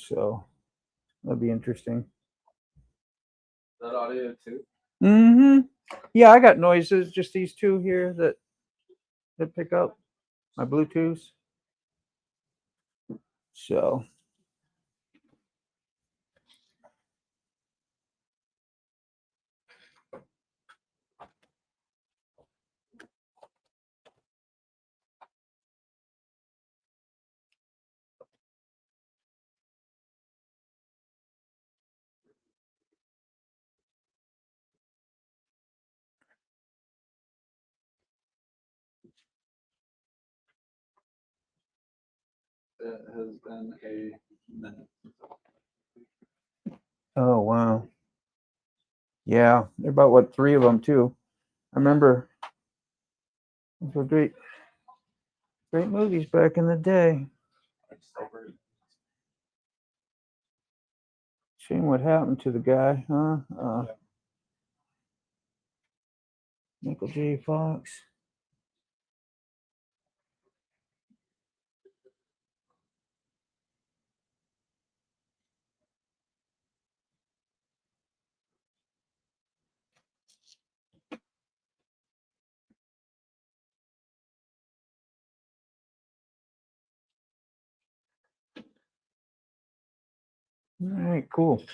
So that'd be interesting. That audio too? Mm-hmm. Yeah, I got noises, just these two here that pick up my Bluetooth. So It has been a minute. oh wow. Yeah, they're about what, 3 of them too. I remember those were great movies back in the day. Shame what happened to the guy, huh? Michael J. Fox. All right, cool.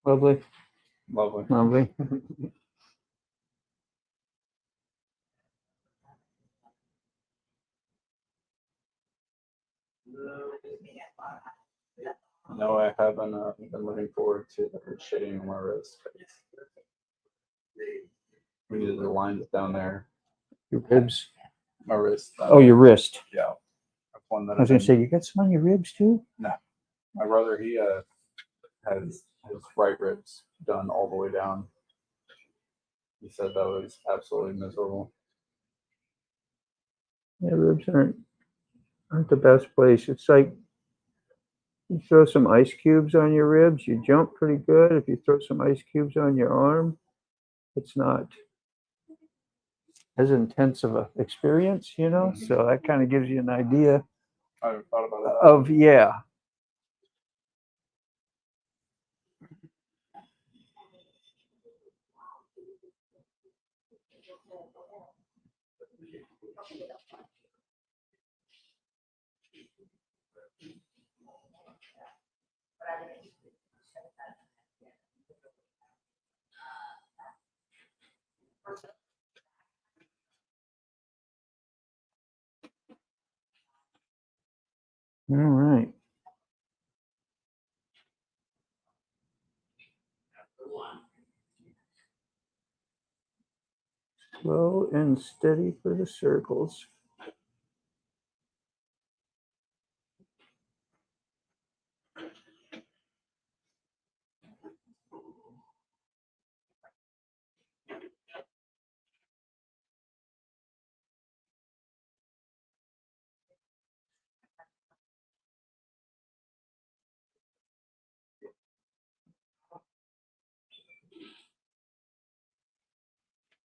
Lovely. Lovely. No, I haven't been looking forward to shitting on my wrist. We needed the lines down there. Your ribs. My wrist. Oh, your wrist. Yeah. That's one that I was gonna say, you got some on your ribs too? No. My brother, he has his right ribs done all the way down. He said that was absolutely miserable. Yeah, ribs aren't the best place. It's like you throw some ice cubes on your ribs, you jump pretty good. If you throw some ice cubes on your arm, it's not as intense of a experience, you know? So that kind of gives you an idea I haven't thought about that. of, yeah. All right. Slow and steady for the circles.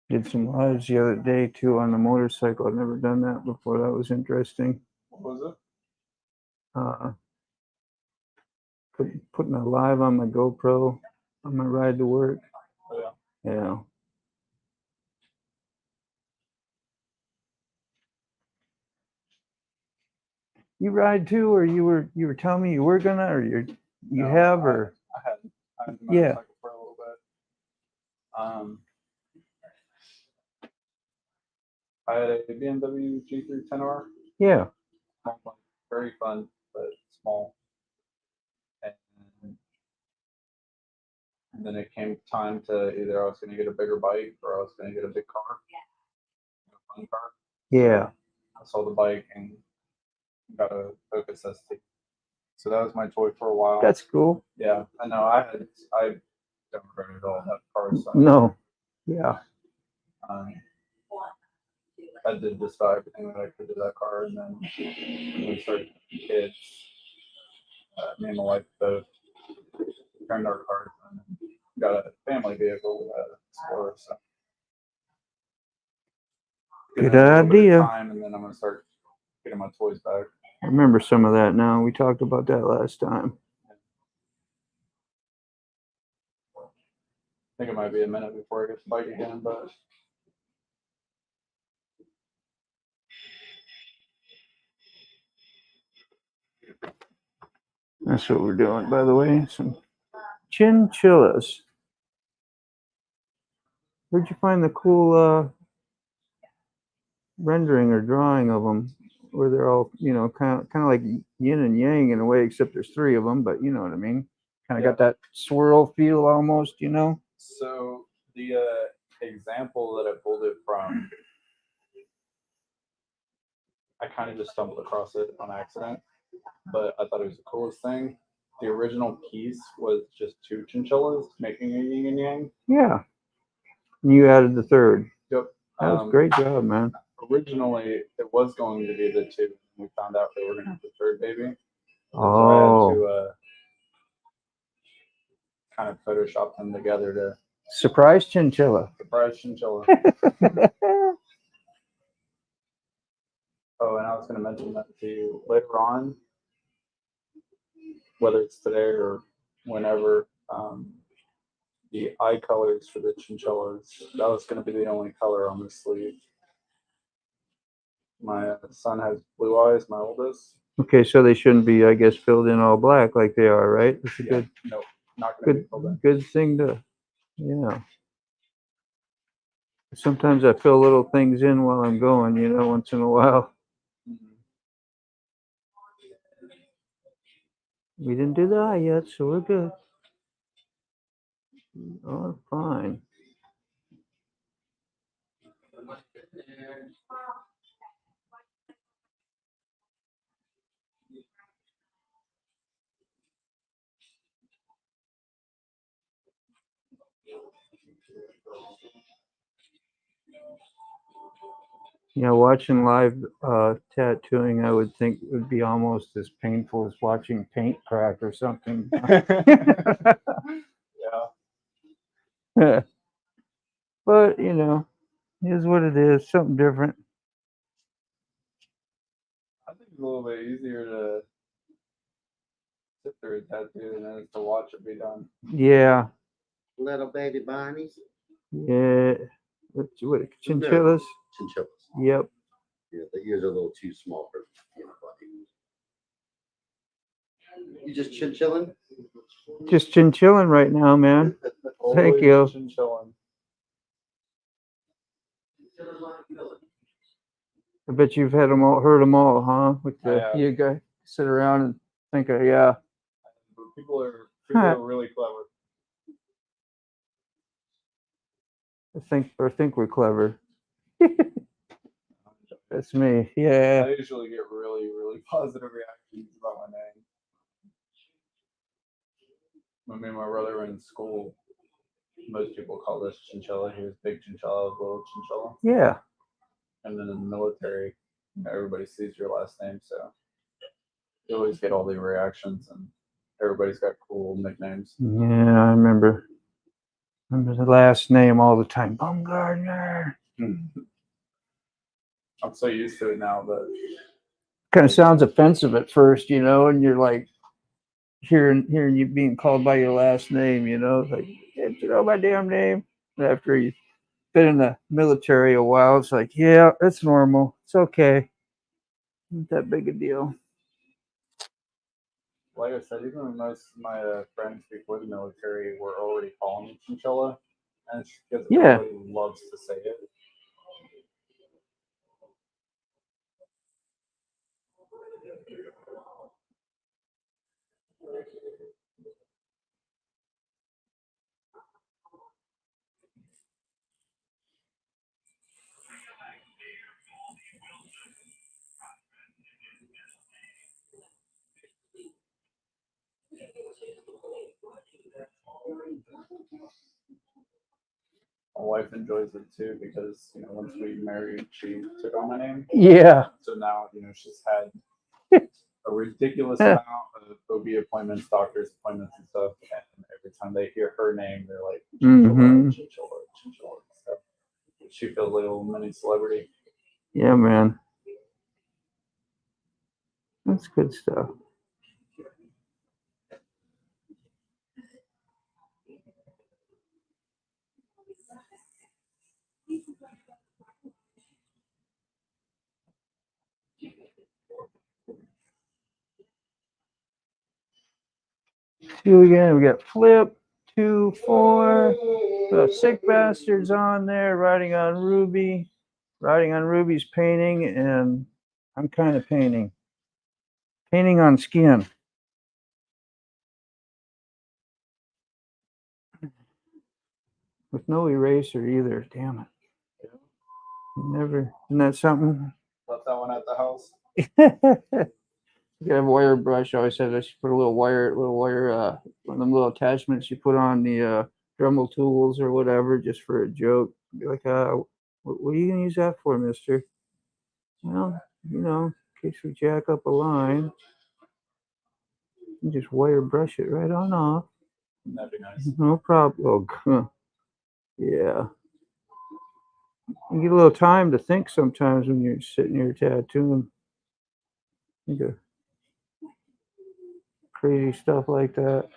Did some lives the other day too on the motorcycle. I've never done that before. That was interesting. What was Putting a live on my GoPro on my ride to work. it? Yeah. Yeah. You ride too, or you were telling me you were gonna, or you No, have, or I had the Yeah. motorcycle for a little bit. I had a BMW G3 10R. yeah. Very fun, but small. And then it came time to either I was going to get a bigger bike or I was going to get a big car. A fun car. Yeah. I sold the bike and got a Focus ST. So that was my toy for a while. That's cool. Yeah, I know. I don't regret it at all. That car is No. Yeah. I did just about everything that I could to that car, and then when we started having kids, me and my wife both turned our cars and got a family vehicle with a Explorer. So Good give it a little bit of idea. time, and then I'm gonna start getting my toys back. I remember some of that now. We talked about that last time. I think it might be a minute before I get to bike again, but That's what we're doing, by the way. Some chinchillas. Where'd you find the cool rendering or drawing of them? Where they're all, you know, kind of like yin and yang in a way, except there's three of them. But you know what I mean. Kind of got that swirl feel almost, you know. So the example that I pulled it from, I kind of just stumbled across it on accident, but I thought it was the coolest thing. The original piece was just two chinchillas making a yin and yang. Yeah. And you added the third. Yep. That was a great job, man. Originally, it was going to be the two. We found out they were going to have the third baby. Oh. So I had to kind of Photoshop them together to surprise chinchilla. Surprise chinchilla. Oh, and I was going to mention that to you later on, whether it's today or whenever, the eye colors for the chinchillas, that was going to be the only color on the sleeve. My son has blue eyes, my oldest. Okay, so they shouldn't be, I guess, filled in all black like they are, right? That's a good, no, not going to be good, filled in. good thing to, yeah. Sometimes I fill little things in while I'm going, you know, once in a while. We didn't do the eye yet, so we're good. Oh, fine. Yeah, watching live tattooing, I would think would be almost as painful as watching paint crack or something. Yeah. But, you know, it is what it is, something different. I think it's a little bit easier to sit through a tattoo than it is to watch it be done. Yeah. Little baby bunnies. Yeah. What chinchillas? Chinchillas. Yep. Yeah, the ears are a little too small for bunny. You just chinchilling? Just chinchilling right now, man. Thank you. Chinchilling. I bet you've had them all, heard them all, huh? With the Yeah. you guys sit around and think of, yeah. People are really clever. I think we're clever. That's me. Yeah. I usually get really, really positive reactions about my name. When me and my brother were in school, most people called us chinchilla. He was big chinchilla, I was little chinchilla. Yeah. And then in the military, you know, everybody sees your last name, so you always get all the reactions, and everybody's got cool nicknames. Yeah, I remember the last name all the time. Baumgartner. I'm so used to it now, but Kind of sounds offensive at first, you know, and you're like hearing you being called by your last name, you know, like, yeah, you know my damn name. After you've been in the military a while, it's like, yeah, it's normal. It's okay. Not that big a deal. like I said, even when most of my friends before the military were already calling me chinchilla, and it's because everybody loves to say it. My wife enjoys it too because once we married, she took on my name. Yeah. So now she's had a ridiculous amount of OB appointments, doctor's appointments, and stuff. And every time they hear her name, they're like, Mhm. chinchilla, chinchilla. So she feels like a little mini celebrity. Yeah, man. That's good stuff. Two again. We got Flip, 2, 4. Sick Bastards on there, riding on Ruby's painting, and I'm kind of painting on skin. With no eraser either. Damn it. Never. Isn't that something? Left that one at the house. You gotta have a wire brush. I always said I should put a little wire, one of them little attachments you put on the Dremel tools or whatever, just for a joke. Be like, what are you gonna use that for, mister? Well, in case we jack up a line, you just wire brush it right on off. That'd be nice. No problem. Oh, yeah. You get a little time to think sometimes when you're sitting here tattooing. Think of crazy stuff like that.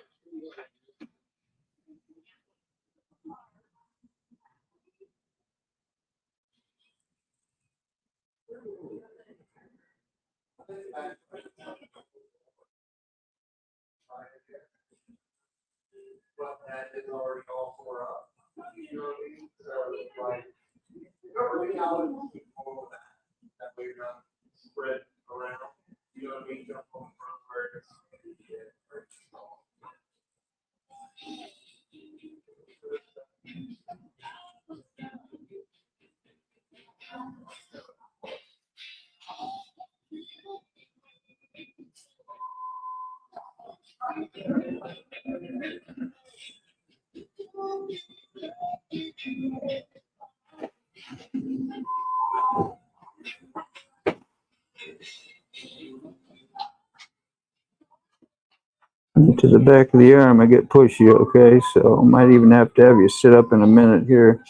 To the back of the arm, I get pushy, okay? So I might even have to have you sit up in a minute here,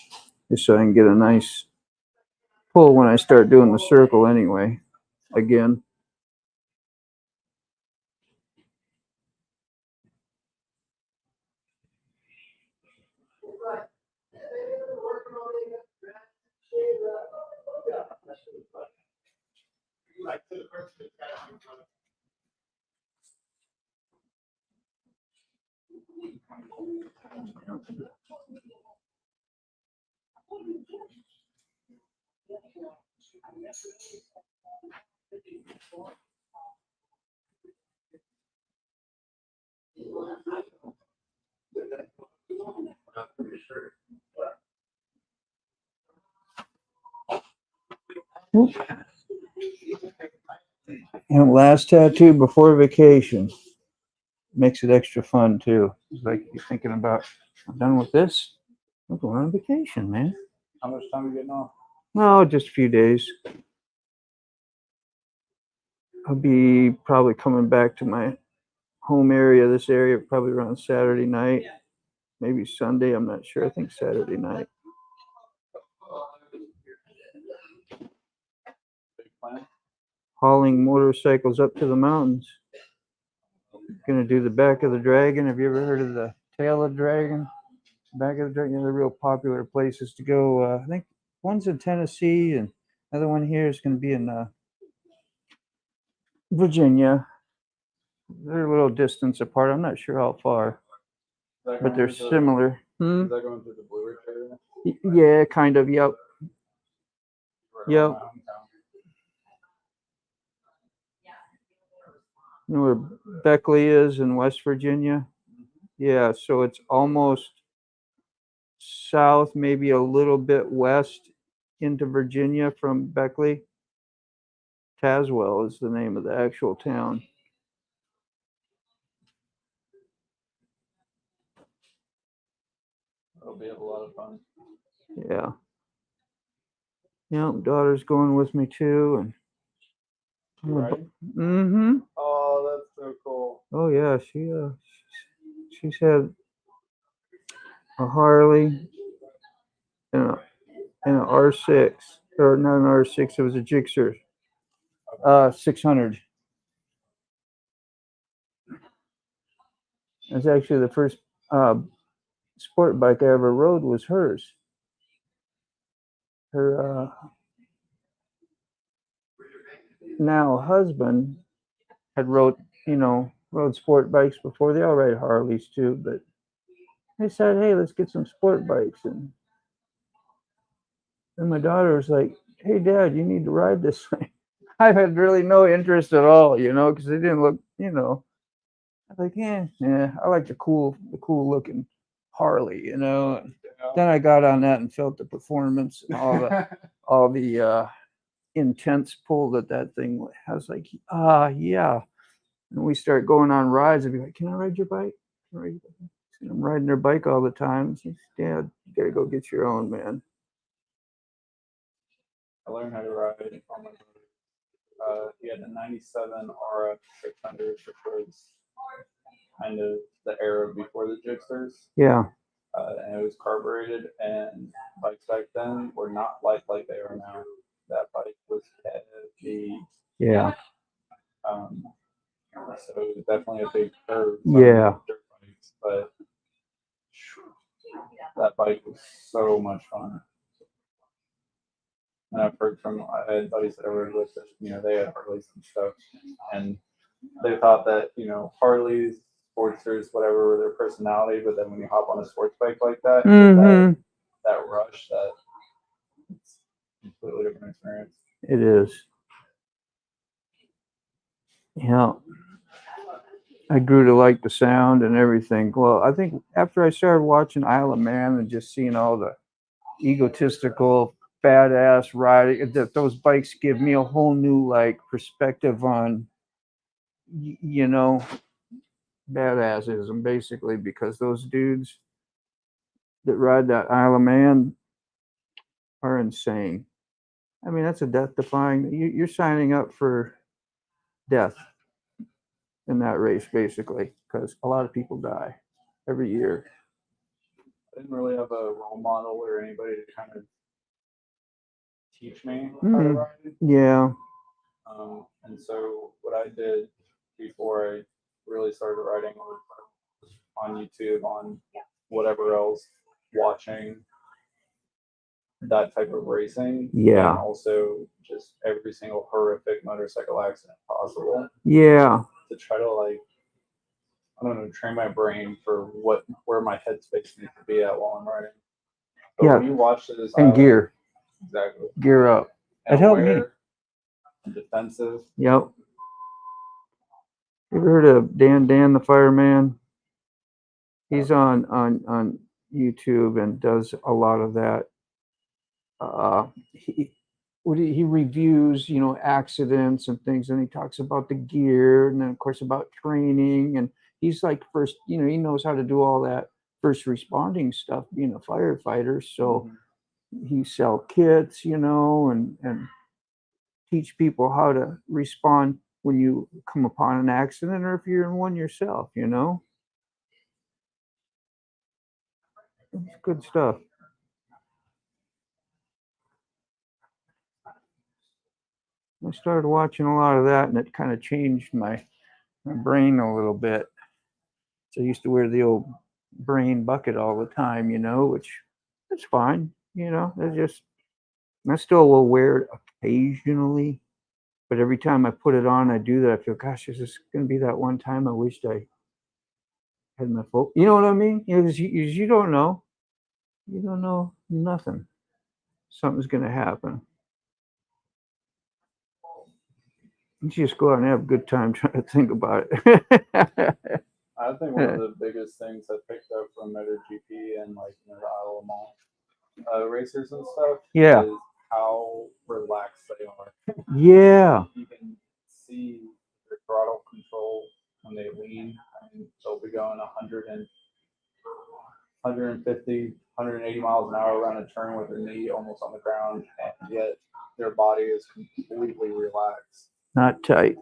just so I can get a nice pull when I start doing the circle anyway. Again. And last tattoo before vacation. Makes it extra fun too. It's like you're thinking about, I'm done with this. I'm going on vacation, man. How much time are you getting off? No, just a few days. I'll be probably coming back to my home area, this area, probably around Saturday night, maybe Sunday. I'm not sure. I think Saturday night. Big plan? Hauling motorcycles up to the mountains. Gonna do the back of the dragon. Have you ever heard of the tail of the dragon? Back of the dragon, they're real popular places to go. I think one's in Tennessee and another one here is gonna be in Virginia. They're a little distance apart. I'm not sure how far, but they're similar. Is that going through the Blue Ridge area? Yeah, kind of. Yep. Right Yep. around my hometown. You know where Beckley is in West Virginia? Yeah, so it's almost south, maybe a little bit west into Virginia from Beckley. Tazewell is the name of the actual town. That'll be a lot of fun. Yeah. Yeah, daughter's going with me too, and Right? mm-hmm. Oh, that's so cool. Oh yeah, she's had a Harley and an R6, or not an R6, it was a Gixxer, 600. It's actually the first sport bike I ever rode was hers. Her now husband had rode sport bikes before. They all ride Harleys too, but they said, "Hey, let's get some sport bikes." And my daughter was like, "Hey, Dad, you need to ride this thing." I had really no interest at all, because they didn't look, I was like, yeah, I like the cool looking Harley, And then I got on that and felt the performance and all the intense pull that thing. I was like, yeah. And we start going on rides. I'd be like, "Can I ride your bike? Can I ride your bike?" And I'm riding their bike all the time. She's, "Dad, you gotta go get your own, man." I learned how to ride on my he had a 97 RF 600, which was kind of the era before the Gixxers. Yeah. And it was carbureted, and bikes back then were not like they are now. That bike was heavy. Yeah. So it was definitely a big curve. Yeah. Dirt bikes, but that bike was so much fun. And I've heard from I had buddies that I rode with that, they had Harleys and stuff, and they thought that, Harleys, Sportsters, whatever, were their personality, but then when you hop on a sports bike like that, that rush, that it's a completely different experience. It is. Yeah. I grew to like the sound and everything. Well, I think after I started watching Isle of Man and just seeing all the egotistical, badass riding, that those bikes give me a whole new perspective on, badassism, basically, because those dudes that ride that Isle of Man are insane. I mean, that's a death-defying. You're signing up for death in that race, basically, because a lot of people die every year. I didn't really have a role model or anybody to kind of teach me how to ride. Yeah. And so what I did before I really started riding was on YouTube, on whatever else, watching that type of racing. Yeah. And also just every single horrific motorcycle accident possible. Yeah. To try to I don't know, train my brain for where my headspace needs to be at while I'm riding. But when you watch this and gear. Exactly. Gear up. And it helped me. And defensive. Yep. You ever heard of Dan the fireman? He's on YouTube and does a lot of that. He reviews, accidents and things, and he talks about the gear, and then of course about training, and he's like first, he knows how to do all that first responding stuff, being a firefighter. So he sell kits, and teach people how to respond when you come upon an accident, or if you're in one yourself, It's good stuff. I started watching a lot of that, and it kind of changed my brain a little bit. So I used to wear the old brain bucket all the time, which is fine, I still will wear it occasionally, but every time I put it on, I do that. I feel, gosh, is this going to be that one time I wished I had my phone? You know what I mean? You don't know. You don't know nothing. Something's going to happen. You just go out and have a good time trying to think about it. I think one of the biggest things I picked up from MotoGP and the Isle of Man racers and stuff is how relaxed they are. Yeah. You can see their throttle control when they lean. I mean, they'll be going 100 150, 180 miles an hour around a turn with their knee almost on the ground, and yet their body is completely relaxed. Not tight.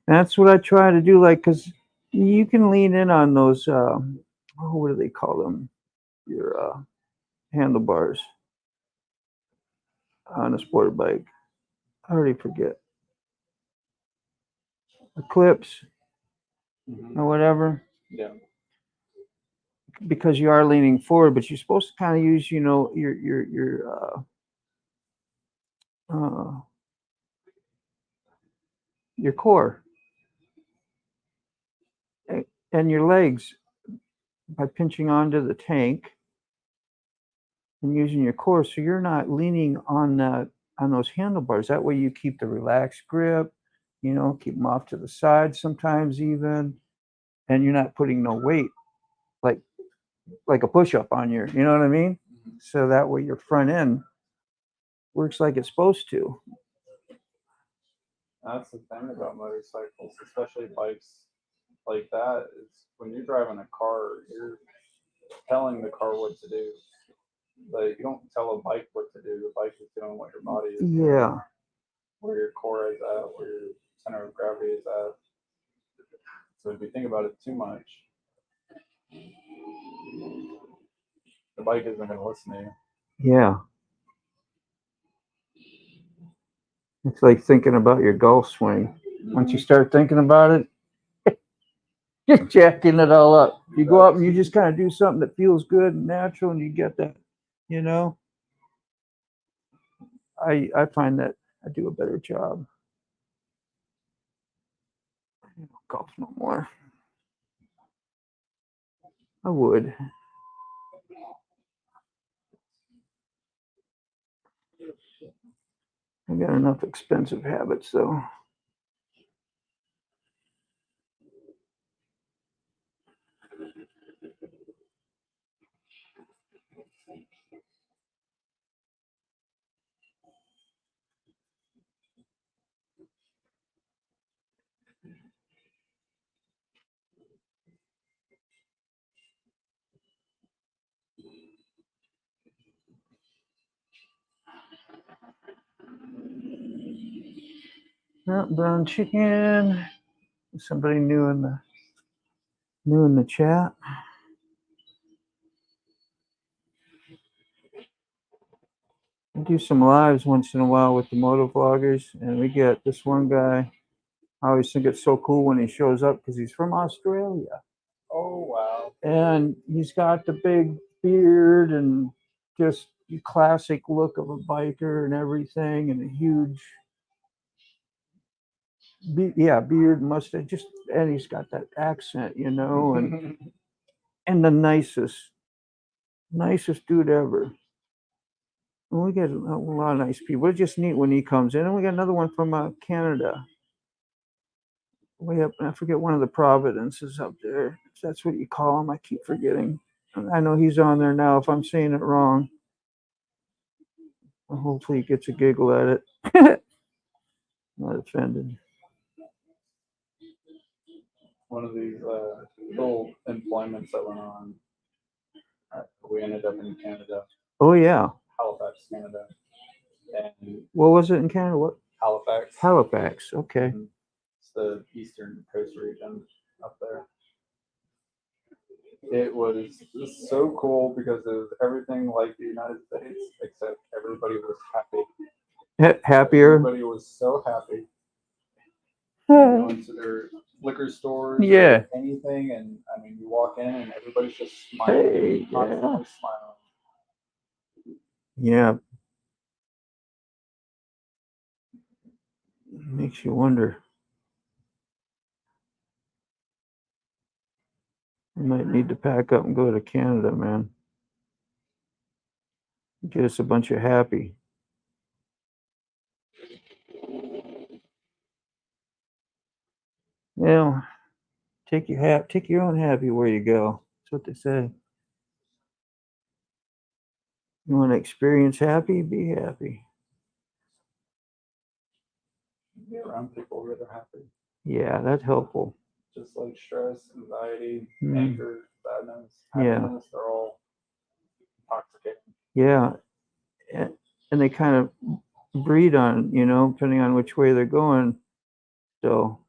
That's what I try to do, like, because you can lean in on those, what do they call them? Your handlebars on a sport bike. I already forget. The clips or whatever, Yeah. because you are leaning forward, but you're supposed to kind of use, you know, your core and your legs by pinching onto the tank and using your core, so you're not leaning on those handlebars. That way you keep the relaxed grip, you know, keep them off to the side sometimes even, and you're not putting no weight like a push-up on your, you know what I mean? So that way your front end works like it's supposed to. That's the thing about motorcycles, especially bikes like that, is when you're driving a car, you're telling the car what to do. But you don't tell a bike what to do. The bike is doing what your body is doing, Yeah. where your core is at, where your center of gravity is at. So if you think about it too much, the bike isn't going to listen to you. Yeah. It's like thinking about your golf swing. Once you start thinking about it, you're jacking it all up. You go up and you just kind of do something that feels good and natural, and you get that, you know. I find that I do a better job. I don't golf no more. I would. I got enough expensive habits though. Brown chicken. Somebody new in the chat. I do some lives once in a while with the moto vloggers, and we get this one guy. I always think it's so cool when he shows up because he's from Australia. Oh, wow. And he's got the big beard and just the classic look of a biker and everything, and a huge beard, mustache, and he's got that accent, you know, and the nicest dude ever. And we get a lot of nice people. It's just neat when he comes in. And we got another one from Canada. Way up, I forget, one of the Providences up there. If that's what you call him. I keep forgetting. I know he's on there now. If I'm saying it wrong, well, hopefully he gets a giggle at it. Not offended. One of these little employments that went on, we ended up in Canada. Oh, yeah. Halifax, Canada. And what was it in Canada? What? Halifax. Okay. It's the eastern coast region up there. It was so cool because it was everything like the United States, except everybody was happy. Happier. Everybody was so happy. Going to their liquor stores, yeah, or anything, and I mean, you walk in and everybody's just smiling, hey, constantly smiling. Yeah. Makes you wonder. I might need to pack up and go to Canada, man. Get us a bunch of happy. Yeah. Take your own happy where you go. That's what they say. You want to experience happy? Be happy. Be around people that are happy. Yeah, that's helpful. Just like stress, anxiety, anger, sadness, Yeah. happiness, they're all intoxicating. Yeah. And they kind of breed on, depending on which way they're going. So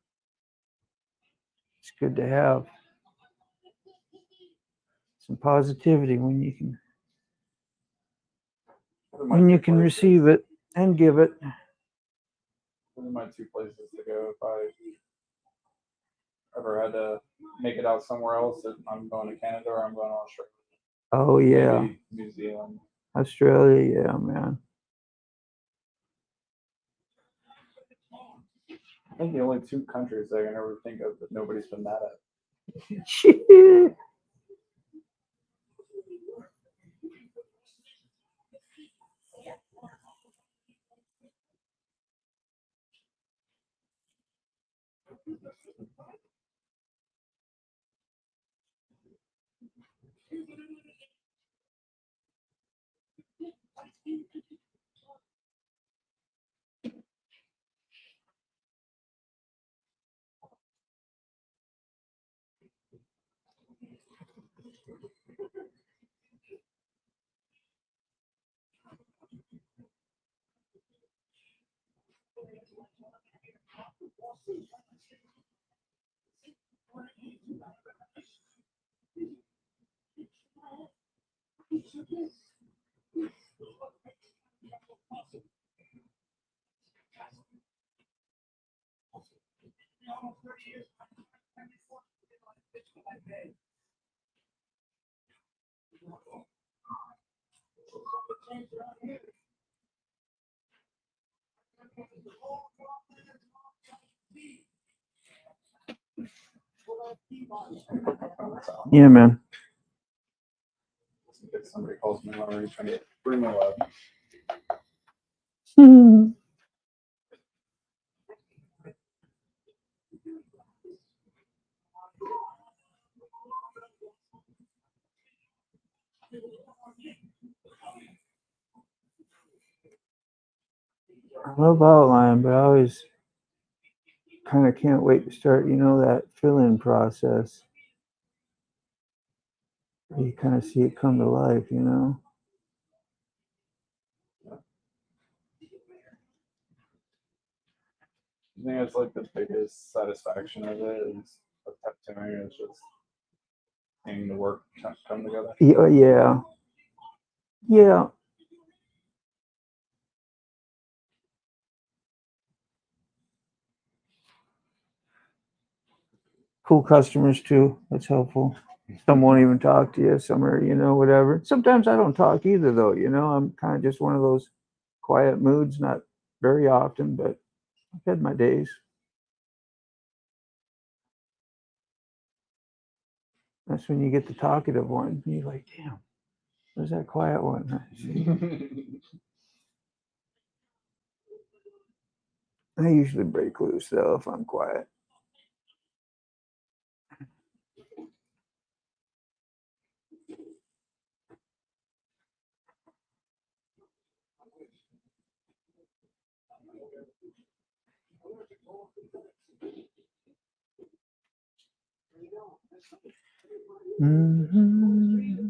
it's good to have some positivity when you can receive it and give it. Those are my two places to go if I ever had to make it out somewhere else. I'm going to Canada or I'm going to Australia. Oh yeah, Maybe New Zealand. Australia, yeah, man. I think the only two countries I can ever think of that nobody's been mad at. Yeah, man. If somebody calls me, I'm already trying to bring my love. I love outline, but I always kind of can't wait to start, that fill-in process. You kind of see it come to life, I think that's like the biggest satisfaction of it is of tattooing is just seeing the work come together. Yeah. Yeah. Cool customers too. That's helpful. Some won't even talk to you. Some are, whatever. Sometimes I don't talk either, though. I'm kind of just one of those quiet moods. Not very often, but I've had my days. That's when you get the talkative one. You're like, damn, where's that quiet one? I usually break loose though if I'm quiet. Mm-hmm.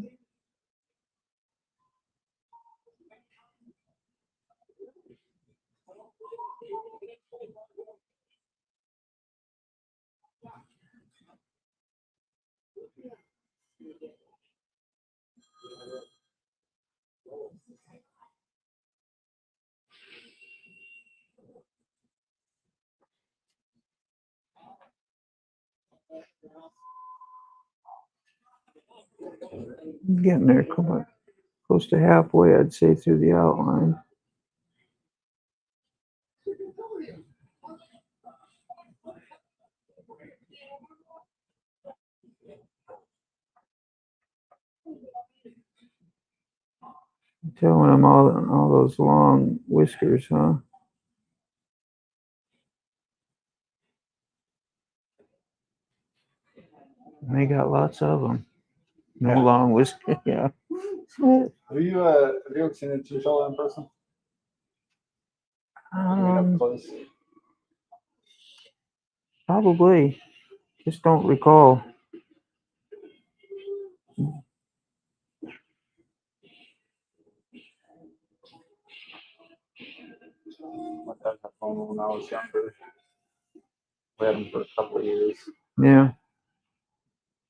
Getting there, come on. Close to halfway, I'd say, through the outline. Tell when I'm all those long whiskers, huh? And they got lots of them. No Yeah. long whiskers, yeah. Have you ever seen a chinchilla in person? Up close? Probably. Just don't recall. My dad had one when I was younger. We had them for a couple of years. Yeah.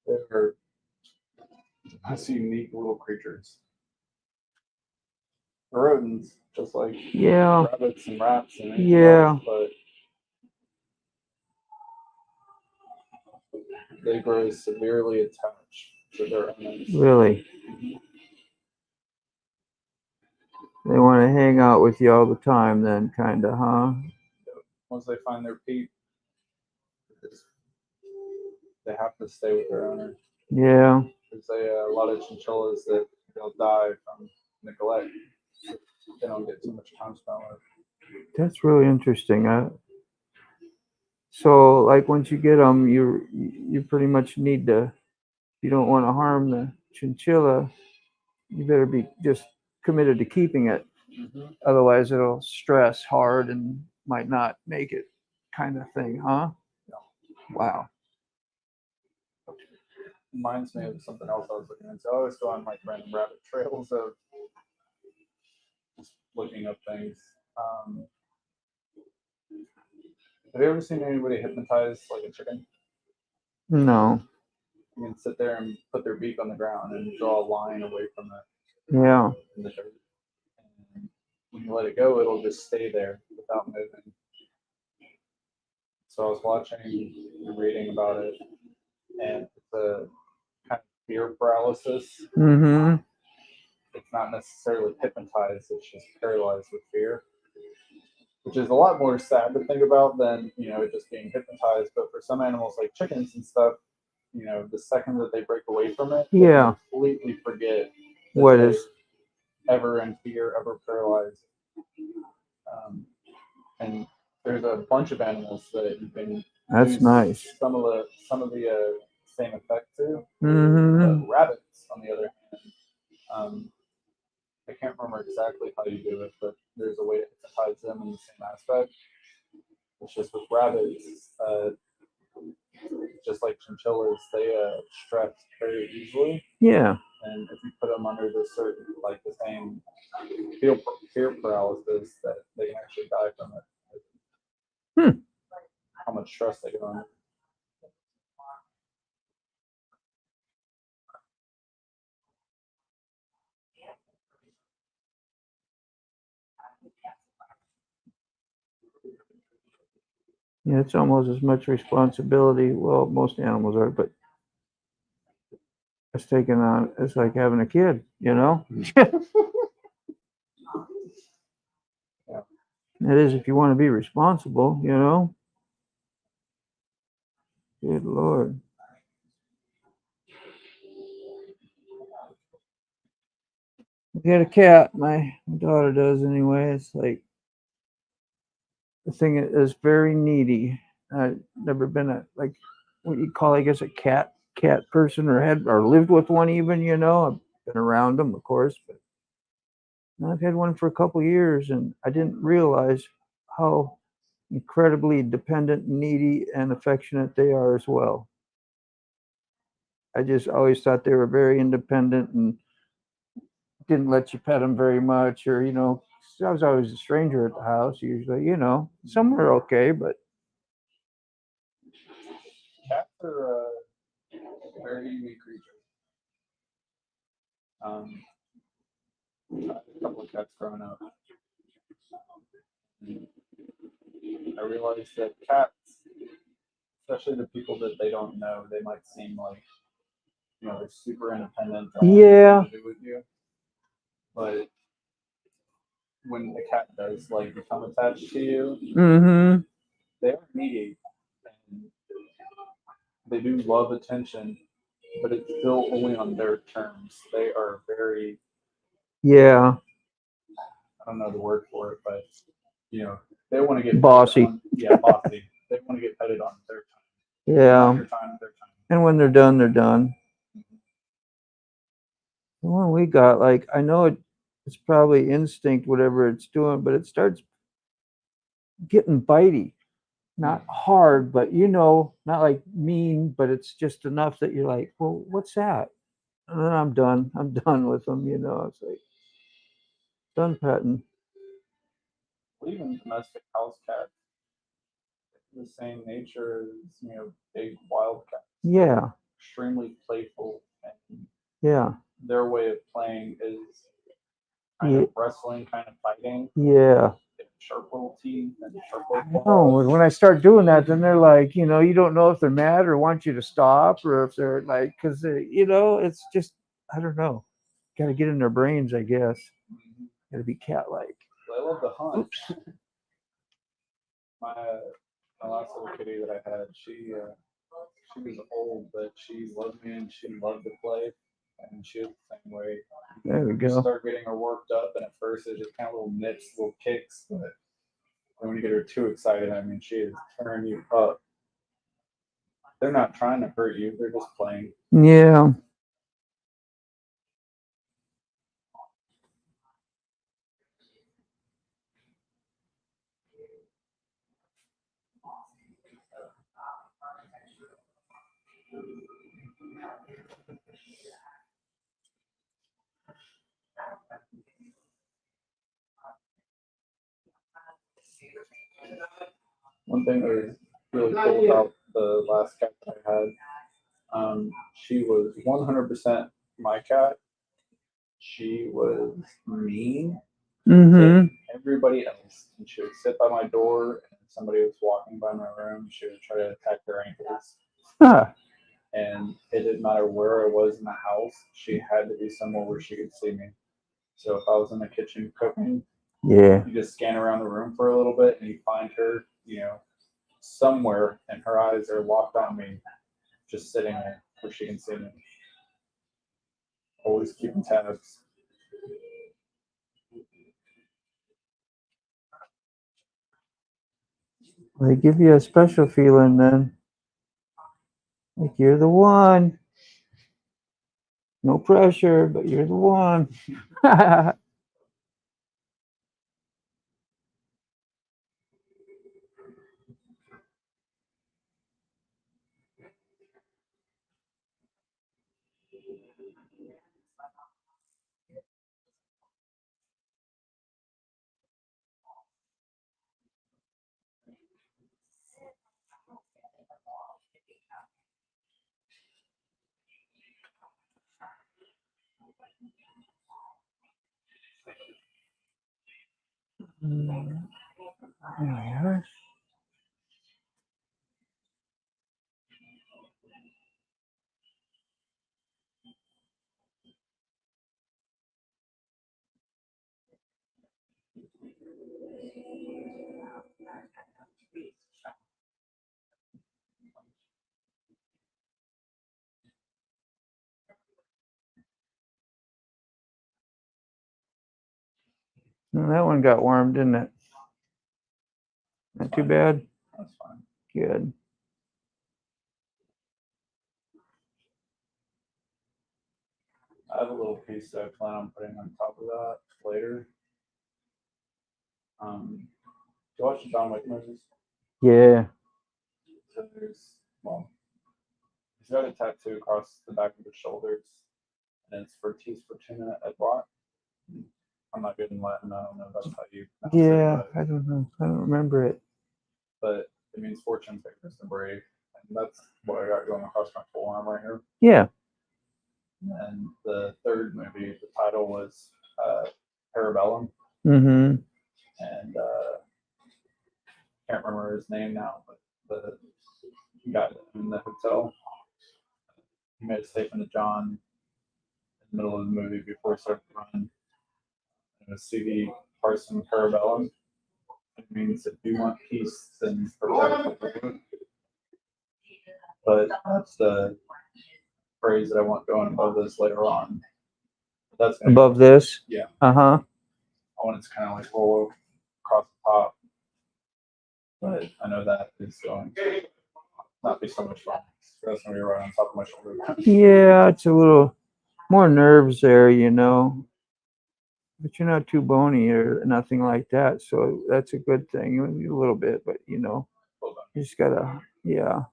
They're nice, unique little creatures. They're rodents, just like Yeah. rabbits and rats and anything Yeah. else, but they grow severely attached to their owners. Really. They want to hang out with you all the time then, kind of, huh? Once they find their peat, they have to stay with their owner. Yeah. There's a lot of chinchillas that they'll die from neglect. They don't get too much time spent with. That's really interesting. So, like, once you get them, you pretty much need to. You don't want to harm the chinchilla. You better be just committed to keeping it. Mm-hmm. Otherwise, it'll stress hard and might not make it, kind of thing, huh? Wow. Reminds me of something else I was looking into. I always go on like random rabbit trails of just looking up things. Have you ever seen anybody hypnotize like a chicken? No. You can sit there and put their beak on the ground and draw a line away from it Yeah. in the dirt. And when you let it go, it'll just stay there without moving. So I was watching and reading about it, and it's a kind of fear paralysis. Mm-hmm. It's not necessarily hypnotized, it's just paralyzed with fear, which is a lot more sad to think about than, just being hypnotized. But for some animals like chickens and stuff, the second that they break away from it, they Yeah. completely forget that What they're is? ever in fear, ever paralyzed. And there's a bunch of animals that you can That's use nice. some of the same effect to. Mm-hmm. But rabbits, on the other hand, I can't remember exactly how you do it, but there's a way to hypnotize them in the same aspect. It's just with rabbits, just like chinchillas, they stress very easily. Yeah. And if you put them under the same fear paralysis, that they can actually die from it. How much stress they go under. Yeah, it's almost as much responsibility. Well, most animals are, but it's taken on. It's like having a kid, Yeah. It is if you want to be responsible. Good Lord. I got a cat. My daughter does anyway. It's like the thing is very needy. I've never been like what you call, I guess, a cat person or had or lived with one even. I've been around them, of course, but I've had one for a couple years, and I didn't realize how incredibly dependent, needy, and affectionate they are as well. I just always thought they were very independent and didn't let you pet them very much, or I was always a stranger at the house. Usually, some were okay, but Cats are very unique creatures. I had a couple of cats growing up. I realized that cats, especially the people that they don't know, they might seem like they're super independent. Don't want Yeah. anything to do with you. But when the cat does become attached to you, mm-hmm. they are needy and they do love attention, but it's still only on their terms. They are very, Yeah. I don't know the word for it, but they want to get Bossy. Bossy. They want to get petted on their time. Yeah. Not your time, their time. And when they're done, they're done. The one we got, I know it's probably instinct, whatever it's doing, but it starts getting bitey. Not hard, but not like mean, but it's just enough that you're like, well, what's that? And then I'm done. I'm done with them. It's like done petting. even domestic house cats, the same nature as big wild cats. Yeah, Extremely playful, and yeah, their way of playing is kind yeah, of wrestling, kind of fighting. yeah. They have sharp little teeth and sharp I little know. claws. When I start doing that, then they're like, you don't know if they're mad or want you to stop, or if they're like, because it's just, I don't know. Got to get in their brains, I guess. Mhm. Got to be cat-like. I love to hunt. Oops. My last little kitty that I had, she was old, but she loved me and she loved to play, and she was the same way. There we You go. start getting her worked up, and at first it's just kind of little nips, little kicks, but when you get her too excited, I mean, she is tearing you up. They're not trying to hurt you; they're just playing. Yeah. One thing that was really cool about the last cat that I had, she was 100% my cat. She was mean Mm-hmm. to everybody else. And she would sit by my door, and if somebody was walking by my room, she would try to attack their ankles. Huh. And it didn't matter where I was in the house, she had to be somewhere where she could see me. So if I was in the kitchen cooking, Yeah. you just scan around the room for a little bit and you find her, somewhere, and her eyes are locked on me, just sitting there where she can see me. Always keeping tabs. They give you a special feeling then. Like you're the one. No pressure, but you're the one. There we are. Well, that one got warm, didn't it? Not too bad. That's fine. Good. I have a little piece that I plan on putting on top of that later. Do you watch the John Wick movies? Yeah. So he's got a tattoo across the back of his shoulders, and it's Fortis Fortuna et Bot. I'm not good in Latin. I don't know if that's how you pronounce Yeah. it, I don't know. I don't remember it. but it means fortune, vigorous, and brave. And that's what I got going across my forearm right here. Yeah. And the third movie, the title was Parabellum, Mm-hmm. and can't remember his name now, but the guy in the hotel, he made a statement to John in the middle of the movie before he started running. It was CD Parson Parabellum. It means if you want peace, then protect the world. But that's the phrase that I want going above this later on. That's Above this? Yeah. Uh-huh. I want it to kind of like roll across the top. But I know that is going to not be so much fun. That's going to be right on top of my shoulder. Yeah, it's a little more nerves there, but you're not too bony or nothing like that, so that's a good thing. You need a little bit, but you just gotta, yeah.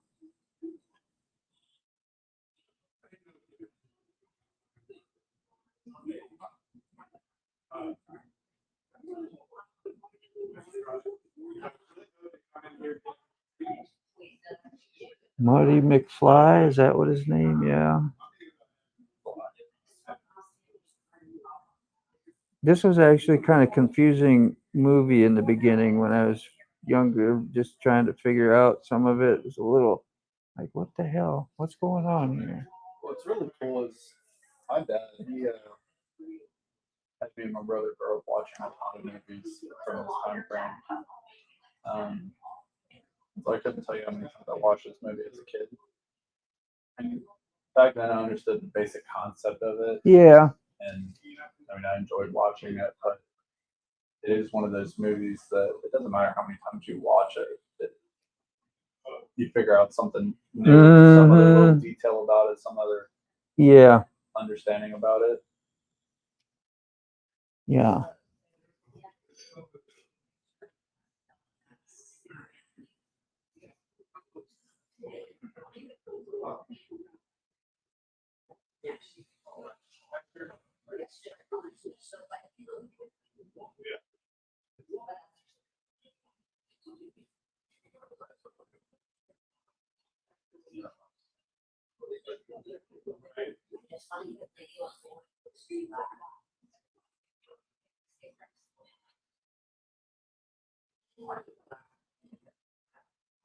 Marty McFly, is that what his name? Yeah. This was actually kind of confusing movie in the beginning when I was younger, just trying to figure out some of it. It was a little like, what the hell? What's going on here? What's really cool is my dad, he had me and my brother grow up watching a ton of movies from this time frame. So I couldn't tell you how many times I watched this movie as a kid. And back then I understood the basic concept of it. Yeah. And I mean, I enjoyed watching it, but it is one of those movies that it doesn't matter how many times you watch it, you figure out something new, some other little detail about it, some other understanding about it. Yeah.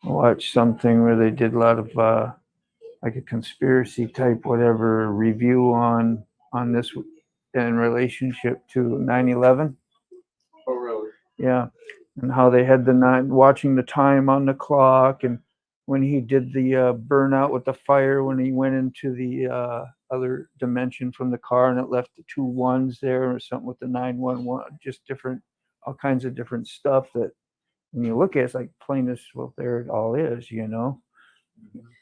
I watched something where they did a lot of like a conspiracy type whatever review on this in relationship to 9/11. Oh, really? Yeah, and how they had watching the time on the clock, and when he did the burnout with the fire, when he went into the other dimension from the car, and it left the 2 1s there, or something with the 911, just different, all kinds of different stuff that when you look at it, it's like plain as well, there it all is, you know.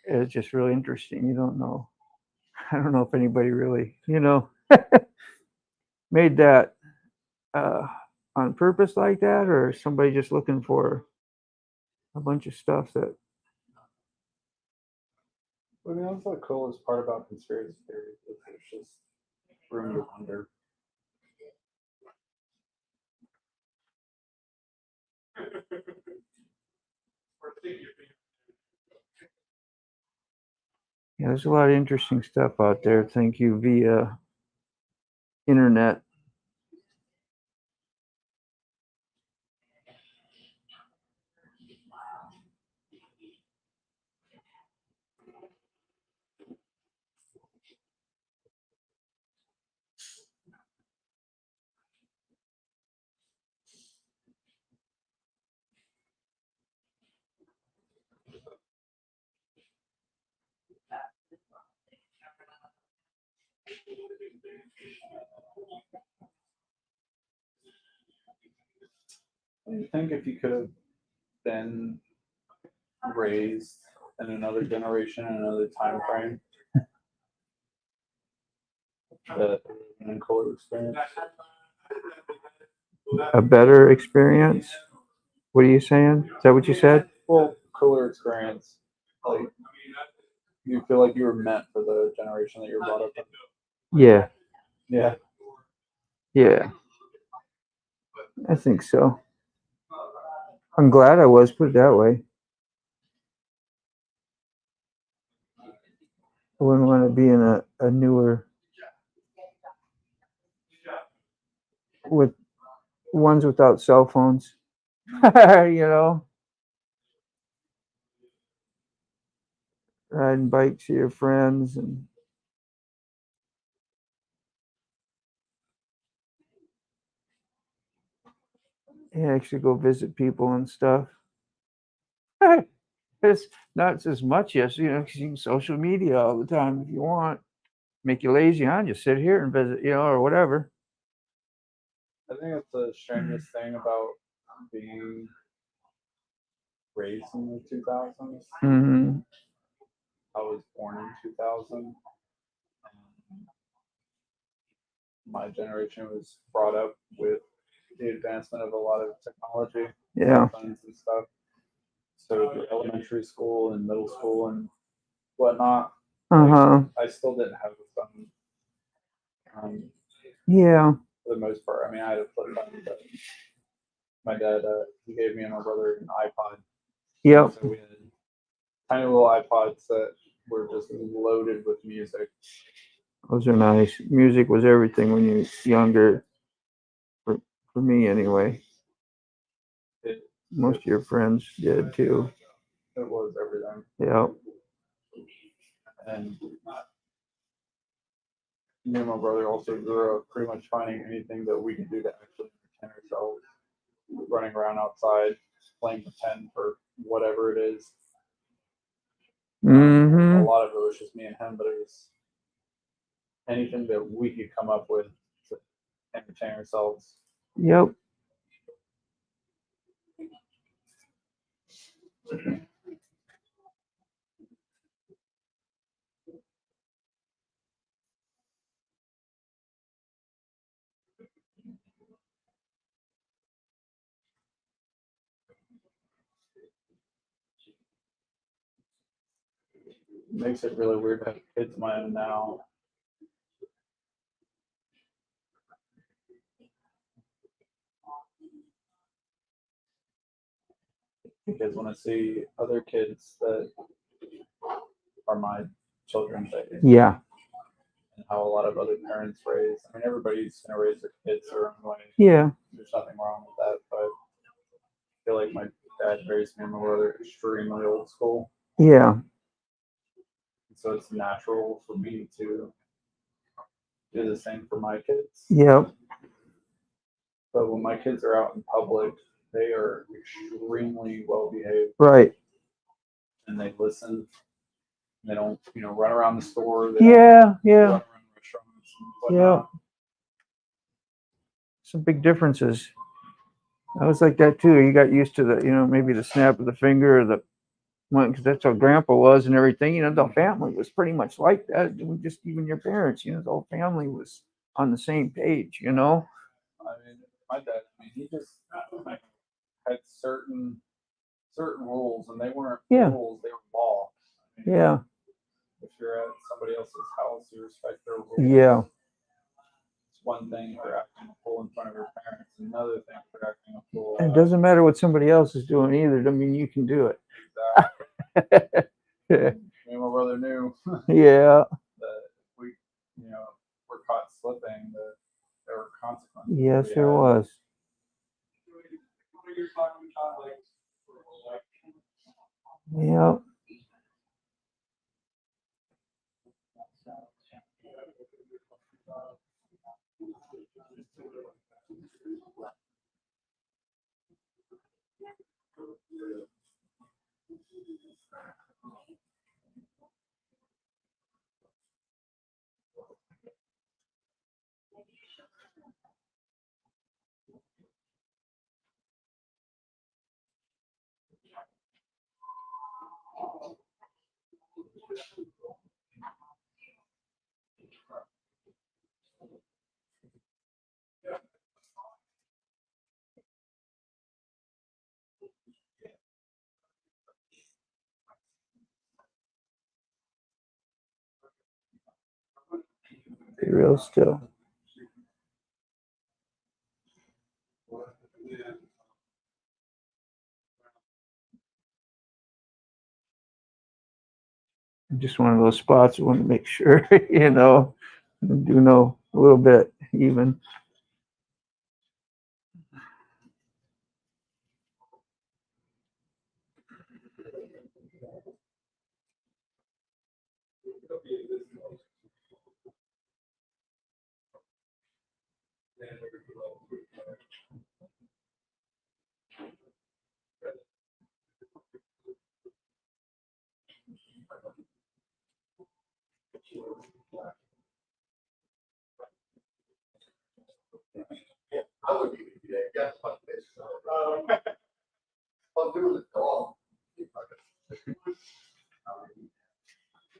It's just really interesting. You don't know. I don't know if anybody really, made that on purpose like that, or somebody just looking for a bunch of stuff that. I mean, that's the coolest part about conspiracy theories. It's just room to wonder. Yeah, there's a lot of interesting stuff out there. Thank you via internet. Do you think if you could have been raised in another generation, in another time frame, that an cooler experience? A better experience? What are you saying? Is that what you said? Well, cooler experience. Like, you feel like you were meant for the generation that you're brought up in? Yeah. Yeah. Yeah. I think so. I'm glad I was, put it that way. I wouldn't want to be in a newer, with ones without cell phones. Riding bikes to your friends and actually go visit people and stuff. It's not as much as, because you can social media all the time if you want. Make you lazy, huh? Just sit here and visit, or whatever. I think that's the strangest thing about being raised in the 2000s. Mm-hmm. I was born in 2000. My generation was brought up with the advancement of a lot of technology, phones and stuff. So the elementary school and middle school and whatnot, I still didn't have a phone. For the most part, I mean, I had a flip phone, but my dad, he gave me and my brother an iPod. Yep. So we had tiny little iPods that were just loaded with music. Those are nice. Music was everything when you were younger. For me, anyway. Most of your friends did too. It was everything. Yeah. And me and my brother also grew up pretty much finding anything that we could do to actually entertain ourselves. Running around outside, playing pretend for whatever it is. A lot of it was just me and him, but it was anything that we could come up with to entertain ourselves. Yep. Makes it really weird to have kids of my own now. Because when I see other kids that are my children's age, Yeah. and how a lot of other parents raise, I mean, everybody's going to raise their kids their own way. Yeah. There's nothing wrong with that, but I feel like my dad raised me and my brother extremely old school. Yeah. So it's natural for me to do the same for my kids. Yep. But when my kids are out in public, they are extremely well behaved. Right. And they listen. They don't, run around the store. They Yeah. don't run around restaurants and Yeah. whatnot. Some big differences. I was like that too. You got used to the, maybe the snap of the finger or the one, because that's how Grandpa was and everything. The family was pretty much like that. Just even your parents, the whole family was on the same page. I mean, my dad, he just had certain rules, and they weren't rules; they were law. Yeah. If you're at somebody else's house, you respect their rules. Yeah. It's one thing for acting a fool in front of your parents, another thing for acting a fool. It doesn't matter what somebody else is doing either. I mean, you can do it. Exactly. Me and my brother knew Yeah. that if we, were caught slipping, that there were consequences. Yes, there was. Yeah. Be real still. Just one of those spots I want to make sure, do know a little bit even.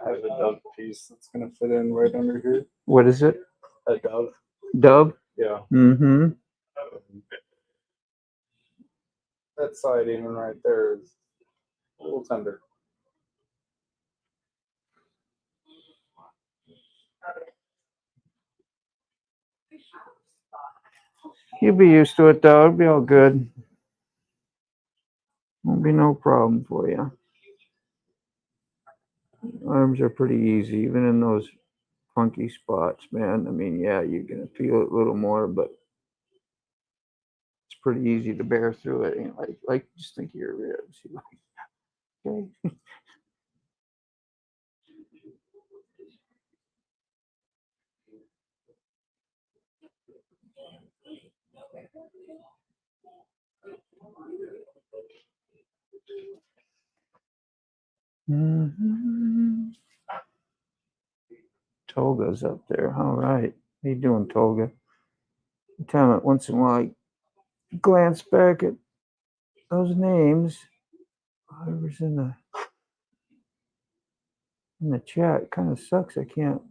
I have a dove piece that's gonna fit in right under here. What is it? A dove. Dove? Yeah. Mm-hmm. That side even right there is a little tender. You'll be used to it though. It'll be all good. Won't be no problem for you. Arms are pretty easy, even in those funky spots, man. I mean, yeah, you're gonna feel it a little more, but it's pretty easy to bear through it. You know, like just think of your ribs. You're like, okay. Mhm. Toga's up there. All right. How you doing, Toga? Time it once in a while, I glance back at those names. Whoever's in the chat, it kind of sucks. I can't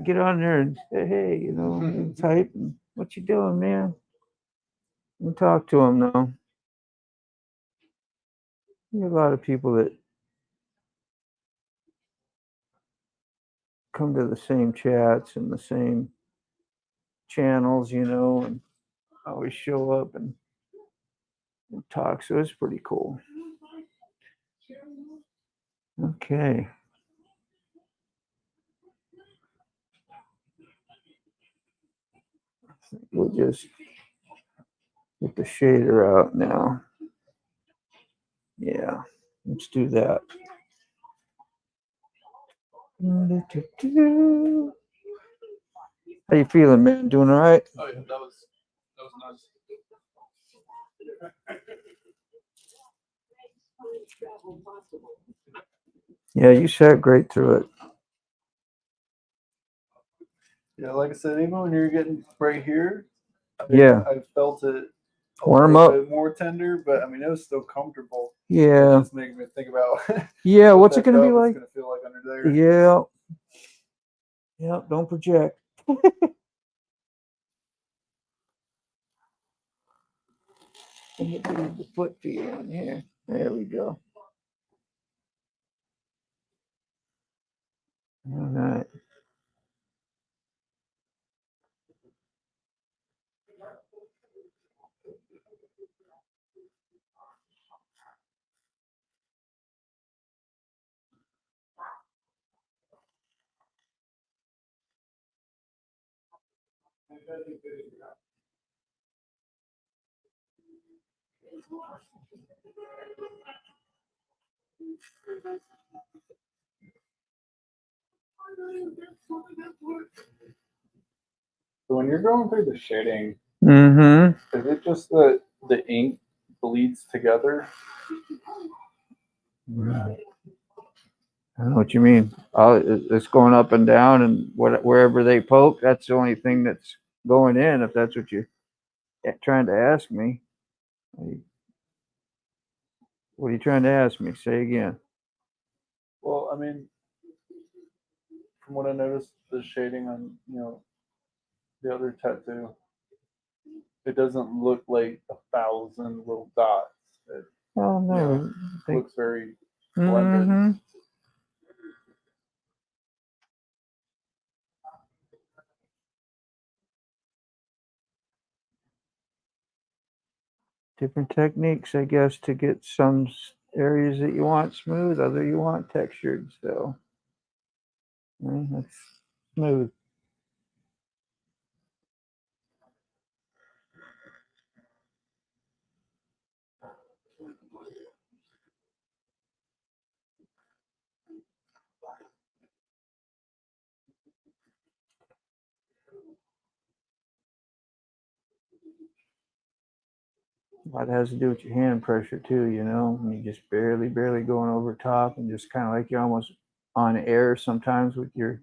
get on there and say, hey, you know, and type. And, what you doing, man? And talk to them though. There are a lot of people that come to the same chats and the same channels, you know, and always show up and talk. So it's pretty cool. Okay. We'll just get the shader out now. Yeah, let's do that. How you feeling, man? Doing all right? Oh yeah, that was nice. Yeah, you sat great through it. Yeah, like I said, even when you're getting right here, Yeah. I felt it a Warm little up. bit more tender, but I mean it was still comfortable. Yeah. It just making me think about Yeah, what what's it that gonna be dub is like? gonna feel like under there. Yeah. Yeah, don't project. Let me do the foot feet on here. There we go. All right. So when you're going through the shading, Mm-hmm. is it just that the ink bleeds together? I know what you mean. It's going up and down, and wherever they poke, that's the only thing that's going in. If that's what you're trying to ask me, what are you trying to ask me? Say again. Well, I mean, from what I noticed, the shading on the other tattoo, it doesn't look like 1,000 little dots. It Oh no, looks very blended. Mm-hmm. Different techniques, I guess, to get some areas that you want smooth, other you want textured. So that's smooth. A lot has to do with your hand pressure too, you know. And you just barely going over top, and just kind of like you're almost on air sometimes with your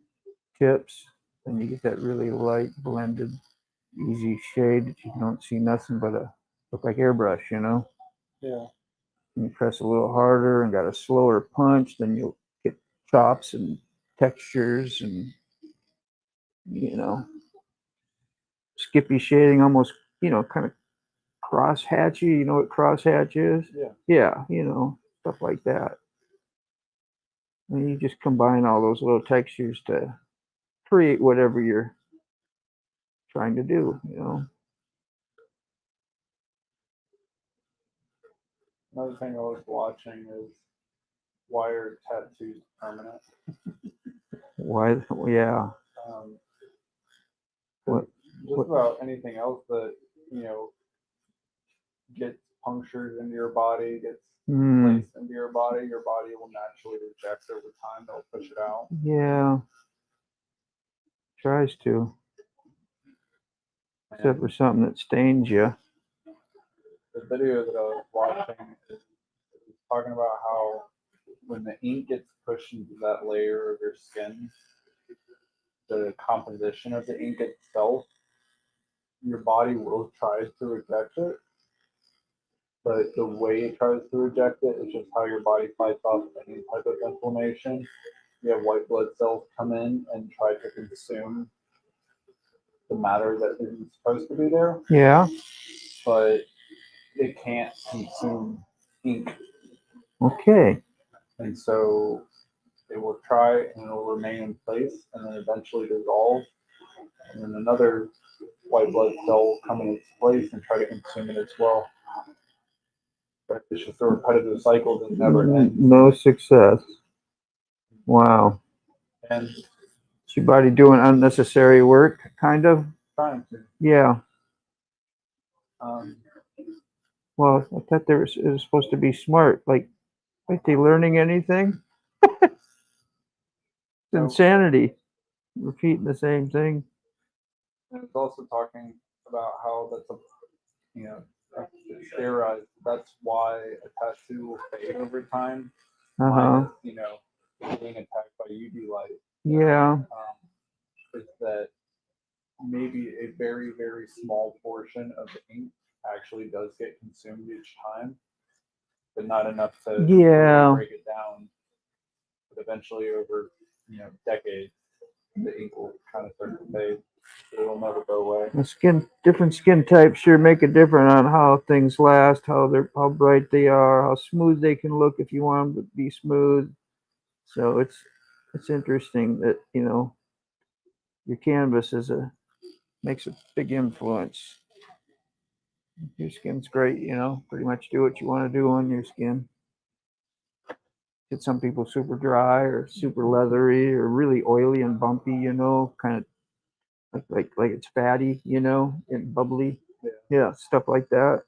tips. Then you get that really light, blended, easy shade that you don't see nothing but a look like airbrush, you know. Yeah. And you press a little harder and got a slower punch, then you'll get chops and textures and skippy shading, almost kind of crosshatchy. You know what crosshatch is? Yeah. Yeah, stuff like that. And you just combine all those little textures to create whatever you're trying to do. Another thing I was watching is why are tattoos permanent? Why? Yeah. Um, What? just what- about anything else that, you know, gets punctured into your body, gets Hmm. placed into your body will naturally reject over time. It'll push it out. Yeah. Tries to, except for And something that stains you. the video that I was watching is talking about how when the ink gets pushed into that layer of your skin, the composition of the ink itself, your body will try to reject it. But the way it tries to reject it is just how your body fights off any type of inflammation. You have white blood cells come in and try to consume the matter that isn't supposed to be there, Yeah. but it can't consume ink. Okay. And so it will try and it will remain in place and then eventually dissolve. And then another white blood cell will come in its place and try to consume it as well. But it's just a repetitive cycle that never ends. No success. Wow. And Is your body doing unnecessary work? Kind of. trying to. Yeah. Um, Well, I thought it was supposed to be smart. Like they learning anything? It's No. insanity. Repeating the same thing. and it's also talking about how that's a, you know, it's steroids. That's why a tattoo will fade over time. Uh-huh. Minus, you know, being attacked by UV light. Yeah. Is that maybe a very, very small portion of the ink actually does get consumed each time, but not enough to Yeah. really break it down. But eventually, over, you know, decades, the ink will kind of start to fade. It'll never go away. Different skin types sure make a difference on how things last, how bright they are, how smooth they can look if you want them to be smooth. So it's interesting that, you know, your canvas makes a big influence. Your skin's great, you know, pretty much do what you want to do on your skin. Get some people super dry or super leathery or really oily and bumpy, you know, kind of like it's fatty, you know, and bubbly. Yeah, stuff like that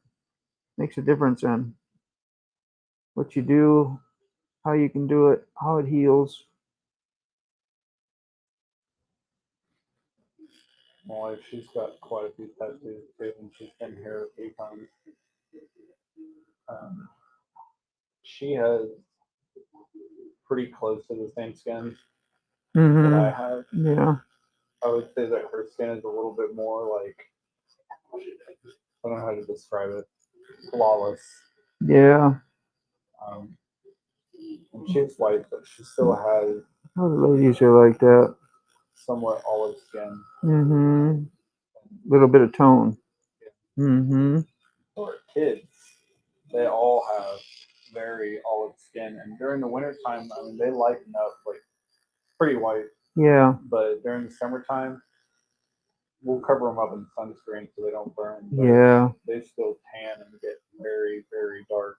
makes a difference on what you do, how you can do it, how it heals. My wife, she's got quite a few tattoos too, and she's been here a few times. She has pretty close to the same skin that I Mm-hmm. have. Yeah. I would say that her skin is a little bit more like, I don't know how to describe it, flawless. Yeah. And she's white, but she still has All the ladies are like that. somewhat olive skin. Mm-hmm. Little bit of tone. Mm-hmm. For kids, they all have very olive skin, and during the wintertime, I mean, they lighten up like pretty white, Yeah. but during the summertime, we'll cover them up in sunscreen so they don't burn. But Yeah. they still tan and get very, very dark.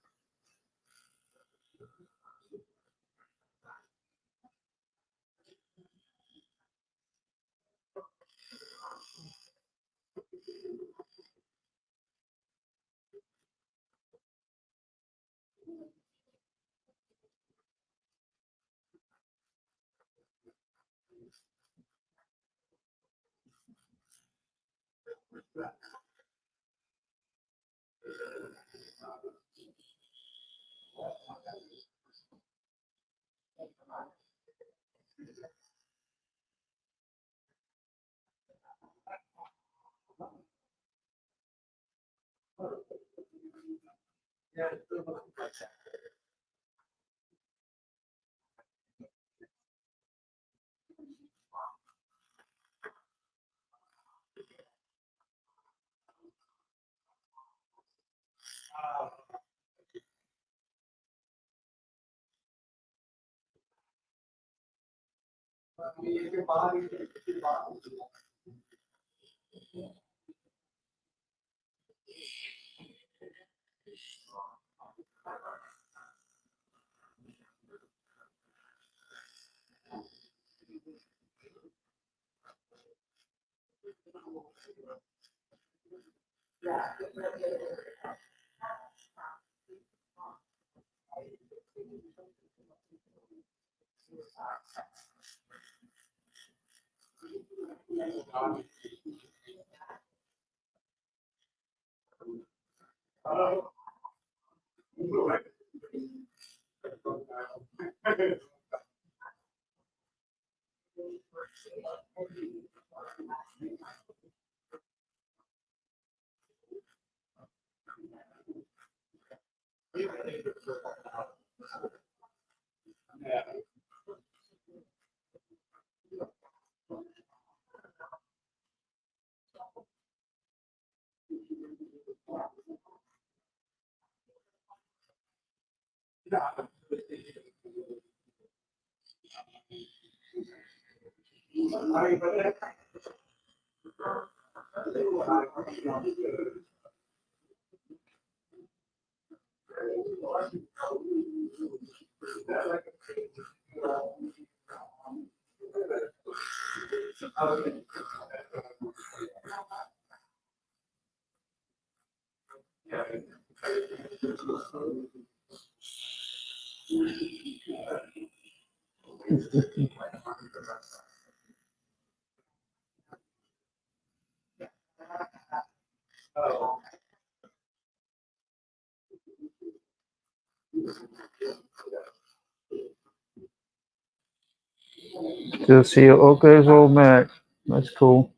Still see you. Okay, there's old Mac. That's cool.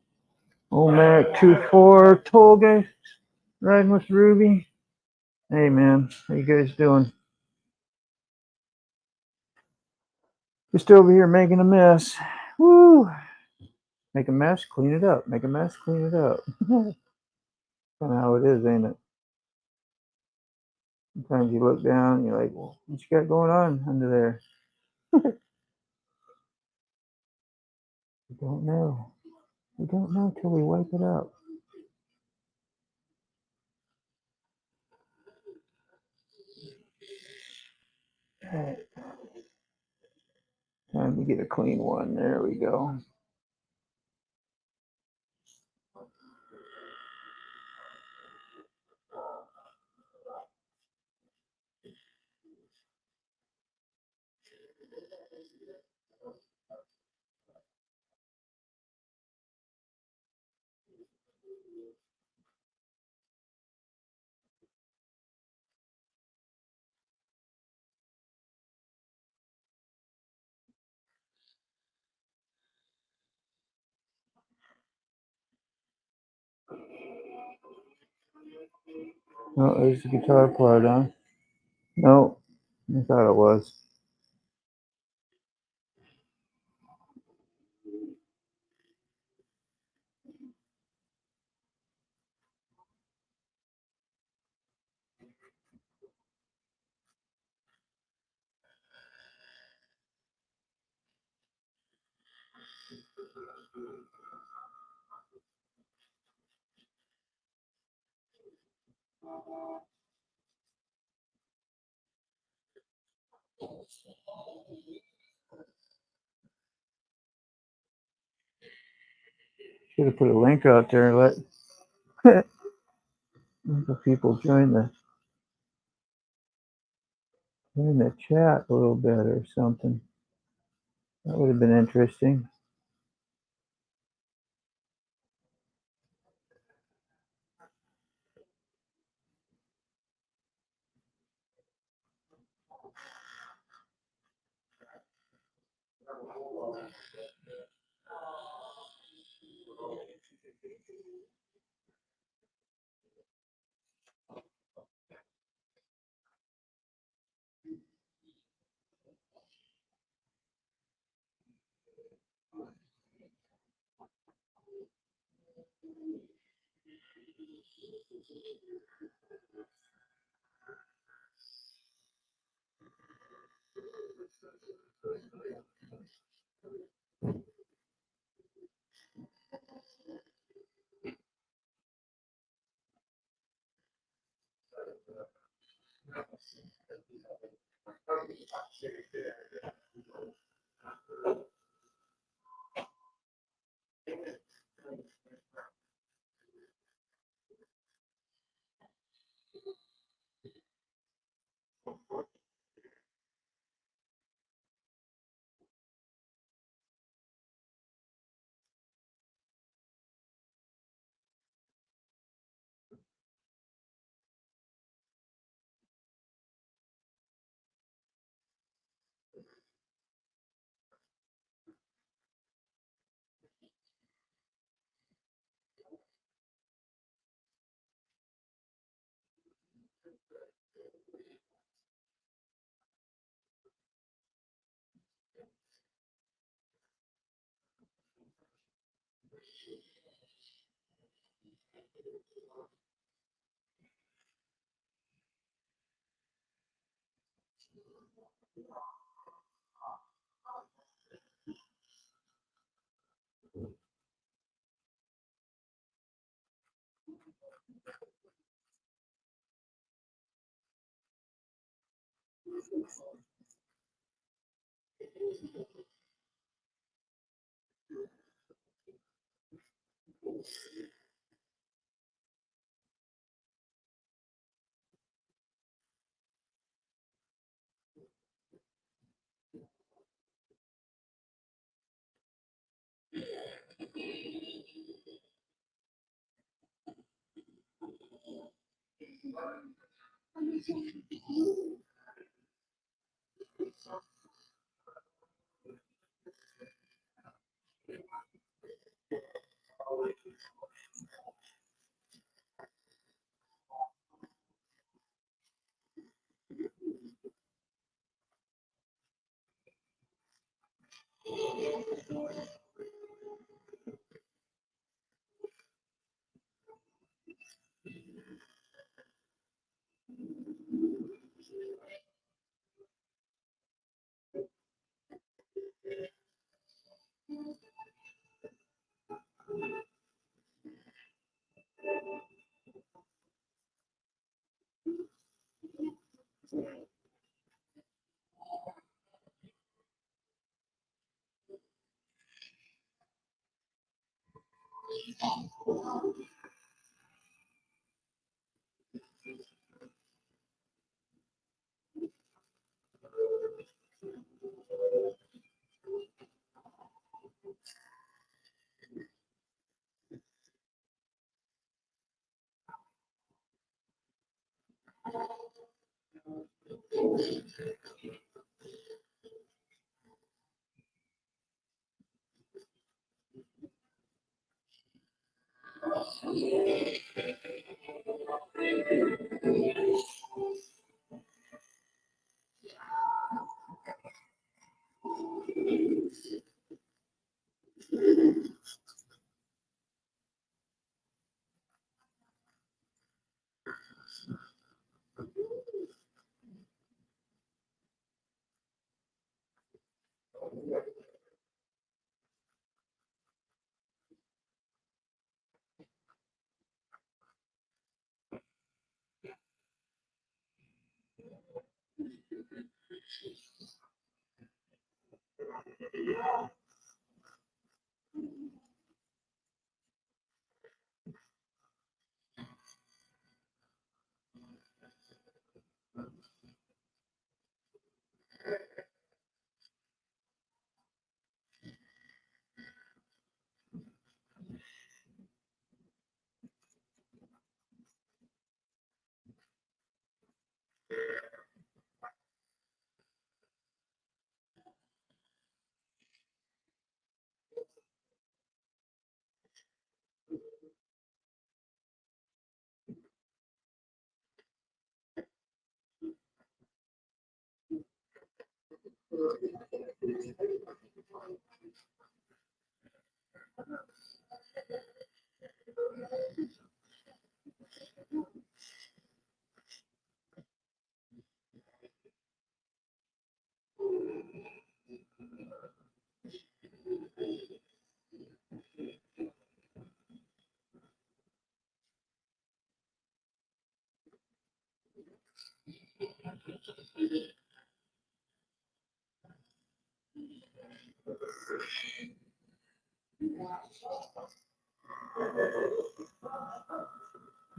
Old Mac 2-4 Tolga riding with Ruby. Hey man, how you guys doing? Just over here making a mess. Woo! Make a mess, clean it up. Make a mess, clean it up. Kind of how it is, ain't it? Sometimes you look down and you're like, well, what you got going on under there? We don't know. We don't know till we wipe it up. All right. Time to get a clean one. There we go. Oh, there's the guitar part, huh? No, I thought it was. Should have put a link out there and let the people join the chat a little bit or something. That would have been interesting.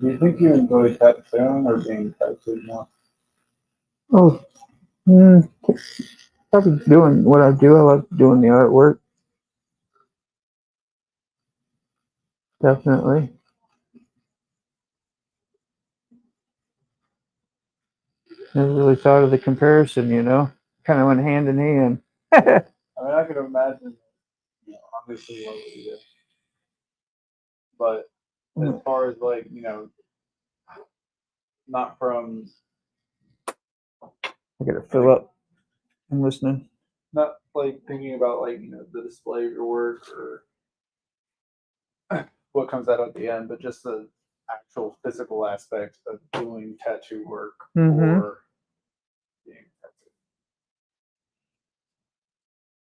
Do you think you enjoy tattooing or being tattooed more? Oh, mm, probably doing what I do. I like doing the artwork. Definitely. Never really thought of the comparison, you know? Kind of went hand in hand. I mean, I can imagine, obviously what we do. But as far as like, not from, I gotta fill up. I'm listening. not like thinking about like, the display of your work or what comes out at the end, but just the actual physical aspect of doing tattoo work Mhm. or being tattooed.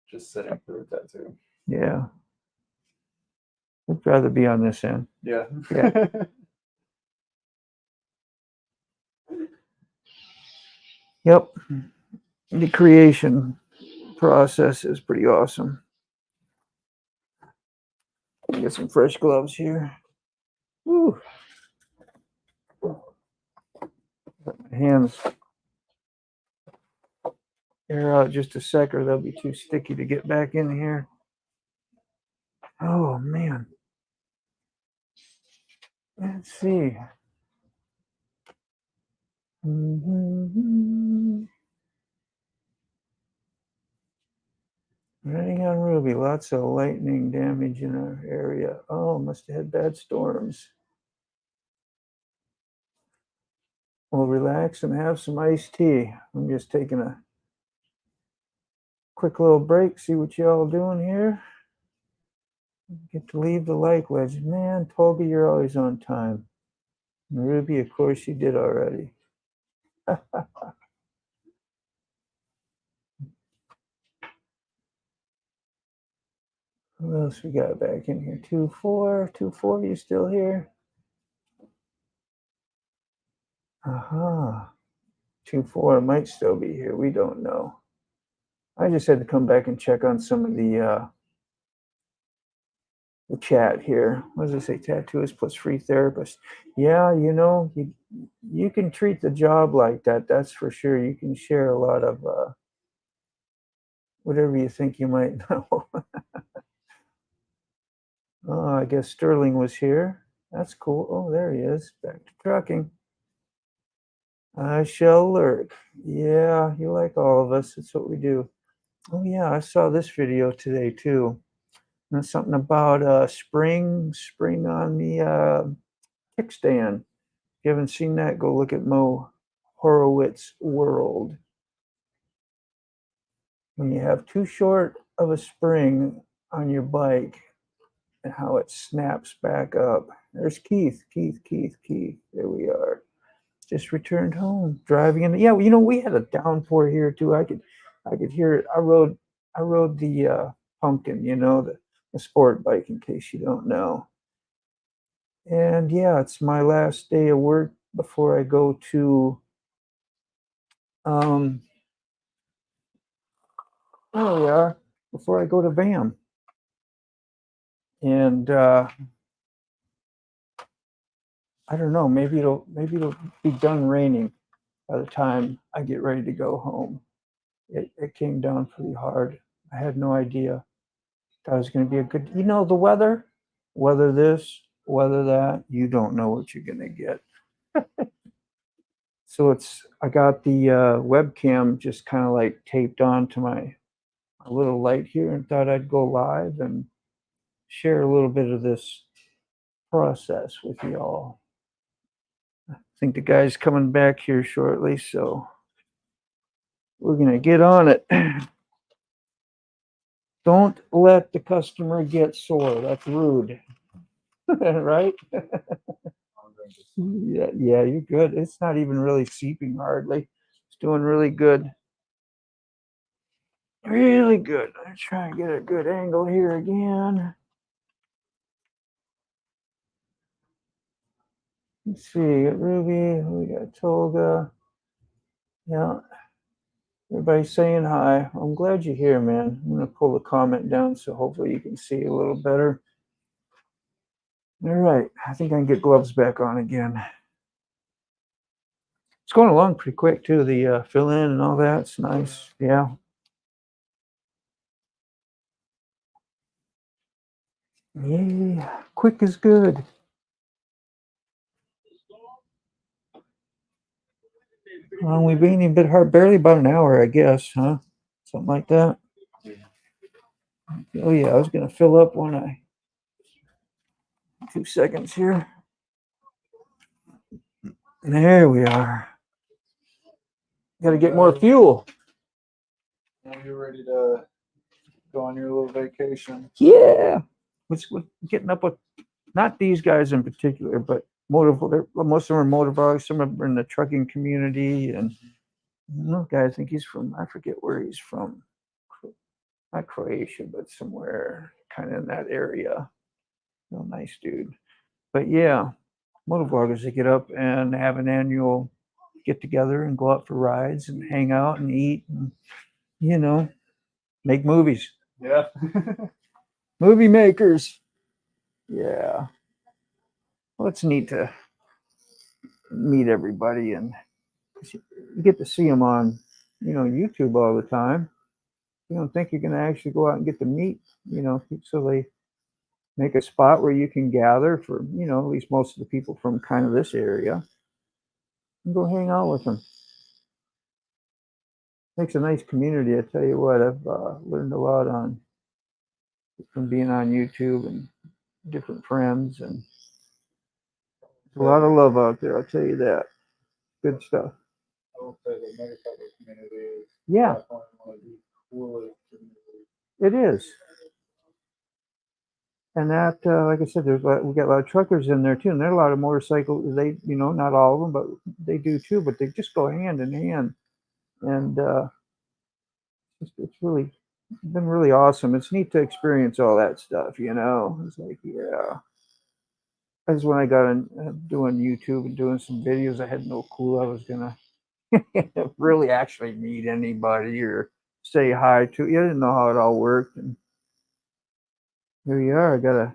Just sitting through a tattoo. Yeah. I'd rather be on this end. Yeah. Yeah. Yep. The creation process is pretty awesome. Get some fresh gloves here. Woo. Let my hands air out just a sec or they'll be too sticky to get back in here. Oh man. Let's see. Running on Ruby, lots of lightning damage in our area. Oh, must have had bad storms. Well, relax and have some iced tea. I'm just taking a quick little break, see what y'all doing here. Get to leave the like legend. Man, Toby, you're always on time. And Ruby, of course, you did already. Who else we got back in here? 2-4, you still here? Aha. 2-4 might still be here. We don't know. I just had to come back and check on some of the chat here. What does it say? Tattooist plus free therapist. Yeah, you can treat the job like that. That's for sure. You can share a lot of whatever you think you might know. Oh, I guess Sterling was here. That's cool. Oh, there he is. Back to trucking. I shall lurk. Yeah, you like all of us. It's what we do. Oh, yeah, I saw this video today, too. And something about spring on the kickstand. If you haven't seen that, go look at Mo Horowitz's World. When you have too short of a spring on your bike and how it snaps back up. There's Keith. There we are. Just returned home, driving in. Yeah, we had a downpour here too. I could hear it. I rode the pumpkin, the sport bike, in case you don't know. And yeah, it's my last day of work before I go to there we are, before I go to VAM. And I don't know, maybe it'll be done raining by the time I get ready to go home. It came down pretty hard. I had no idea that was going to be a good, the weather this, weather that, you don't know what you're going to get. So I got the webcam just kind of like taped on to my little light here and thought I'd go live and share a little bit of this process with y'all. I think the guy's coming back here shortly, so we're going to get on it. Don't let the customer get sore. That's rude. Right? Yeah, you're good. It's not even really seeping hardly. It's doing really good. Really good. Let's try and get a good angle here again. Let's see. We got Ruby. We got Tolga. Yeah. Everybody's saying hi. I'm glad you're here, man. I'm going to pull the comment down so hopefully you can see a little better. All right. I think I can get gloves back on again. It's going along pretty quick, too. The fill in and all that. It's nice. Yeah. Yeah. Quick is good. We've been a bit hard, barely about an hour, I guess, huh? Something like that. Oh, yeah. I was going to fill up when 2 seconds here. There we are. Got to get more fuel. Now you're ready to go on your little vacation. Yeah. What's getting up with not these guys in particular, but most of them are motorbikes. Some of them are in the trucking community, and one guy, I think he's from, I forget where he's from, not Croatia, but somewhere kind of in that area. Real nice dude. But yeah, motovloggers, they get up and have an annual get together and go out for rides and hang out and eat and, you know, make movies. Yeah. Movie makers. Yeah. Well, it's neat to meet everybody, and you get to see them on, YouTube all the time. You don't think you're going to actually go out and get to meet, so they make a spot where you can gather for, at least most of the people from kind of this area, and go hang out with them. Makes a nice community. I tell you what, I've learned a lot from being on YouTube and different friends, and there's a lot of love out there. I'll tell you that. Good stuff. I will say the motorcycle community is Yeah, definitely one of the coolest communities. it is. And that, like I said, we got a lot of truckers in there too, and there are a lot of motorcycles. They, not all of them, but they do too. But they just go hand in hand, and it's really been really awesome. It's neat to experience all that stuff. It's like, yeah. That's when I got in doing YouTube and doing some videos. I had no clue I was gonna really actually meet anybody or say hi to. You didn't know how it all worked, and here you are. I got a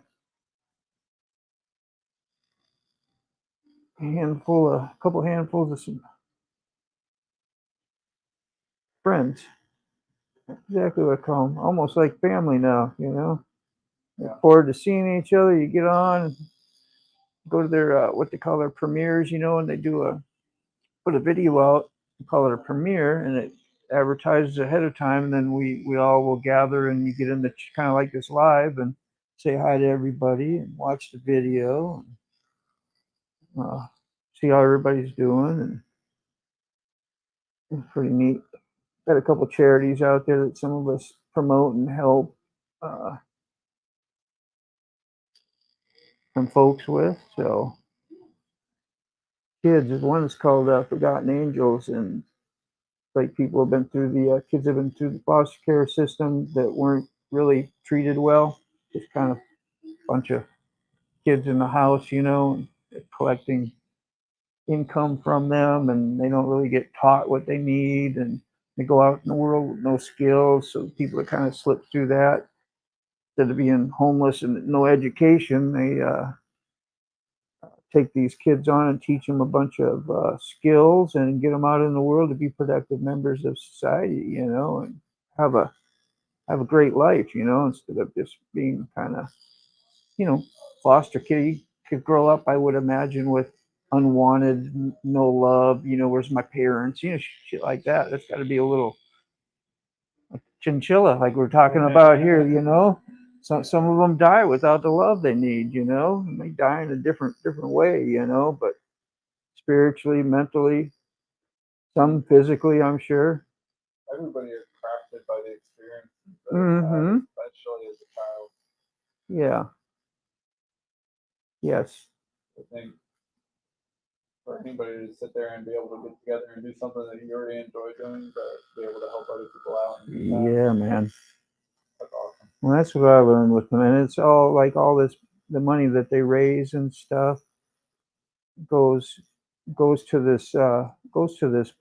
couple handfuls of some friends. Exactly what I call them. Almost like family now. Look forward to seeing each other. You get on, and go to their what they call their premieres. And they put a video out. We call it a premiere, and it advertises ahead of time. And then we all will gather, and you get in the kind of like this live and say hi to everybody and watch the video and see how everybody's doing. And it's pretty neat. Got a couple charities out there that some of us promote and help some folks with. So kids, there's one that's called Forgotten Angels, and like people have been through the kids have been through the foster care system that weren't really treated well. Just kind of a bunch of kids in the house, and collecting income from them, and they don't really get taught what they need, and they go out in the world with no skills. So people that kind of slip through that, instead of being homeless and no education, they take these kids on and teach them a bunch of skills and get them out in the world to be productive members of society, and have a great life, instead of just being kind of, foster kid. You could grow up, I would imagine, with unwanted, no love, where's my parents, shit like that. That's got to be a little chinchilla, like we're talking about here, some of them die without the love they need, and they die in a different way, but spiritually, mentally, some physically, I'm sure. Everybody is crafted by the experience that Mm-hmm. especially as a child. Yeah. Yes. I think for anybody to sit there and be able to get together and do something that you already enjoy doing, but be able to help other people out. Yeah, man. That's awesome. Well, that's what I learned with them, and it's all like all this, the money that they raise and stuff goes to this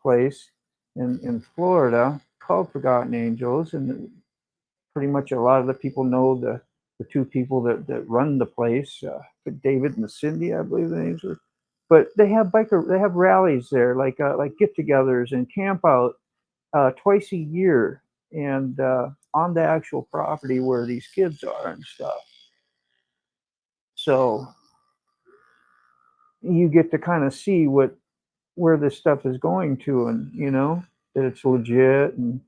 place in Florida called Forgotten Angels, and pretty much a lot of the people know the two people that run the place, David and Cindy, I believe the names are. But they have rallies there, like get-togethers and camp out twice a year, and on the actual property where these kids are and stuff. So you get to kind of see where this stuff is going to, and that it's legit, and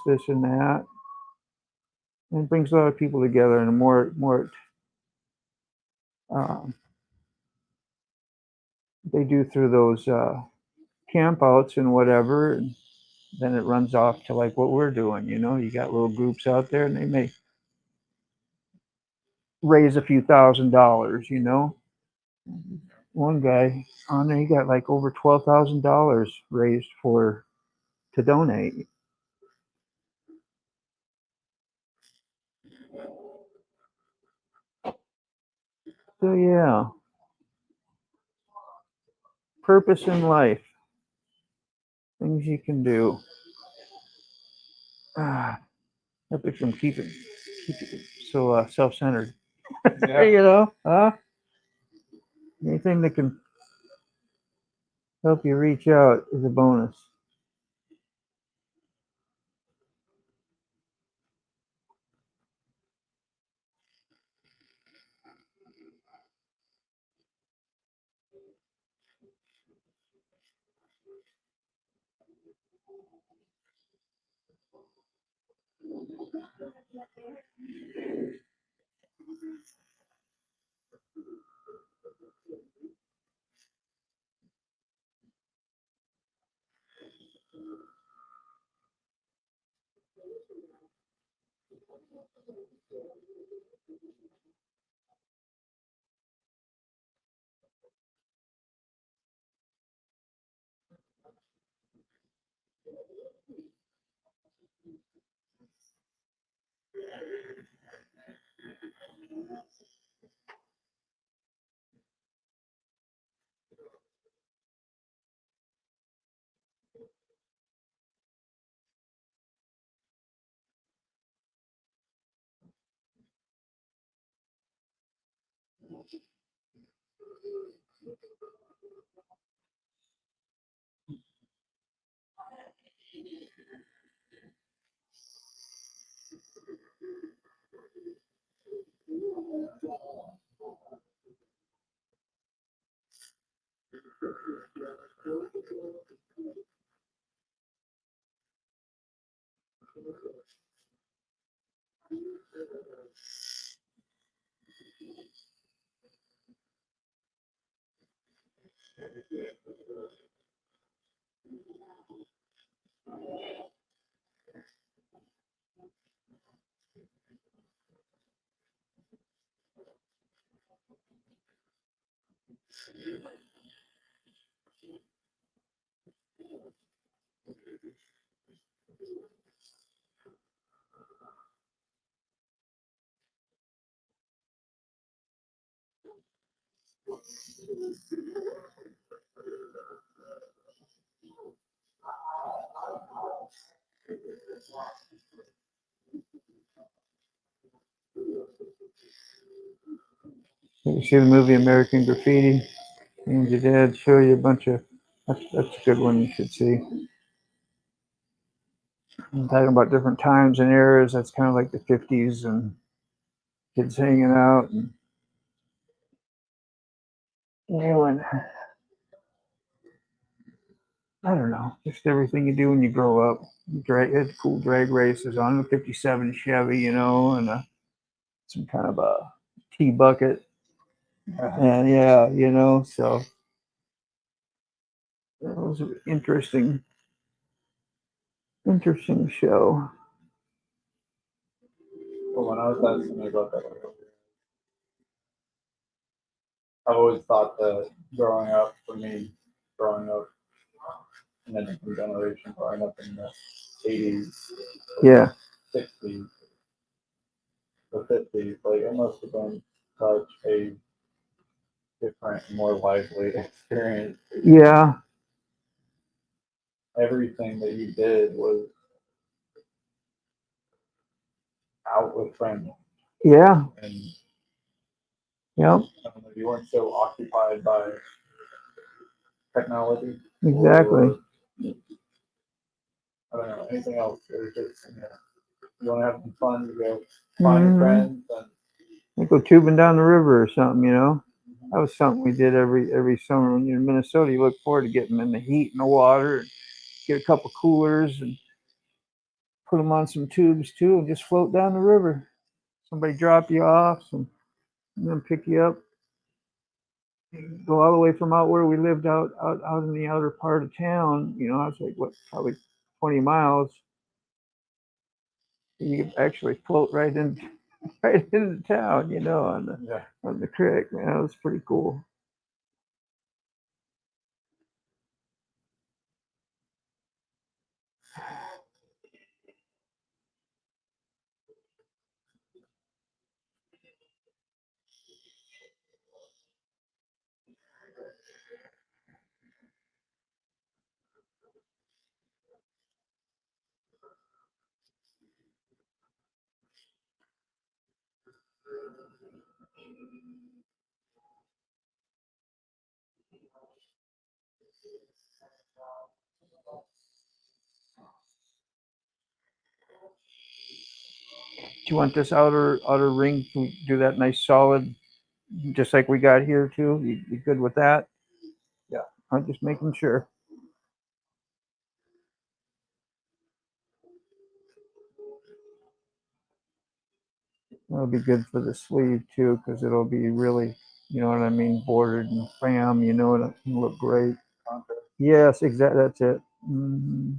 this and that. And it brings a lot of people together in a more they do through those campouts and whatever. And then it runs off to like what we're doing. You know, you got little groups out there, and they may raise a few $1,000s. You know, one guy on there, he got like over $12,000 raised to donate. So yeah, purpose in life, things you can do. Help you from keep it so self-centered. Yeah. You know, anything that can help you reach out is a bonus. You see the movie American Graffiti? And your dad show you a bunch of. That's a good one you should see. I'm talking about different times and eras. That's kind of like the 50s and kids hanging out and doing, I don't know, just everything you do when you grow up. Had cool drag races on a 57 Chevy, you know, and some kind of a tea bucket. And yeah, you know, so it was an interesting show. But when I was asking you about that, I always thought that growing up in a different generation, growing up in the 80s, Yeah. 60s, the 50s, like it must have been such a different, more lively experience. Yeah. Everything that you did was out with friends. Yeah. And Yep. you weren't so occupied by technology. Exactly. Or, I don't know, anything else. It was just, you want to have some fun, you go find your friends and We go tubing down the river or something, you know. That was something we did every summer when you're in Minnesota. You look forward to getting in the heat and the water, and get a couple coolers and put them on some tubes too, and just float down the river. Somebody drop you off and then pick you up. go all the way from out where we lived out in the outer part of town. You know, I was like, what, probably 20 miles. You could actually float right in, right into town. You know, Yeah. on the creek. Man, that was pretty cool. Do you want this outer ring to do that nice solid, just like we got here too? You good with that? Yeah. I'm just making sure. That'll be good for the sleeve too, because it'll be really, you know what I mean, bordered and bam, you know, it'll look great. Contrast. Yes, exactly. That's it. Mm-hmm.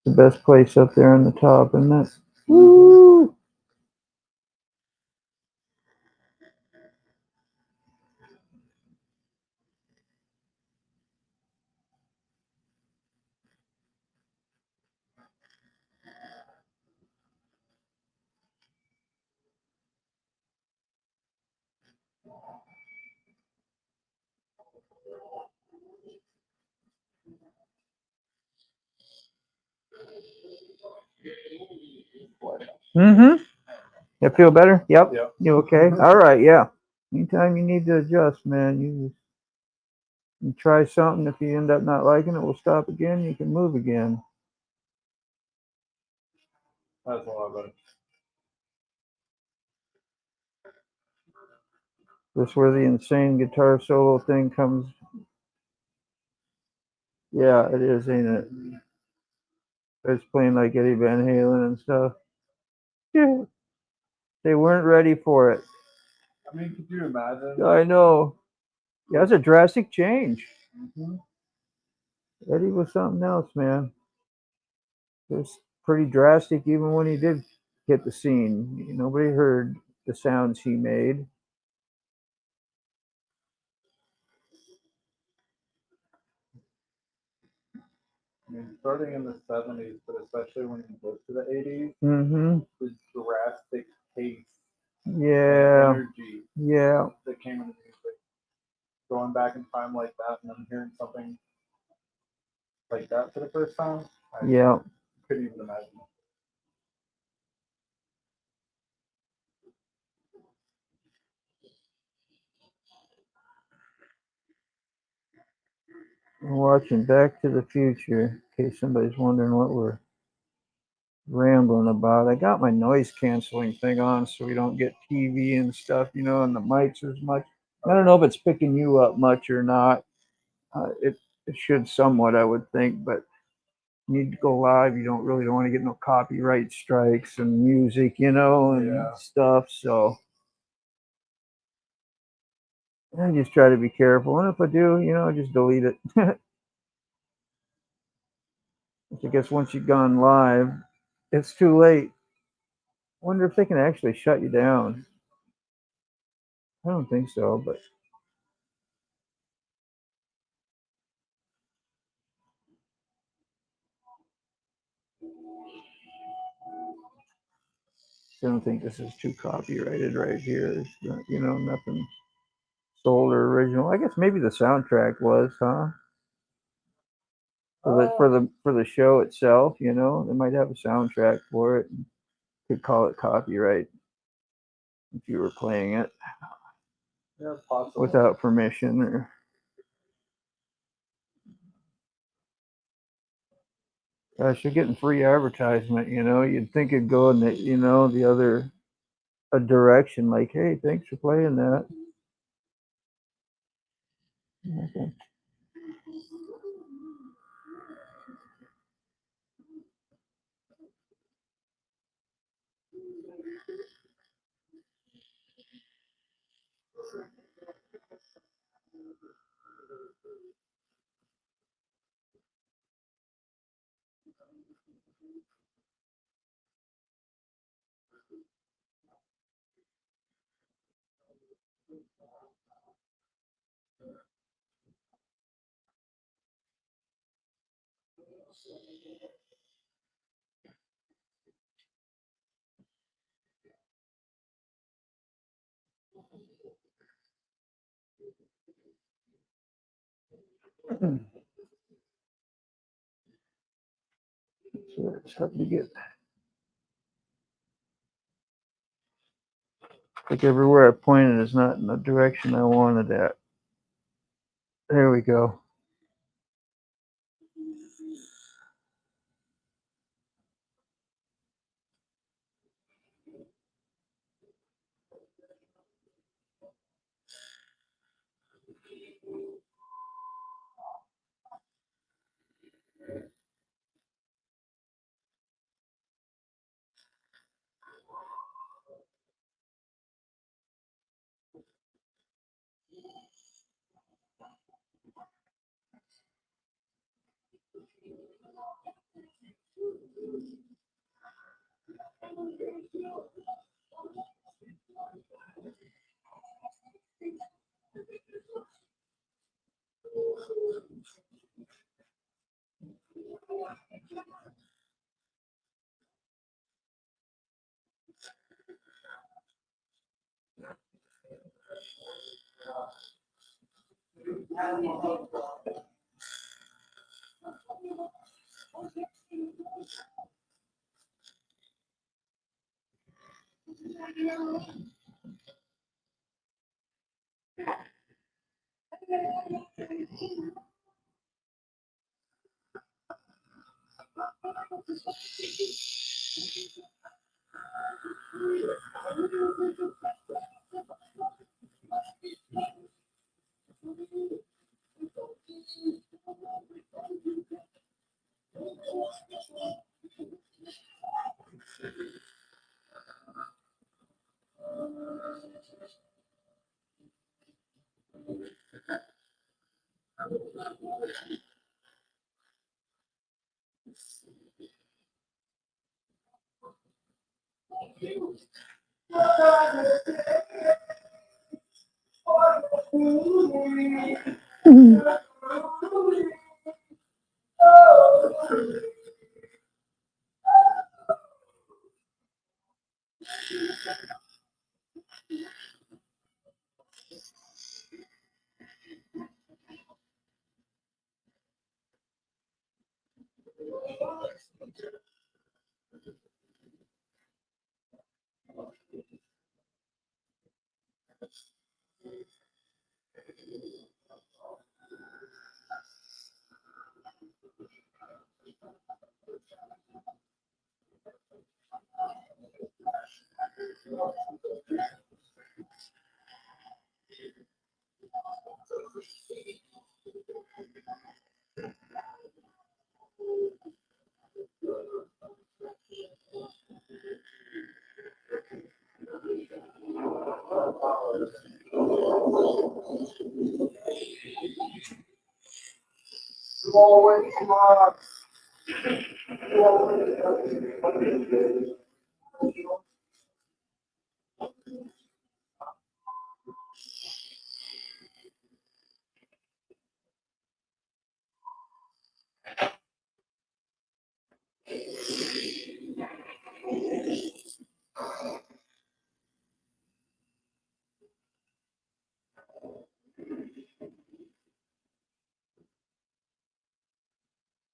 The best place up there on the top, isn't it? Woo! Mm-hmm. You feel better? Yep. Yep. You okay? All right. Yeah. Anytime you need to adjust, man, you try something. If you end up not liking it, we'll stop again. You can move again. That's a lot better. This where the insane guitar solo thing comes. Yeah, it is, ain't it? It's playing like Eddie Van Halen and stuff. Yeah. They weren't ready for it. I mean, could you imagine? I know. Yeah, that's a drastic change. Mm-hmm. Eddie was something else, man. It was pretty drastic even when he did hit the scene. Nobody heard the sounds he made. I mean, starting in the 70s, but especially when you go to the 80s, Mm-hmm. the drastic pace Yeah. energy Yeah. that came into music. Going back in time like that and then hearing something like that for the first time, I Yeah. couldn't even imagine. We're watching Back to the Future, in case somebody's wondering what we're rambling about. I got my noise canceling thing on so we don't get TV and stuff, you know, and the mics as much. I don't know if it's picking you up much or not. It should somewhat, I would think, but you need to go live. You don't really want to get no copyright strikes and music, you know, and Yeah. stuff. So I just try to be careful. And if I do, you know, I just delete it. I guess once you've gone live, it's too late. I wonder if they can actually shut you down. I don't think so, but I don't think this is too copyrighted right here. It's not, you know, nothing sold or original. I guess maybe the soundtrack was, huh? For the show itself, you know, they might have a soundtrack for it. Could call it copyright if you were playing it. Yeah, possible. without permission or. Gosh, you're getting free advertisement, you know. You'd think it'd go in the, you know, the other a direction, like, hey, thanks for playing that. Okay. So it's hard to get. Like everywhere I pointed is not in the direction I wanted at. There we go.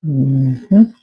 Mhm.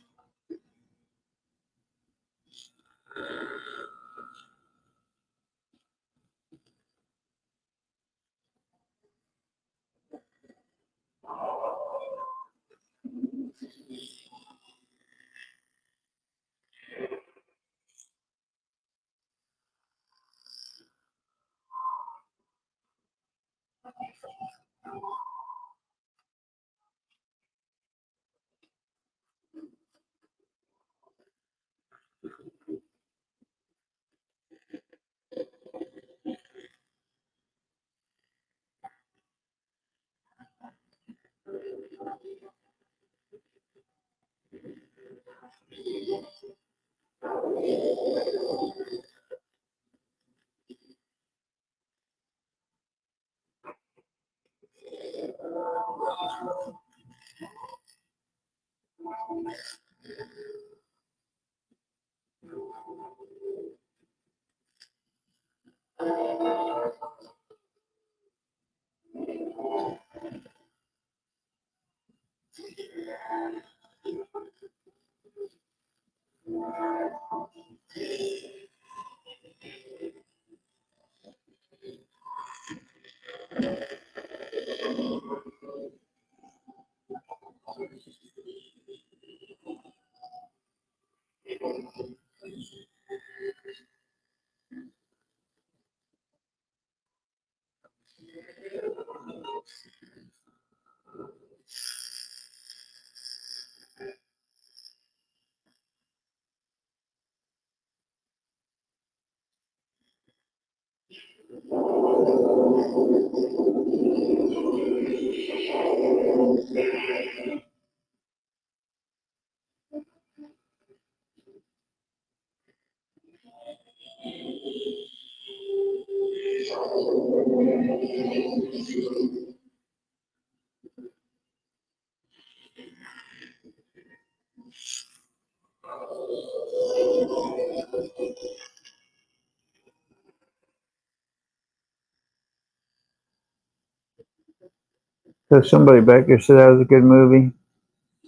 So somebody back there said that was a good movie.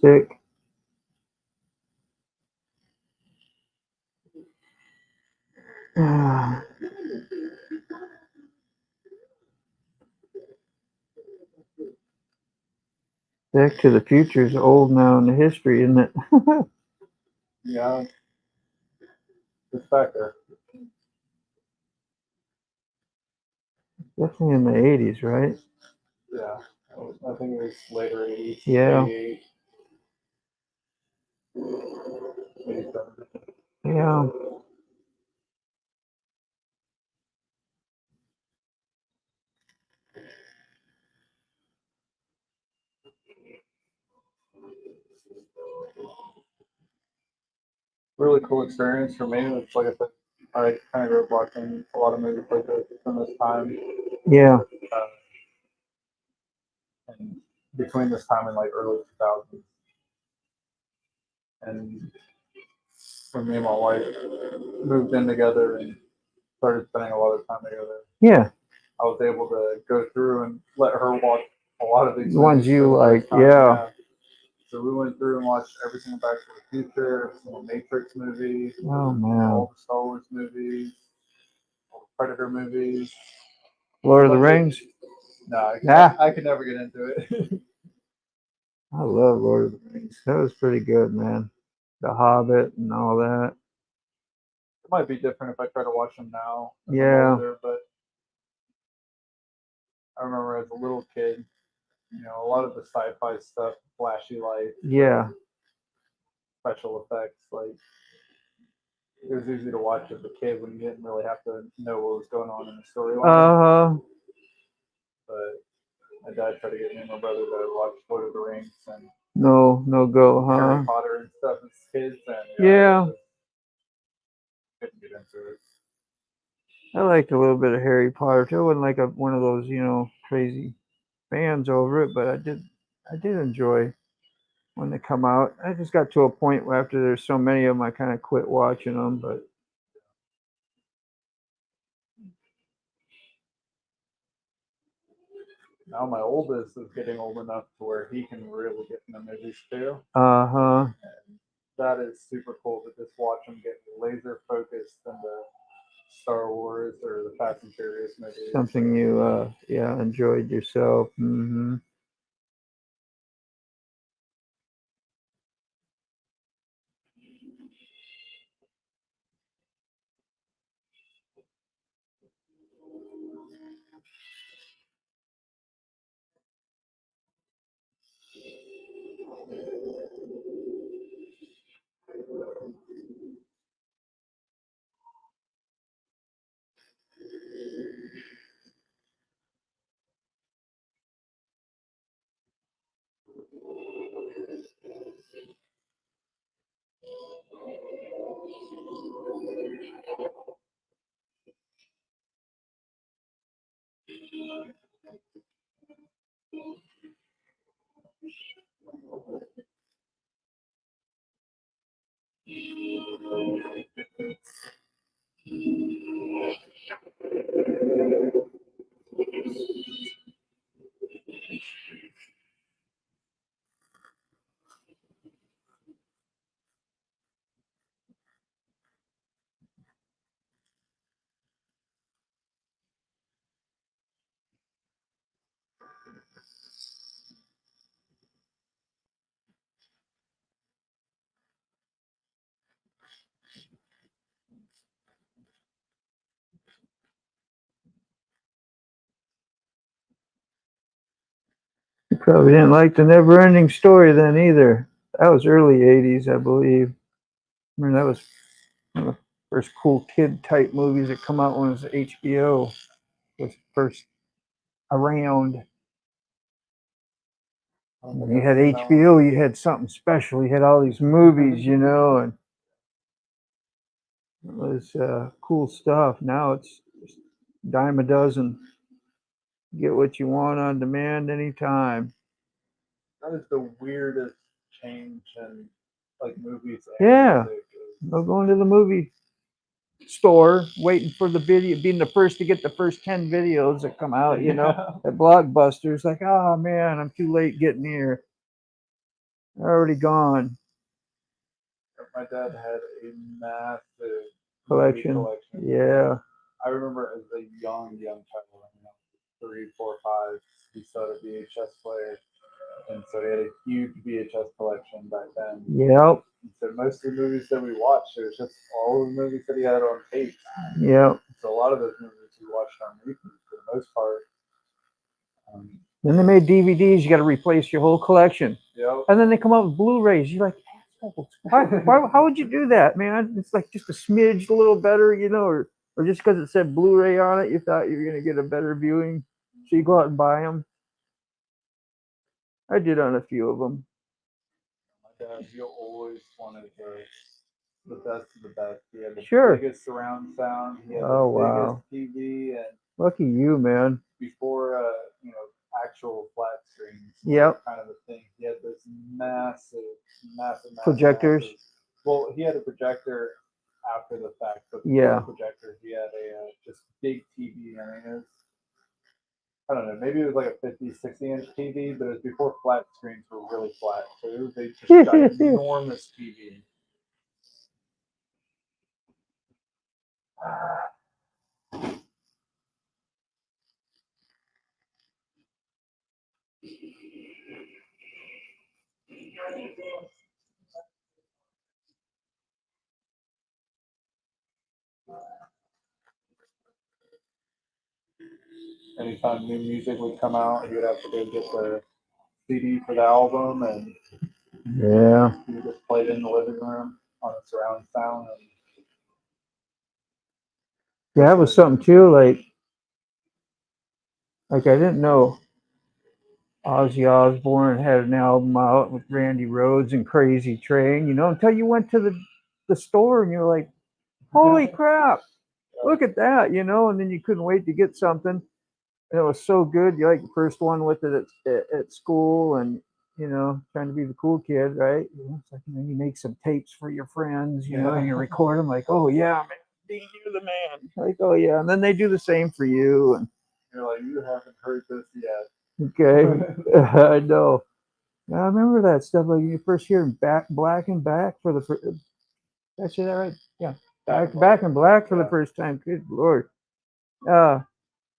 Sick. Back to the Future is old now in the history, isn't it? Yeah. It's back there. Definitely in the 80s, right? Yeah. I think it was later 80s. Yeah. 88, 87. Yeah. Really cool experience for me. It's like I said, I kind of grew up watching a lot of movies like this from this time. Yeah. And between this time and like early 2000s. And when me and my wife moved in together and started spending a lot of time together, Yeah. I was able to go through and let her watch a lot of these The ones movies you for the like, first time. yeah. So we went through and watched every single Back to the Future, some Matrix movies, Oh man. all the Star Wars movies, all the Predator movies. Lord of the Rings. No, Nah. I could never get into it. I love Lord of the Rings. That was pretty good, man. The Hobbit and all that. It might be different if I try to watch them now. As Yeah. I'm older, but I remember as a little kid, a lot of the sci-fi stuff, flashy lights, Yeah. special effects, like it was easy to watch as a kid when you didn't really have to know what was going on in the storyline. But my dad tried to get me and my brother to watch Lord of the Rings and No go, Harry huh? Potter and stuff as kids, and Yeah. couldn't get into it. I liked a little bit of Harry Potter too. I wasn't like one of those, crazy fans over it, but I did enjoy when they come out. I just got to a point where after there's so many of them, I kind of quit watching them. But Now my oldest is getting old enough to where he can really get in the movies too. huh. And that is super cool to just watch him get laser focused into Star Wars or the Fast and Furious movies. Something you enjoyed yourself. Mm-hmm. You probably didn't like the Never Ending Story then either. That was early 80s, I believe. I mean, that was one of the first cool kid type movies that come out when it was HBO was first around. When you had HBO, you had something special. You had all these movies, you know, and it was cool stuff. Now it's just dime a dozen. Get what you want on demand anytime. That is the weirdest change in like movies. Yeah. No going to the movie store, waiting for the video, being the first to get the first 10 videos that come out, you know, at Blockbusters. Like, oh man, I'm too late getting here. They're already gone. My dad had a massive Collection. Yeah. I remember as a young child, 3, 4, 5, he still had a VHS player. And so he had a huge VHS collection back then. Yep. And so most of the movies that we watched, it was just all of the movies that he had on tape. Yep. So a lot of those movies we watched on repeat for the most part. Then they made DVDs. You got to replace your whole collection. Yep. And then they come out with Blu-rays. You're like, how would you do that, man? It's like just a smidge, a little better, you know, or just because it said Blu-ray on it, you thought you were going to get a better viewing. So you go out and buy them. I did on a few of them. My dad, he always wanted the best of the best. He had the biggest surround sound. He had the biggest TV, and lucky you, man. Before actual flat screens, yep, kind of a thing. He had this massive projectors. Well, he had a projector after the fact, but projector, he had a just big TV. I mean, it was, I don't know, maybe it was like a 50, 60-inch TV, but it was before flat screens were really flat. So it was a just ginormous TV. Anytime new music would come out, he would have to go get the CD for the album, and he would just play it in the living room on a surround sound. Yeah, that was something too. Like I didn't know Ozzy Osbourne had an album out with Randy Rhoads and Crazy Train, you know, until you went to the store and you're like, holy crap, look at that, you know, and then you couldn't wait to get something. And it was so good. You're like the first one with it at school, and you know, trying to be the cool kid, right? It's like, you know, you make some tapes for your friends, you know, and you record them like, oh yeah, man, Dean, you're the man. Like, oh yeah, and then they do the same for you, and you're like, you haven't heard this yet. Okay, I know. I remember that stuff. Like you first hear Black and Back for the that's that right? Yeah, Back and Black for the first time. Good Lord.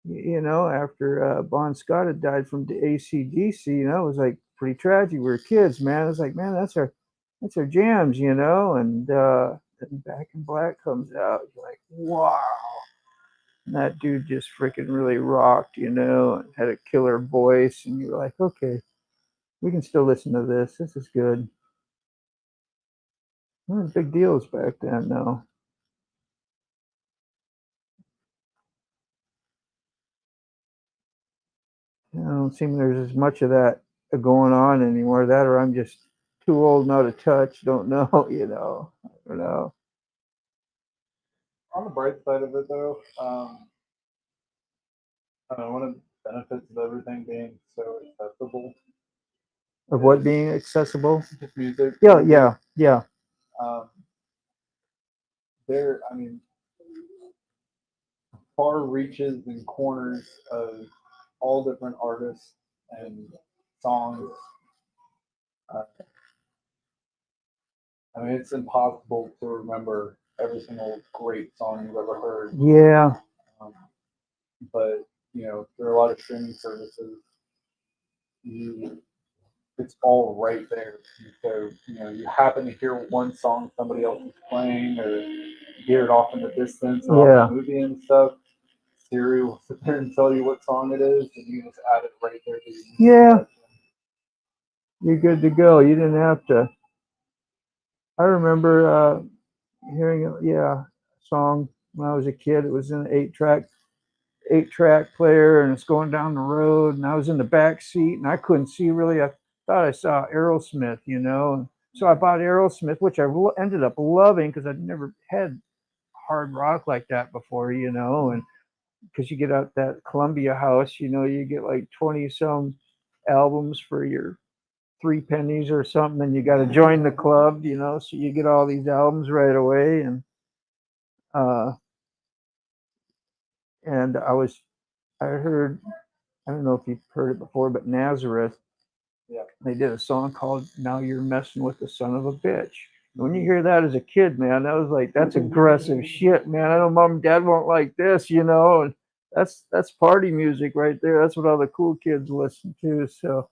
You know, after Bon Scott had died from the AC/DC, you know, it was like pretty tragic. We were kids, man. It was like, man, that's our jams, you know. And then Back in Black comes out. You're like, wow. And that dude just freaking really rocked, you know, and had a killer voice. And you were like, okay, we can still listen to this. This is good. There was big deals back then, though. I don't seem there's as much of that going on anymore. That, or I'm just too old now to touch. Don't know, you know. I don't know. On the bright side of it, though, I don't know, one of the benefits of everything being so accessible, Of what being accessible? just music. Yeah. Um, I mean, far reaches and corners of all different artists and songs. Uh, I mean, it's impossible to remember every single great song you've ever heard. Yeah. Um, but through a lot of streaming services, it's all right there. So you happen to hear one song somebody else is playing, or you hear it off in the distance or off the movie and stuff. Siri will sit there and tell you what song it is, and you just add it right there to your Yeah. You're good to go. You didn't have to. I remember hearing a song when I was a kid. It was in an eight track player, and it's going down the road, and I was in the back seat, and I couldn't see really. I thought I saw Aerosmith, and so I bought Aerosmith, which I ended up loving because I'd never had hard rock like that before, and because you get out that Columbia house, you get like 20 some albums for your 3 pennies or something, and you got to join the club, so you get all these albums right away, uh and I heard, I don't know if you've heard it before, but Nazareth, Yeah. they did a song called "Now You're Messing with the Son of a Bitch." When you hear that as a kid, man, that was like, that's aggressive shit, man. I know mom and dad won't like this, and that's party music right there. That's what all the cool kids listen to. So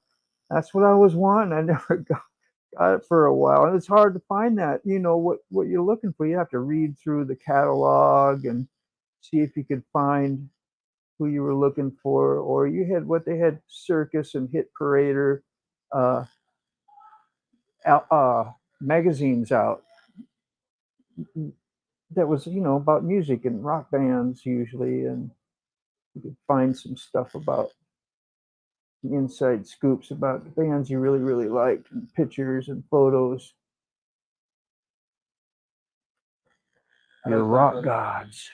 that's what I was wanting. I never got it for a while, and it's hard to find that. What you're looking for. You have to read through the catalog and see if you could find who you were looking for, or you had what they had, Circus and Hit Parader uh, magazines out that was about music and rock bands usually, and you could find some stuff about inside scoops about the bands you really really liked, and pictures and photos. Your rock gods.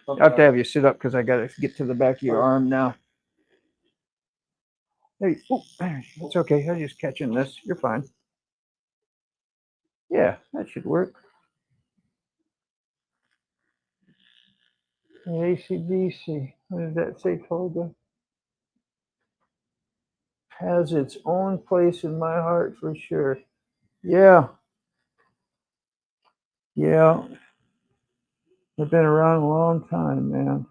I have to have you sit up because I got to get to the back of your arm now. Hey, it's okay. I'm just catching this. You're fine. Yeah, that should work. AC/DC. What did that say, Tolga? Has its own place in my heart for sure. Yeah. Yeah. They've been around a long time, man.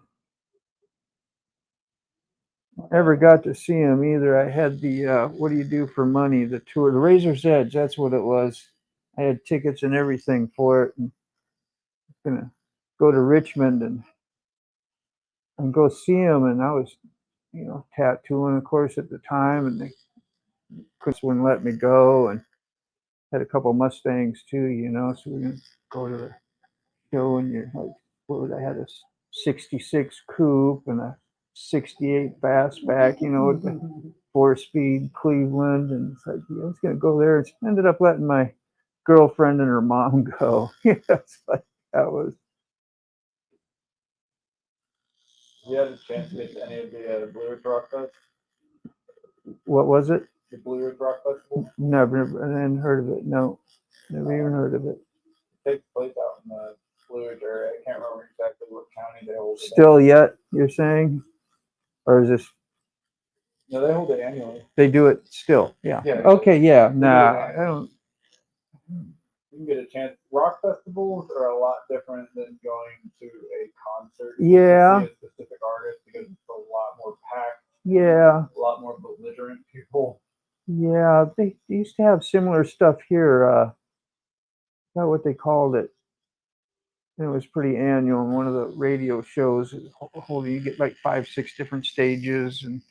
Never got to see them either. I had the What Do You Do for Money, the tour, the Razor's Edge, that's what it was. I had tickets and everything for it. And gonna go to Richmond and go see them, and I was, tattooing, of course, at the time, and they wouldn't let me go, and had a couple Mustangs too, so we're gonna go to the show, and you're like, I had a 66 coupe and a 68 fastback, with the 4-speed Cleveland, and it's like, I was gonna go there. It ended up letting my girlfriend and her mom go. It's like, that was. You had a chance to get to any of the Blue Ridge Rock Fest? What was it? The Blue Ridge Rock Festival? Never, I hadn't heard of it. No, never even heard of it. It takes place out in the Blue Ridge area. I can't remember exactly what county they hold it in. Still yet, you're saying? Or is this? No, they hold it annually. They do it still, yeah. Yeah. Okay, yeah. Nah, I don't. You can get a chance. Rock festivals are a lot different than going to a concert. Yeah. To see a specific artist, because it's a lot more packed. Yeah. A lot more belligerent people. Yeah, they used to have similar stuff here. Not what they called it. It was pretty annual. And one of the radio shows, you get like 5, 6 different stages and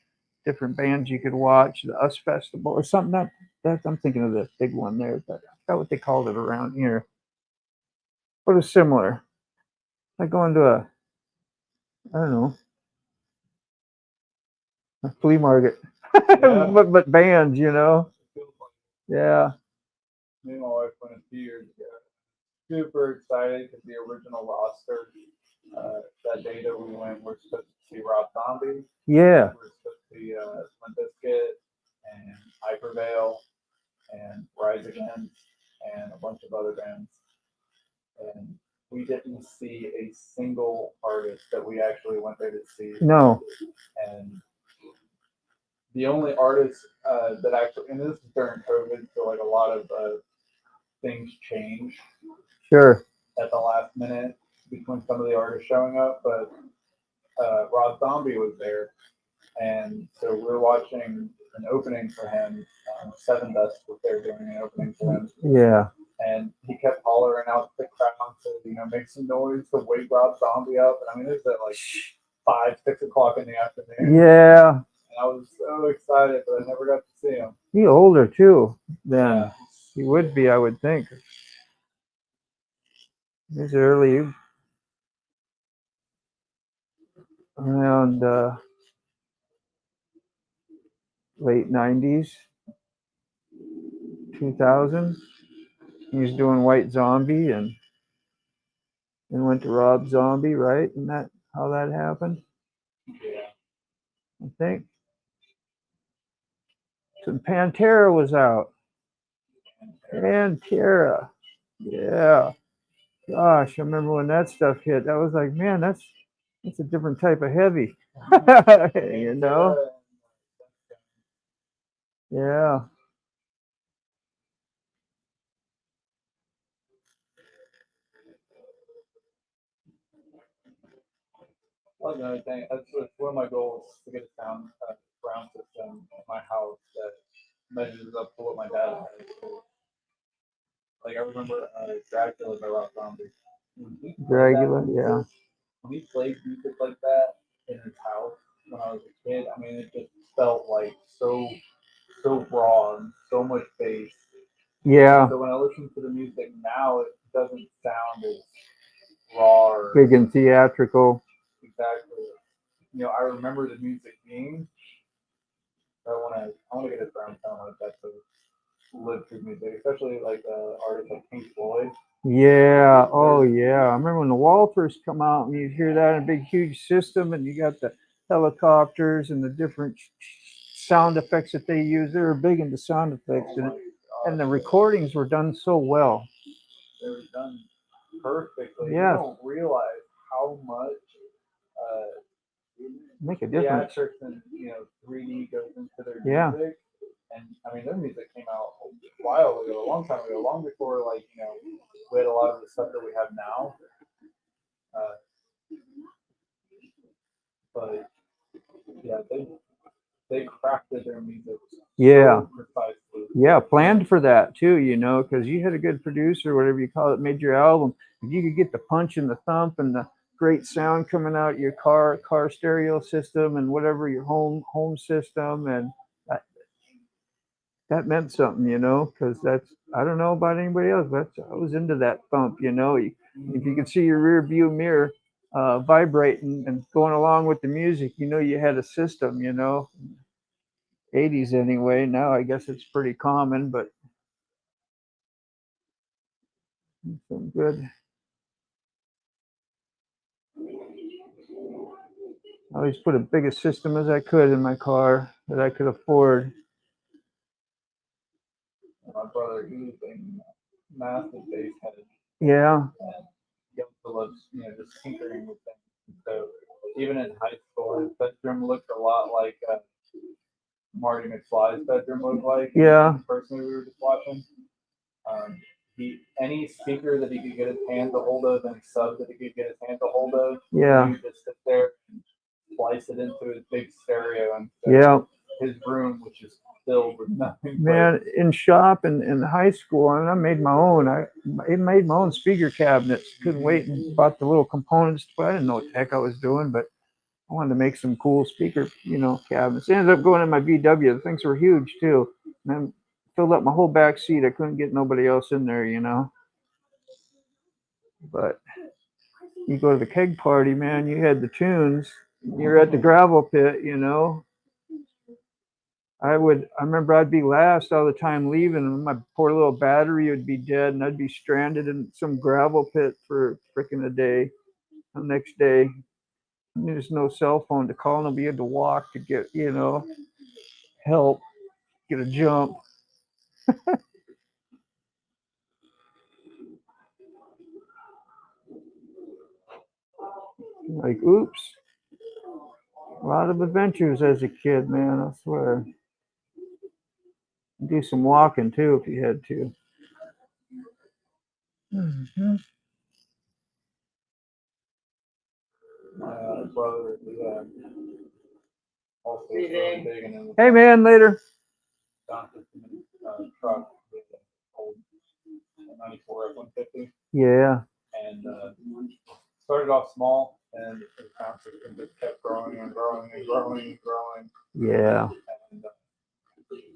different bands you could watch. The US Festival or something. Not that I'm thinking of the big one there, but I forgot what they called it around here. But it's similar. Like going to I don't know, a flea market, Yeah. but bands, Yeah. Me and my wife went a few years ago. Super excited because the original roster that day that we went, we're supposed to see Rob Zombie. Yeah. We're supposed to see Limp Bizkit and Hyperveil and Rise Against and a bunch of other bands. And we didn't see a single artist that we actually went there to see. No. And the only artist that actually, and this is during COVID, so like a lot of things change Sure. at the last minute between some of the artists showing up, but Rob Zombie was there, and so we're watching an opening for him. Seven Dust was there doing an opening for him, Yeah. and he kept hollering out to the crowd to make some noise to wake Rob Zombie up. And I mean, it was at like 5, 6 o'clock in the afternoon. Yeah. And I was so excited, but I never got to see him. He older too then. Yeah. He would be, I would think. He's early. Around late 90s, 2000. He was doing White Zombie and went to Rob Zombie, right? And that how that happened? Yeah. I think. So Pantera was out. Pantera. Yeah. Gosh, I remember when that stuff hit. That was like, man, that's a different type of heavy. You know? Yeah. Well, another thing, that's one of my goals, to get a sound ground system in my house that measures up to what my dad has. Like I remember Dracula by Rob Zombie. Dracula, yeah. When he played music like that in his house when I was a kid, I mean, it just felt like so raw and so much bass. Yeah. So when I listen to the music now, it doesn't sound as raw or Big and theatrical. exactly. I remember the music being. I want to get a ground sound like that to live through music, especially like artists like Pink Floyd. Yeah. Oh, yeah. I remember when the Wall first come out, and you'd hear that in a big, huge system, and you got the helicopters and the different sound effects that they use. They were big into sound effects, and the recordings were done so well. They were done perfectly. Yeah. You don't realize how much make a difference. Theatrics and 3D goes into their Yeah. music. And I mean, their music came out a while ago, a long time ago, long before we had a lot of the stuff that we have now. But yeah, they crafted their music. Yeah. So precisely. Yeah, planned for that too, because you had a good producer, whatever you call it, made your album. If you could get the punch and the thump and the great sound coming out your car stereo system and whatever your home system, and that meant something, because I don't know about anybody else, but I was into that thump, if you could see your rear view mirror vibrating and going along with the music, you had a system, 80s anyway. Now I guess it's pretty common, but some good. I always put as big a system as I could in my car that I could afford. My brother, he was a massive bass head. Yeah. And he also loves, just tinkering with things. So even in high school, his bedroom looked a lot like Marty McFly's bedroom looked like. Yeah. The first movie we were just watching. Any speaker that he could get his hand a hold of, any sub that he could get his hand a hold of, yeah, he would just sit there and splice it into his big stereo. And yeah, his room, which is filled with nothing. Man, in shop and in high school, and I made my own. I made my own speaker cabinets. Couldn't wait and bought the little components. But I didn't know what the heck I was doing, but I wanted to make some cool speaker, cabinets. They ended up going in my VW. The things were huge too. And then filled up my whole back seat. I couldn't get nobody else in there, But you go to the keg party, man, you had the tunes. You're at the gravel pit, I remember I'd be last all the time leaving, and my poor little battery would be dead, and I'd be stranded in some gravel pit for freaking a day. the next day. There's no cell phone to call, nobody had to walk to get, help, get a jump. Like, oops. A lot of adventures as a kid, man, I swear. Do some walking too if you had to. Mhm. My brother is also really big and in the Hey, man, later. truck with an old 94 F-150, Yeah, and started off small, and the sound system just kept growing and growing and growing and growing. yeah. And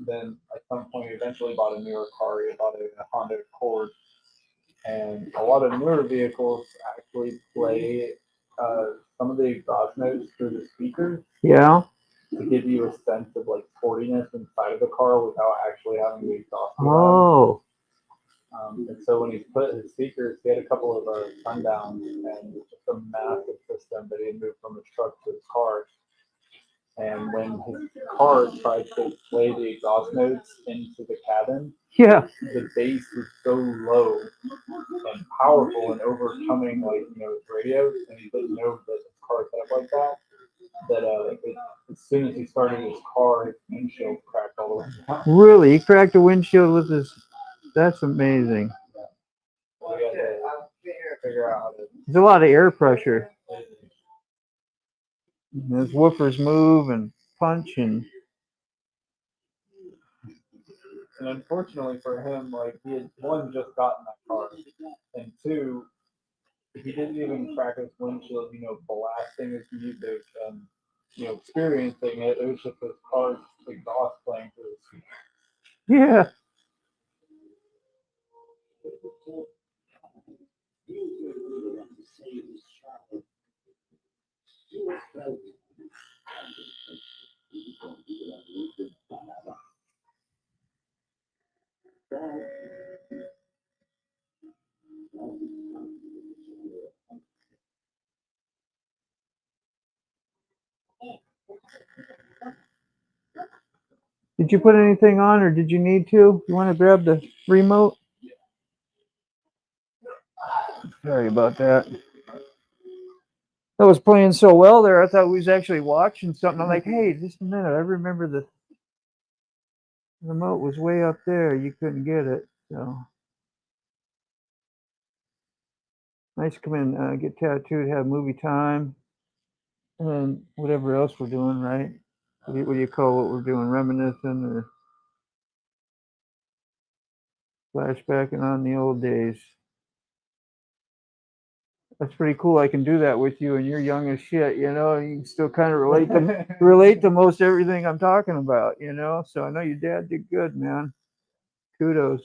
then at some point, he eventually bought a newer car. He bought a Honda Accord, and a lot of newer vehicles actually play some of the exhaust notes through the speakers Yeah. to give you a sense of like sportiness inside of the car without actually having the exhaust be loud. Oh, And so when he put his speakers, he had a couple of sundowns and just a massive system that he had moved from his truck to his car. And when his car tried to play the exhaust notes into the cabin, yeah. the bass was so low and powerful and overcoming his radios, and he didn't know that his car set up like that. As soon as he started his car, his windshield cracked all the way down. Really? He cracked a windshield with his. That's amazing. So we had to figure out how to. There's a lot of air pressure. His woofers move and punch and. And unfortunately for him, he had one just gotten that car, and two, he didn't even crack his windshield, blasting his music and experiencing it. It was just his car's exhaust playing through his speakers. Yeah. Did you put anything on, or did you need to? You want to grab the remote? Sorry about that. That was playing so well there. I thought we was actually watching something. I'm like, hey, just a minute. I remember the remote was way up there. You couldn't get it. So nice to come in, get tattooed, have movie time, and whatever else we're doing, right? What do you call what we're doing? Reminiscing or flashbacking on the old days. That's pretty cool. I can do that with you, and you're young as shit. You can still kind of relate to most everything I'm talking about. So I know your dad did good, man. Kudos.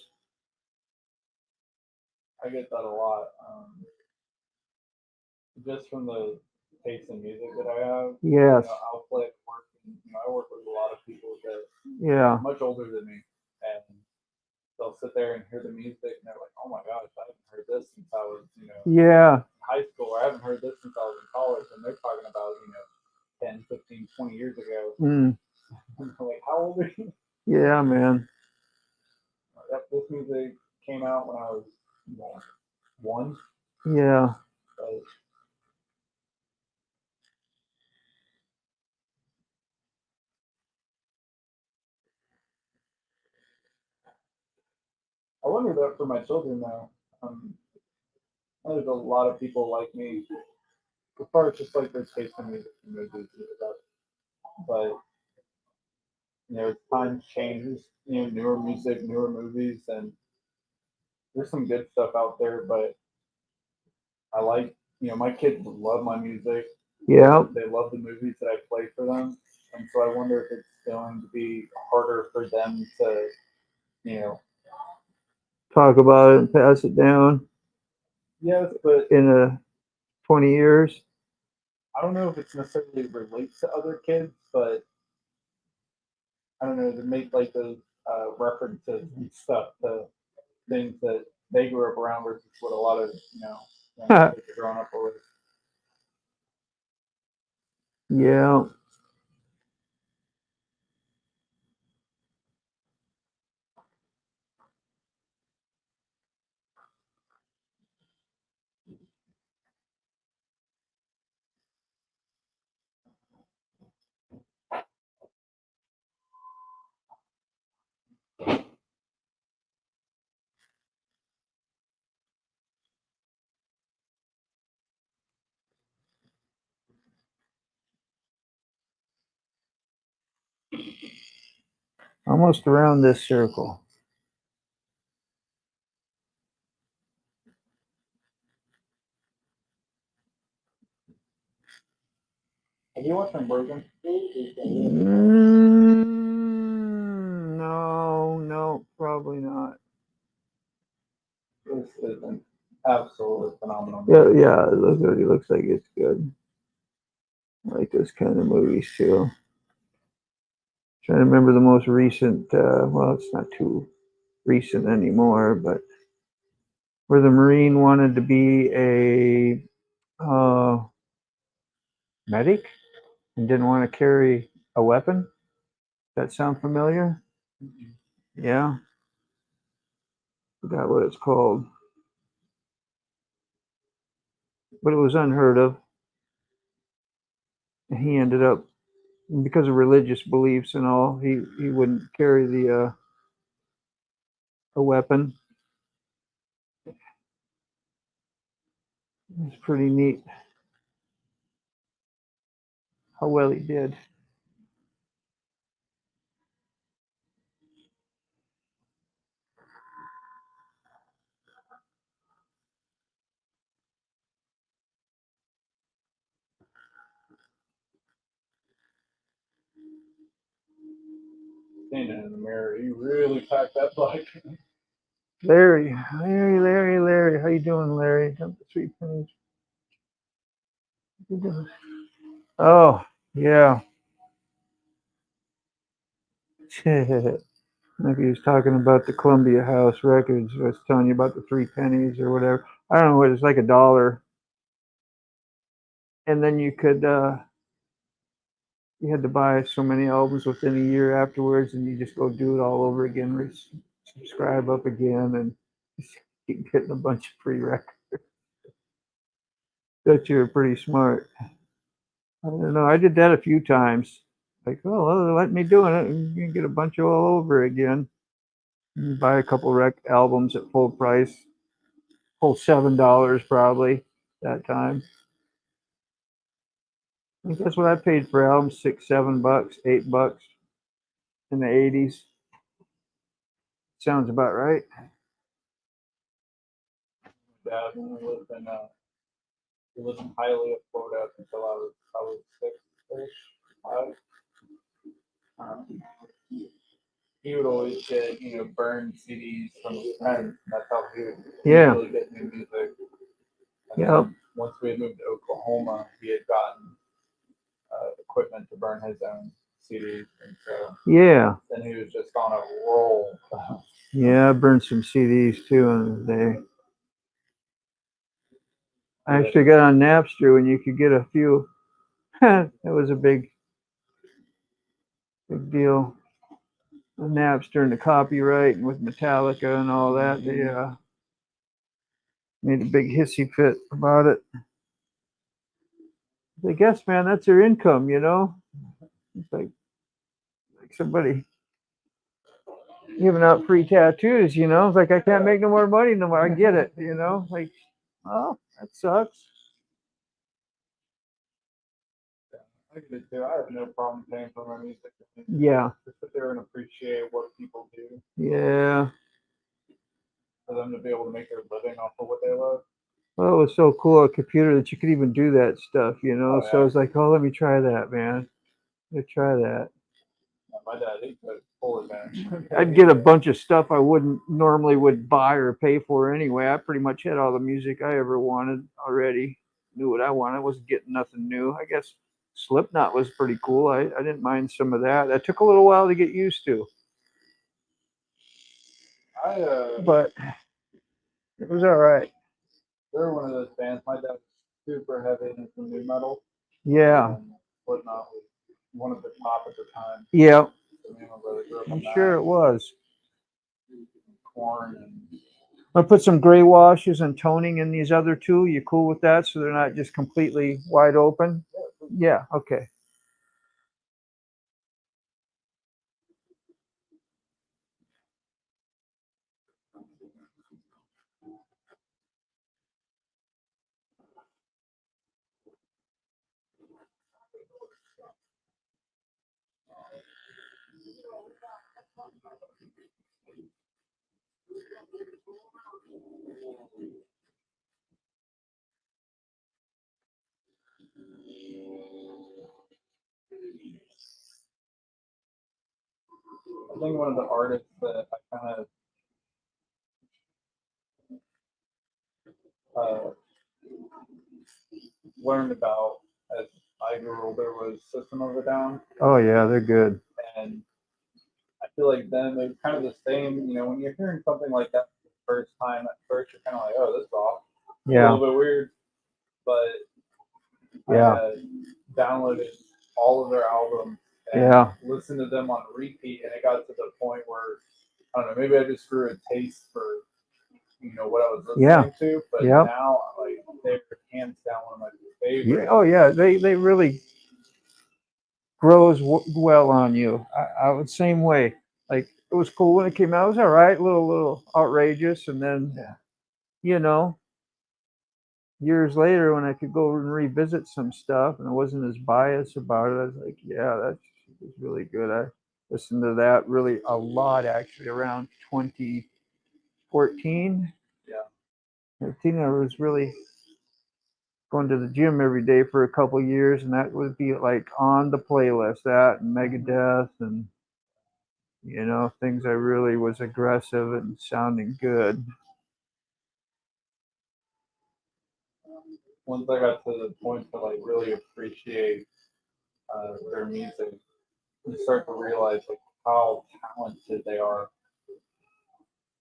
I get that a lot, just from the taste in music that I have. Yes. I'll play at work, and I work with a lot of people that Yeah. are much older than me, and they'll sit there and hear the music, and they're like, "Oh my gosh, I haven't heard this since I was, Yeah. in high school. Or I haven't heard this since I was in college." And they're talking about, 10, 15, 20 years ago. Mm. And they're like, "How old are you?" Yeah, man. This music came out when I was one. Yeah. But I wonder that for my children now. There's a lot of people like me, as far as just their taste in music and movies and stuff. But times changes. Newer music, newer movies, and there's some good stuff out there. But I like, my kids love my music. Yeah. They love the movies that I play for them, and so I wonder if it's going to be harder for them to, Talk about it and pass it down yes, but in 20 years. I don't know if it's necessarily relates to other kids, but I don't know, to make those references and stuff to things that they grew up around versus what a lot of young kids are growing up with. Yeah. Almost around this circle. Have you watched Unbroken? No, probably not. This is an absolutely phenomenal. Yeah, it looks like it's good. I like those kind of movies too. Trying to remember the most recent. Well, it's not too recent anymore, but where the Marine wanted to be a medic and didn't want to carry a weapon. That sound familiar? Yeah. Forgot what it's called. But it was unheard of. And he ended up, because of religious beliefs and all, he wouldn't carry the a weapon. It's pretty neat how well he did. Standing in the mirror, you really packed that bike. Larry, how you doing, Larry? Dump the 3 pennies. Oh, yeah. Like he was talking about the Columbia House records. I was telling you about the 3 pennies or whatever. I don't know what it's like, $1. And then you could you had to buy so many albums within a year afterwards, and you just go do it all over again, subscribe up again, and just keep getting a bunch of free records. That you were pretty smart. I don't know. I did that a few times. Like, oh, well, let me do it. You can get a bunch of all over again. You buy a couple albums at full price, full $7 probably that time. I think that's what I paid for albums, $6, $7, $8 in the '80s. Sounds about right. Dad lived in Hialeah, Florida until I was probably 6-ish, 5. He would always get, burned CDs from his friends. That's how he would usually get new music. And once we had moved to Oklahoma, he had gotten equipment to burn his own CDs. And so then he was just on a roll. Yeah, I burned some CDs too in the day. I actually got on Napster when you could get a few. That was a big deal. The Napster and the copyright and with Metallica and all that, they made a big hissy fit about it. I guess, man, that's their income, It's like somebody giving out free tattoos, It's like I can't make no more money no more. I get it, Like, oh, that sucks. I get it too. I have no problem paying for my music. Yeah. Just sit there and appreciate what people do. Yeah. For them to be able to make their living off of what they love. Well, it was so cool, a computer that you could even do that stuff, Oh, yeah. So I was like, oh, let me try that, man. Let me try that. My dad, he could pull it down. I'd get a bunch of stuff I wouldn't normally would buy or pay for anyway. I pretty much had all the music I ever wanted already. Knew what I wanted. I wasn't getting nothing new. I guess Slipknot was pretty cool. I didn't mind some of that. That took a little while to get used to. But it was all right. They're one of those bands. My dad was super heavy into new metal. Yeah. splitting off with one at the top at the time. Yeah, So me and my brother grew up on I'm that, sure it was. corn and I'll put some gray washes and toning in these other two. You cool with that? So they're not just completely wide open? Yeah, okay. I think one of the artists that I kind of learned about as I grew older was System of a Down, Oh yeah, they're good. and I feel like then it's kind of the same. You know, when you're hearing something like that for the first time, at first you're kind of like, "Oh, this is off." A Yeah, little bit weird, but yeah, I downloaded all of their albums and yeah, listened to them on repeat, and it got to the point where I don't know, maybe I just grew a taste for what I was listening yeah, to, but yeah. now like they're hands down one of my favorites. Yeah. Oh yeah, they really grows well on you. I was same way. Like it was cool when it came out. It was all right, little outrageous, and then you know, years later when I could go and revisit some stuff and I wasn't as biased about it, I was like, yeah, that was really good. I listened to that really a lot actually around 2014. Yeah. 15, I was really going to the gym every day for a couple years, and that would be like on the playlist. That and Megadeth and things I really was aggressive and sounding good. Once I got to the point to like really appreciate their music, you start to realize like how talented they are,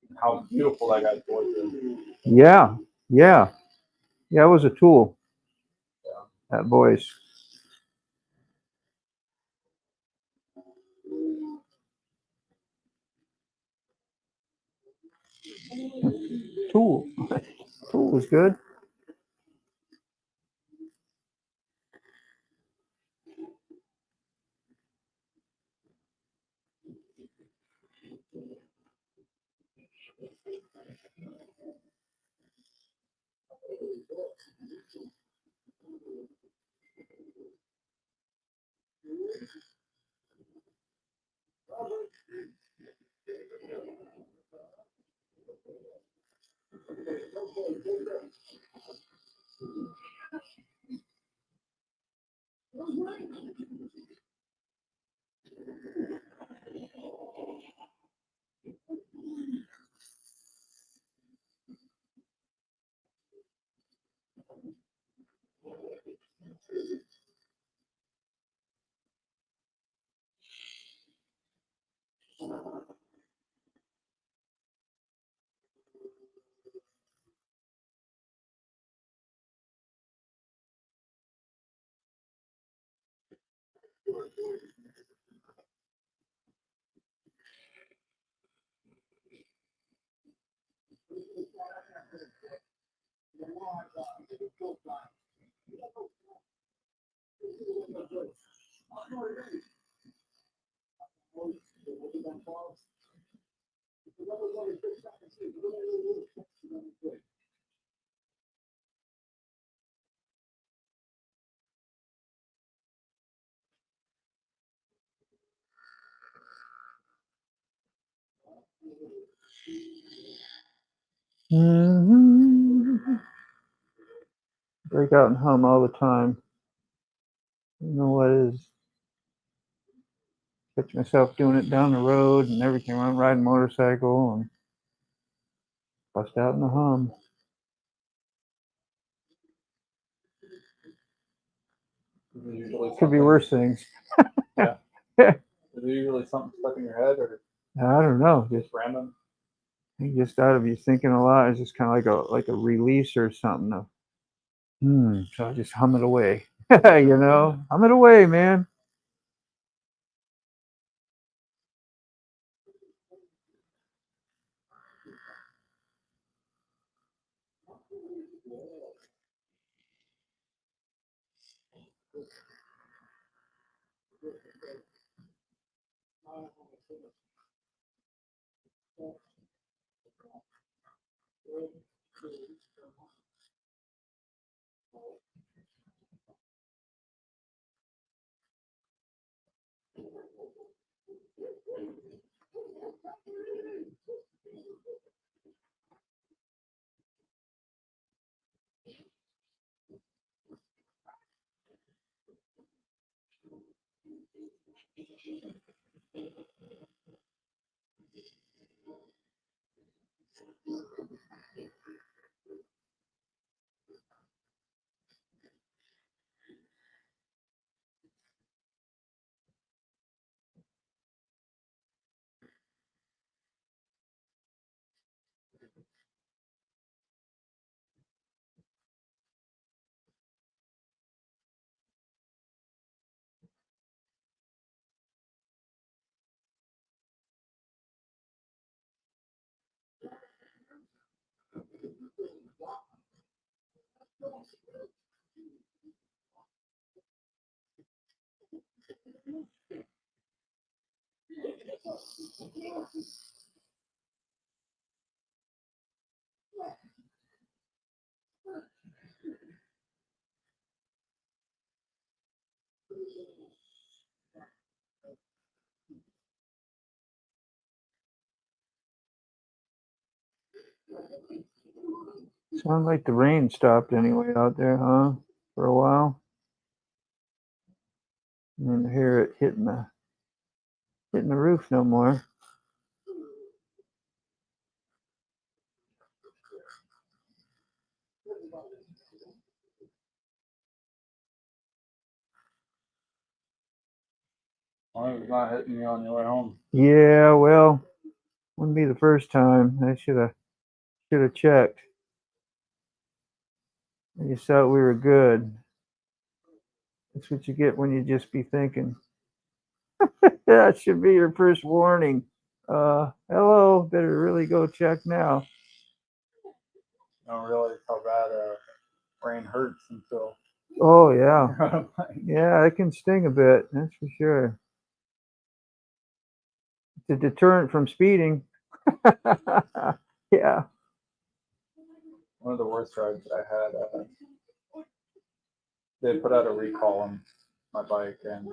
and how beautiful that guy's voice is. Yeah, yeah, yeah. It was a tool. Yeah. That voice. Tool. Tool was good. Break out and hum all the time. You know what is? Catch myself doing it down the road and everything. When I'm riding a motorcycle and bust out in the hum. Could be worse things. Yeah. Is there usually something stuck in your head or I don't know. just random? Just out of you thinking a lot. It's just kind of like a release or something. So I just hum it away. You know, I'm in a way, man. Sounds like the rain stopped anyway out there, huh? For a while. I didn't hear it hitting the roof no more. Well, it's not hitting you on your way home. Yeah, well, wouldn't be the first time. I should have checked. I just thought we were good. That's what you get when you just be thinking. That should be your first warning. Hello, better really go check now. I don't realize how bad rain hurts until Oh yeah, you're out of light. yeah, it can sting a bit. That's for sure. It's a deterrent from speeding. Yeah. One of the worst rides that I had, they put out a recall on my bike, and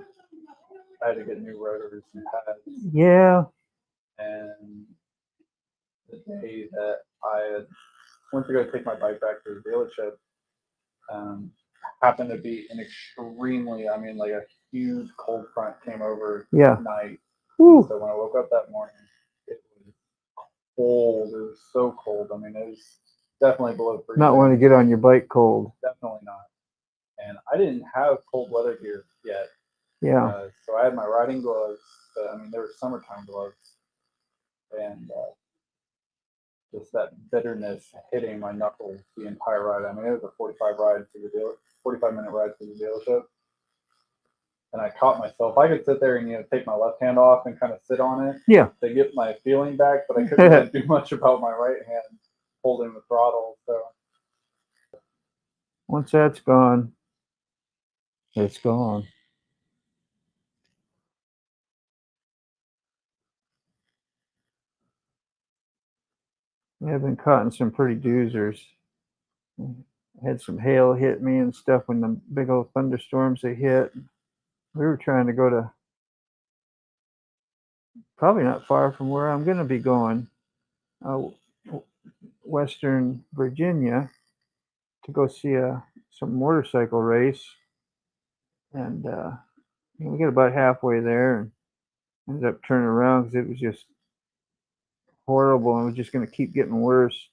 I had to get new rotors and pads. Yeah. And the day that I went to go take my bike back to the dealership, happened to be an extremely, I mean, like a huge cold front came over Yeah. at night. Woo. So when I woke up that morning, it was cold. It was so cold. I mean, it was definitely below freezing. Not want to get on your bike cold. Definitely not. And I didn't have cold weather gear yet. Yeah. So I had my riding gloves. I mean, they were summertime gloves. And just that bitterness hitting my knuckles the entire ride. I mean, it was a 45-minute ride to the dealership. And I caught myself. I could sit there and take my left hand off and kind of sit on it. Yeah. To get my feeling back, but I couldn't really do much about my right hand holding the throttle. So once that's gone, it's gone. I've been caught in some pretty doozers. I had some hail hit me and stuff when the big old thunderstorms they hit. We were trying to go to probably not far from where I'm going to be going, Western Virginia, to go see some motorcycle race. And we got about halfway there and ended up turning around because it was just horrible and it was just going to keep getting worse.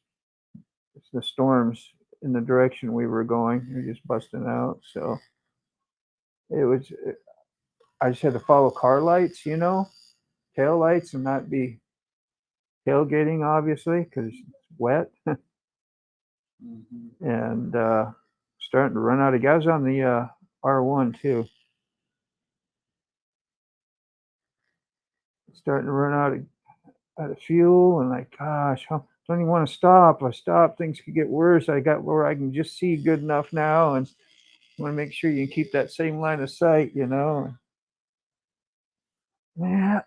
The storms in the direction we were going were just busting out. So I just had to follow car lights, tail lights, and not be tailgating, obviously, because it's wet. And starting to run out of gas on the R1 too. Starting to run out of fuel, and like, gosh, I don't even want to stop. If I stop, things could get worse. I got where I can just see good enough now, and want to make sure you can keep that same line of sight, you know. Yeah.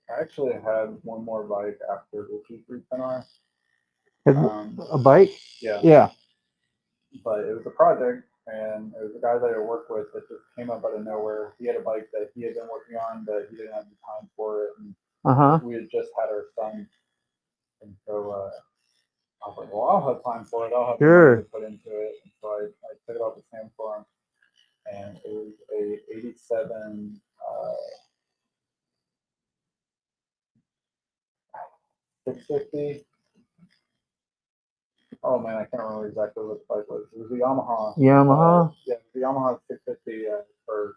I actually had one more bike after the T310R. A bike? Yeah, Yeah. but it was a project, and it was a guy that I worked with that just came up out of nowhere. He had a bike that he had been working on, but he didn't have the time for it, and Uh-huh. we had just had our son, and so I was like, well, I'll have time for it. I'll have the money to put into it. And so I took it off the stand for him, and it was a 87 650. Oh man, I can't remember exactly what the bike was. It was a Yamaha. Yamaha? Yeah, it was a Yamaha 650 or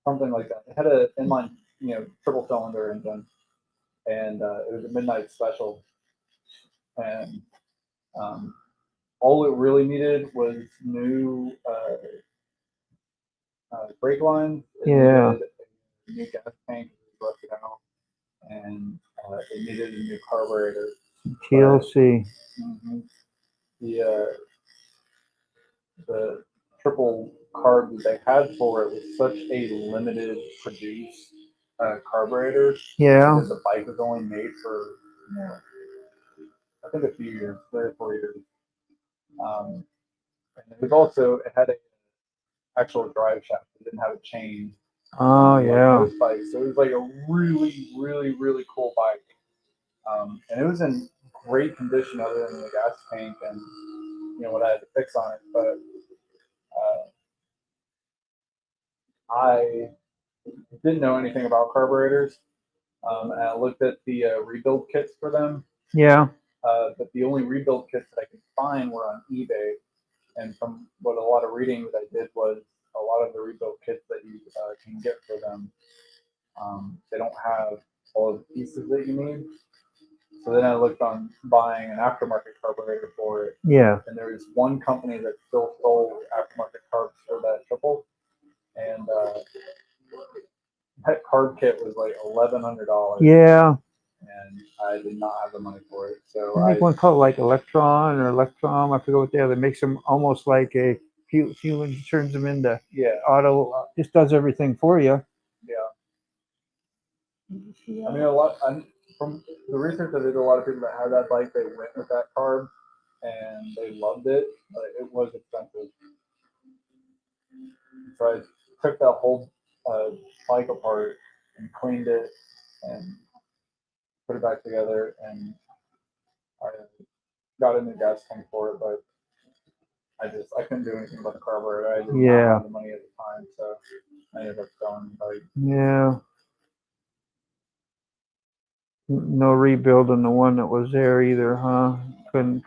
something like that. It had an inline, triple cylinder engine, and it was a midnight special. And all it really needed was new brake lines. It Yeah. needed a new gas tank, rusted out, and it needed a new carburetor. TLC. Mhm. The triple carb that they had for it was such a limited produced carburetor. Yeah. Because the bike was only made for, I think a few years, 3 or 4 years. And it had a actual drive shaft. It didn't have a chain. Oh, Like yeah. most bikes. So it was like a really, really, really cool bike. And it was in great condition other than the gas tank and what I had to fix on it. But I didn't know anything about carburetors. And I looked at the rebuild kits for them. Yeah. But the only rebuild kits that I could find were on eBay. And from what a lot of reading that I did was a lot of the rebuild kits that you can get for them, they don't have all of the pieces that you need. So then I looked on buying an aftermarket carburetor for it. Yeah. And there was one company that still sold aftermarket carbs for that triple. And that carb kit was like $1,100. Yeah. And I did not have the money for it. So I think one called like Electron or Electrom. I forget what they are. That makes them almost like a fuel engine, turns them into auto. Just does everything for you. Yeah. I mean, from the research I did, a lot of people that had that bike, they went with that carb and they loved it, but it was expensive. So I took that whole bike apart and cleaned it and put it back together, and I got a new gas tank for it, but I couldn't do anything about the carburetor. I did not have the money at the time, so I ended up selling the bike. Yeah. No rebuilding the one that was there either, huh? Couldn't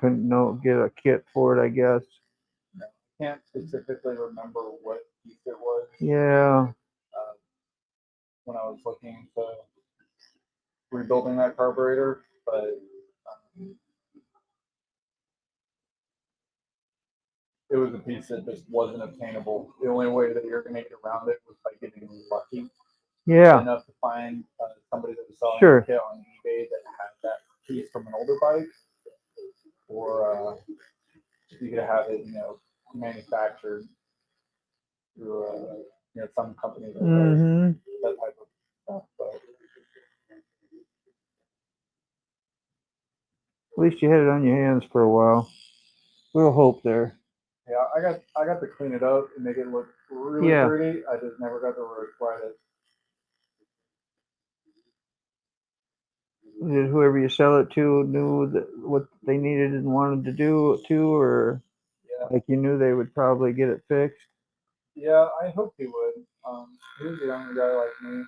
get a kit for it, I guess. I can't specifically remember what piece it was. Yeah. When I was looking into rebuilding that carburetor, but it was a piece that just wasn't obtainable. The only way that you're going to get around it was by getting lucky. Yeah. Enough to find somebody that was selling a kit on eBay that had that piece from an older bike, or you could have it, manufactured through some company that does that type of stuff. But at least you had it on your hands for a while. Little hope there. Yeah, I got to clean it up and make it look really Yeah. pretty. I just never got to ride it. Did whoever you sell it to knew what they needed and wanted to do too, or Yeah, like you knew they would probably get it fixed? yeah. I hope he would. He was a younger guy like me.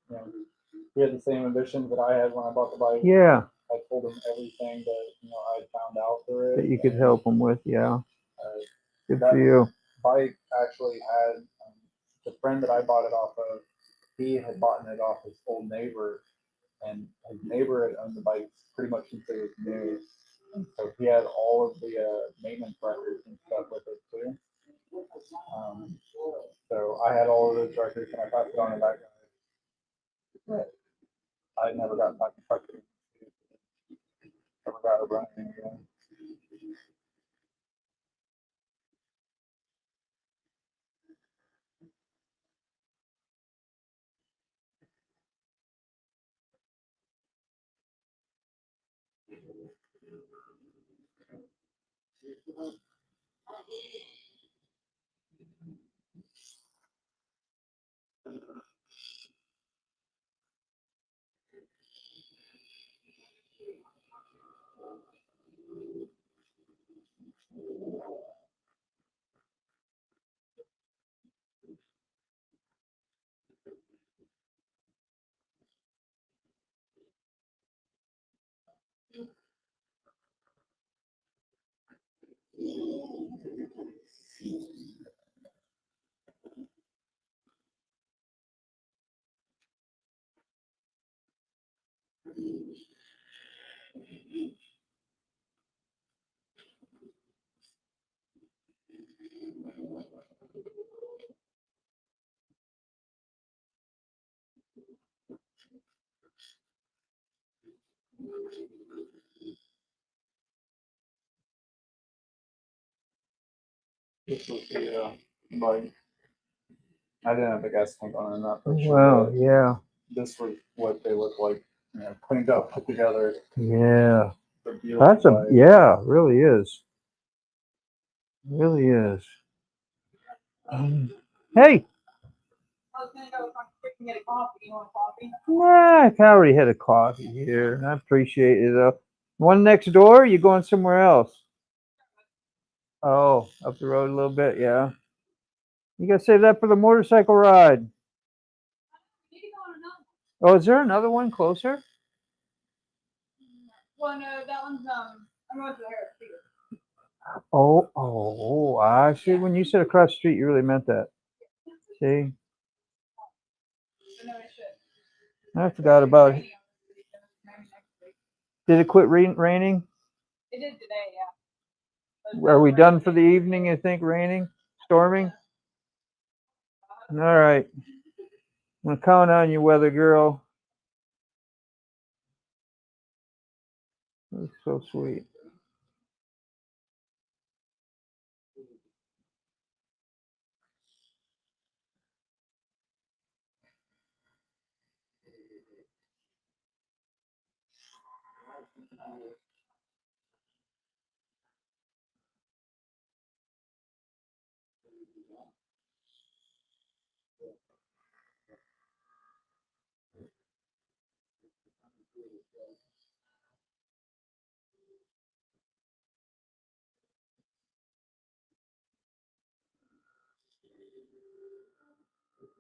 You know, he had the same ambitions that I had when I bought the bike. Yeah, I told him everything that I had found out through it. that you could and, help them with. Yeah, good that for you. bike actually had the friend that I bought it off of. He had bought it off his old neighbor, and his neighbor had owned the bike pretty much since it was new. And so he had all of the maintenance records and stuff with it too. So I had all of those records, and I passed it on to that guy. But I never got back in touch with him. Never got to run anything again. This was the bike. I didn't have the gas tank on it in that picture. Wow, But yeah, this was what they look like, cleaned up, put together. yeah. They're beautiful That's a bikes. yeah, really is, really is. Hey, I was gonna go quick and get a coffee. You want coffee? nah, I already had a coffee here. I appreciate it though. One next door. You going somewhere else? Oh, up the road a little bit. Yeah. You gotta save that for the motorcycle ride. We need to go on another Oh, is there another one closer? one. Well, no, that one's I'm going to the Harris Theater. Oh, I see. When you said across the street, you really meant that. See, So no, it should. I forgot about it. Maybe next week. Did it quit raining? It did today, yeah. But Are we it's done for raining. the evening? You think raining, storming? All right. I'm counting on you, weather girl. That's so sweet.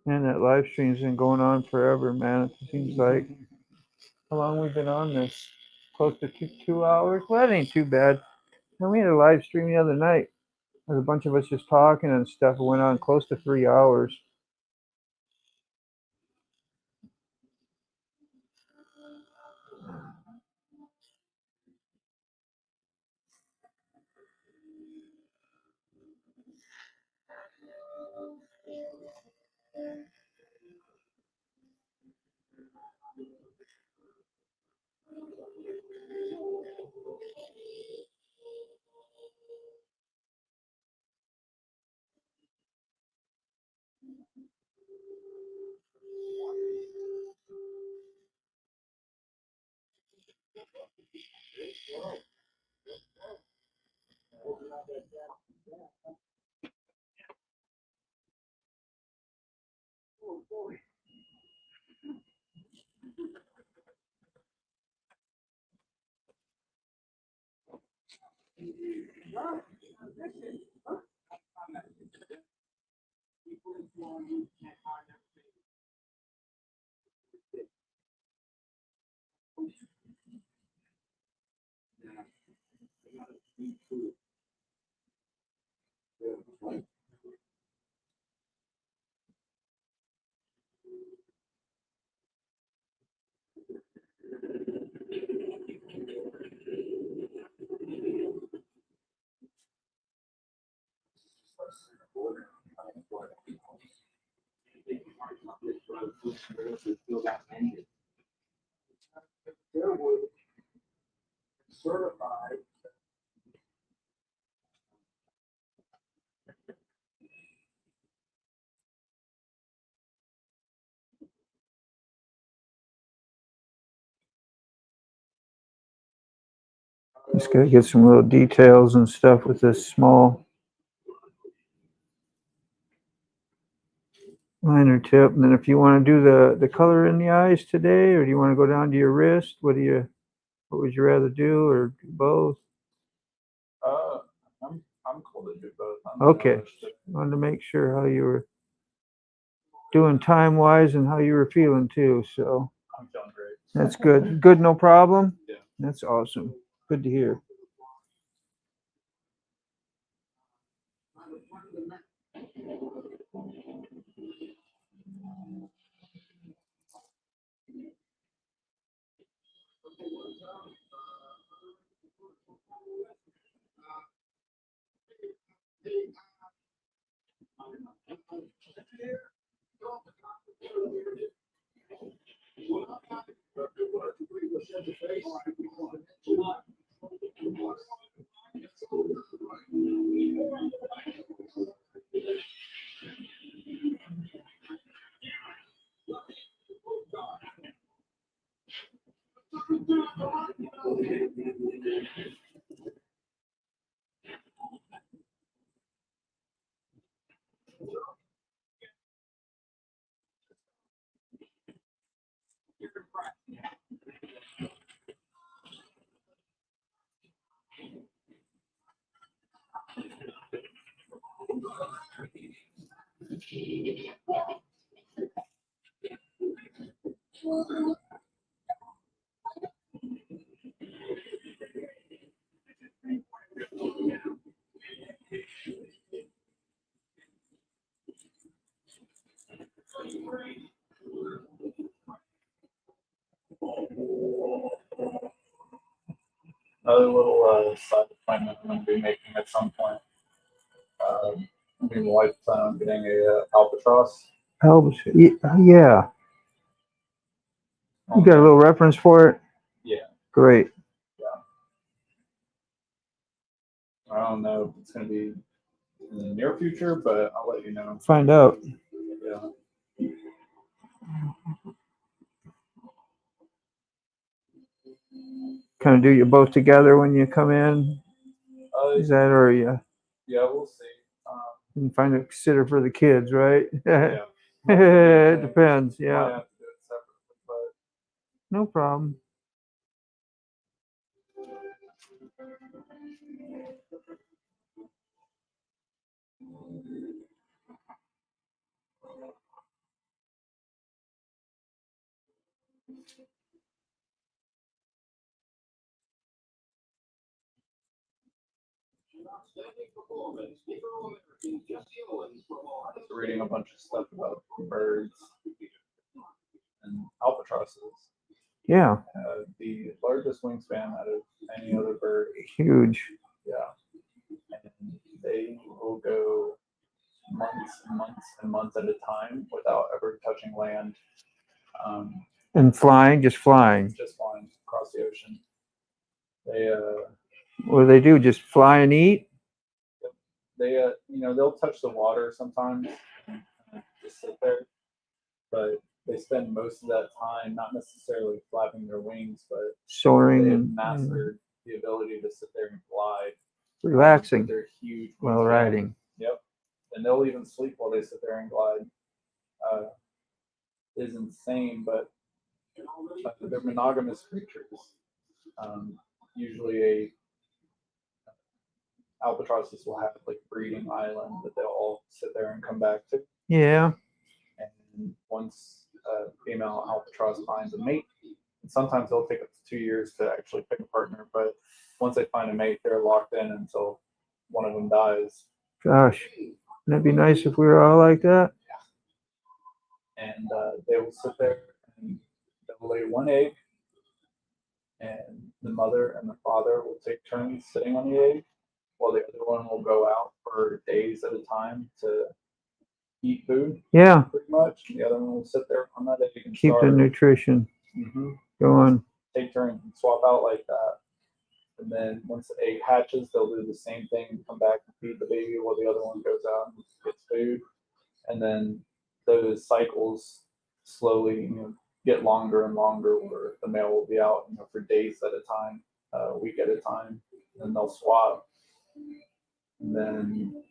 And that live stream's been going on forever, man. It seems like how long we've been on this? Close to 2 hours. Well, that ain't too bad. And we had a live stream the other night. There's a bunch of us just talking and stuff. It went on close to 3 hours. Just gotta get some little details and stuff with this small liner tip. And then if you want to do the color in the eyes today, or do you want to go down to your wrist? What would you rather do, or do both? I'm cool to do both. I'm not Okay. rushed. Wanted to make sure how you were doing time wise and how you were feeling too. So I'm feeling great. that's good. Good, no problem. Yeah. That's awesome. Good to hear. Another little side appointment I'm going to be making at some point. Me and my wife plan on getting a albatross. Elvis, yeah. You got a little reference for it? Yeah. Great. I don't know if it's going to be in the near future, but I'll let you know. Find out. Yeah. Kind of do you both together when you come in? Is that, or you Yeah, we'll see. can find a sitter for the kids, right? Yeah. It depends. Might Yeah. have to do it separately, but No problem. reading a bunch of stuff about birds and albatrosses. Yeah. The largest wingspan out of any other bird. Huge. Yeah. And they will go months and months and months at a time without ever touching land. And flying, just flying. Just flying across the ocean. They What do they do? Just fly and eat? they'll touch the water sometimes and just sit there, but they spend most of that time not necessarily flapping their wings, but Soaring they have and mastered the ability to sit there and glide relaxing They're huge while wingspan. riding. Yep. And they'll even sleep while they sit there and glide. Is insane, but they're monogamous creatures. Usually, albatrosses will have like breeding island that they'll all sit there and come back to. Yeah. And once a female albatross finds a mate, and sometimes they'll take up to 2 years to actually pick a partner, but once they find a mate, they're locked in until one of them dies. Gosh, wouldn't it be nice if we were all like that? And they will sit there and they'll lay one egg, and the mother and the father will take turns sitting on the egg, while the other one will go out for days at a time to eat food, Yeah, pretty much. The other one will sit there on that egg and keep the starve. nutrition going. Take turns and swap out like that. And then once the egg hatches, they'll do the same thing, come back and feed the baby while the other one goes out and gets food. And then those cycles slowly, get longer and longer, where the male will be out, for days at a time, a week at a time, and they'll swap. And then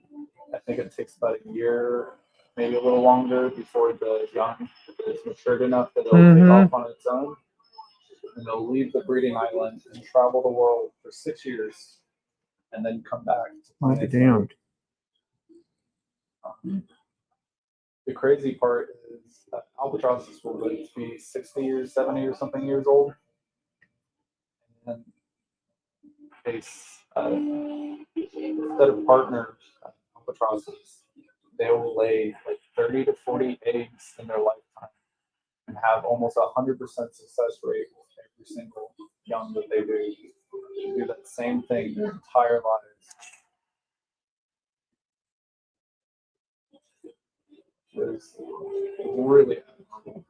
I think it takes about a year, maybe a little longer, before the young is matured enough that it'll take off on its own. And they'll leave the breeding island and travel the world for 6 years, and then come back to I'll find be its damned. mate. The crazy part is that albatrosses will live to be 60 years, 70 or something years old. And they, instead of partners, albatrosses, they will lay like 30 to 40 eggs in their lifetime and have almost 100% success rate with every single young that they do. They do that same thing their entire lives. It's really admirable.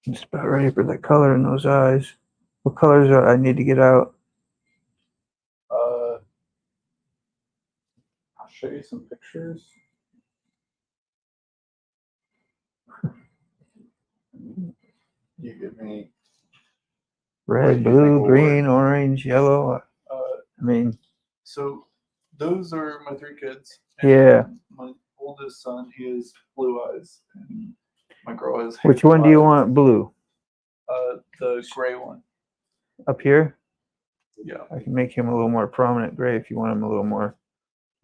Just about ready for the color in those eyes. What colors are I need to get out? I'll show you some pictures. You give me. Red, What do you think blue, will green, orange, yellow. I mean, So those are my three kids. Yeah. My oldest son, he has blue eyes, and my girl has. which hazel one do you eyes. want blue? The gray one. Up here? Yeah. I can make him a little more prominent gray if you want him a little more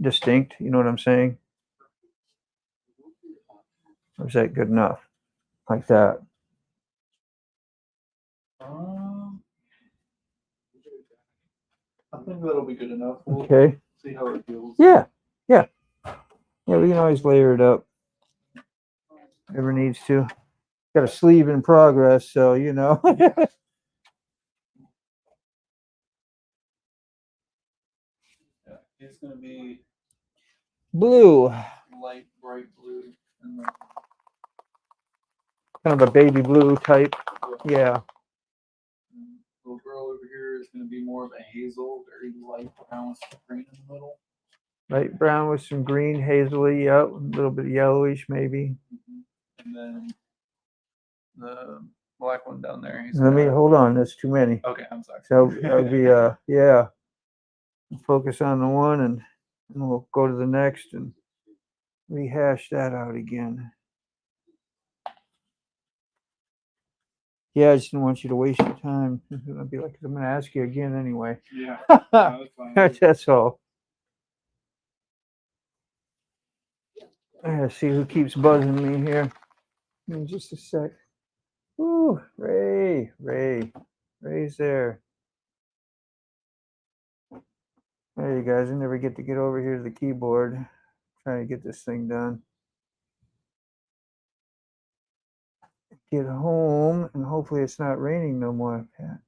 distinct. You know what I'm saying? Or is that good enough? Like that. I think that'll be good enough. We'll Okay. see how it feels. Yeah. Yeah. Yeah, we can always layer it up. Whoever needs to. Got a sleeve in progress, so you know. Yeah, it's gonna be Blue. light bright blue, and then Kind of a baby blue type. Yeah. little girl over here is gonna be more of a hazel, very light brown with some green in the middle. Light brown with some green, hazily, yep, a little bit yellowish maybe. And then the black one down there. Let me hold on, that's too many. Okay, I'm sorry. So that would be yeah. Focus on the one and we'll go to the next and rehash that out again. Yeah, I just didn't want you to waste your time. I'd be like, I'm gonna ask you again anyway. Yeah, no, that's fine. That's all. I gotta see who keeps buzzing me here. In just a sec. Ooh, Ray's there. Hey, you guys, I never get to get over here to the keyboard. Trying to get this thing done. Get home, and hopefully it's not raining no more, Pat.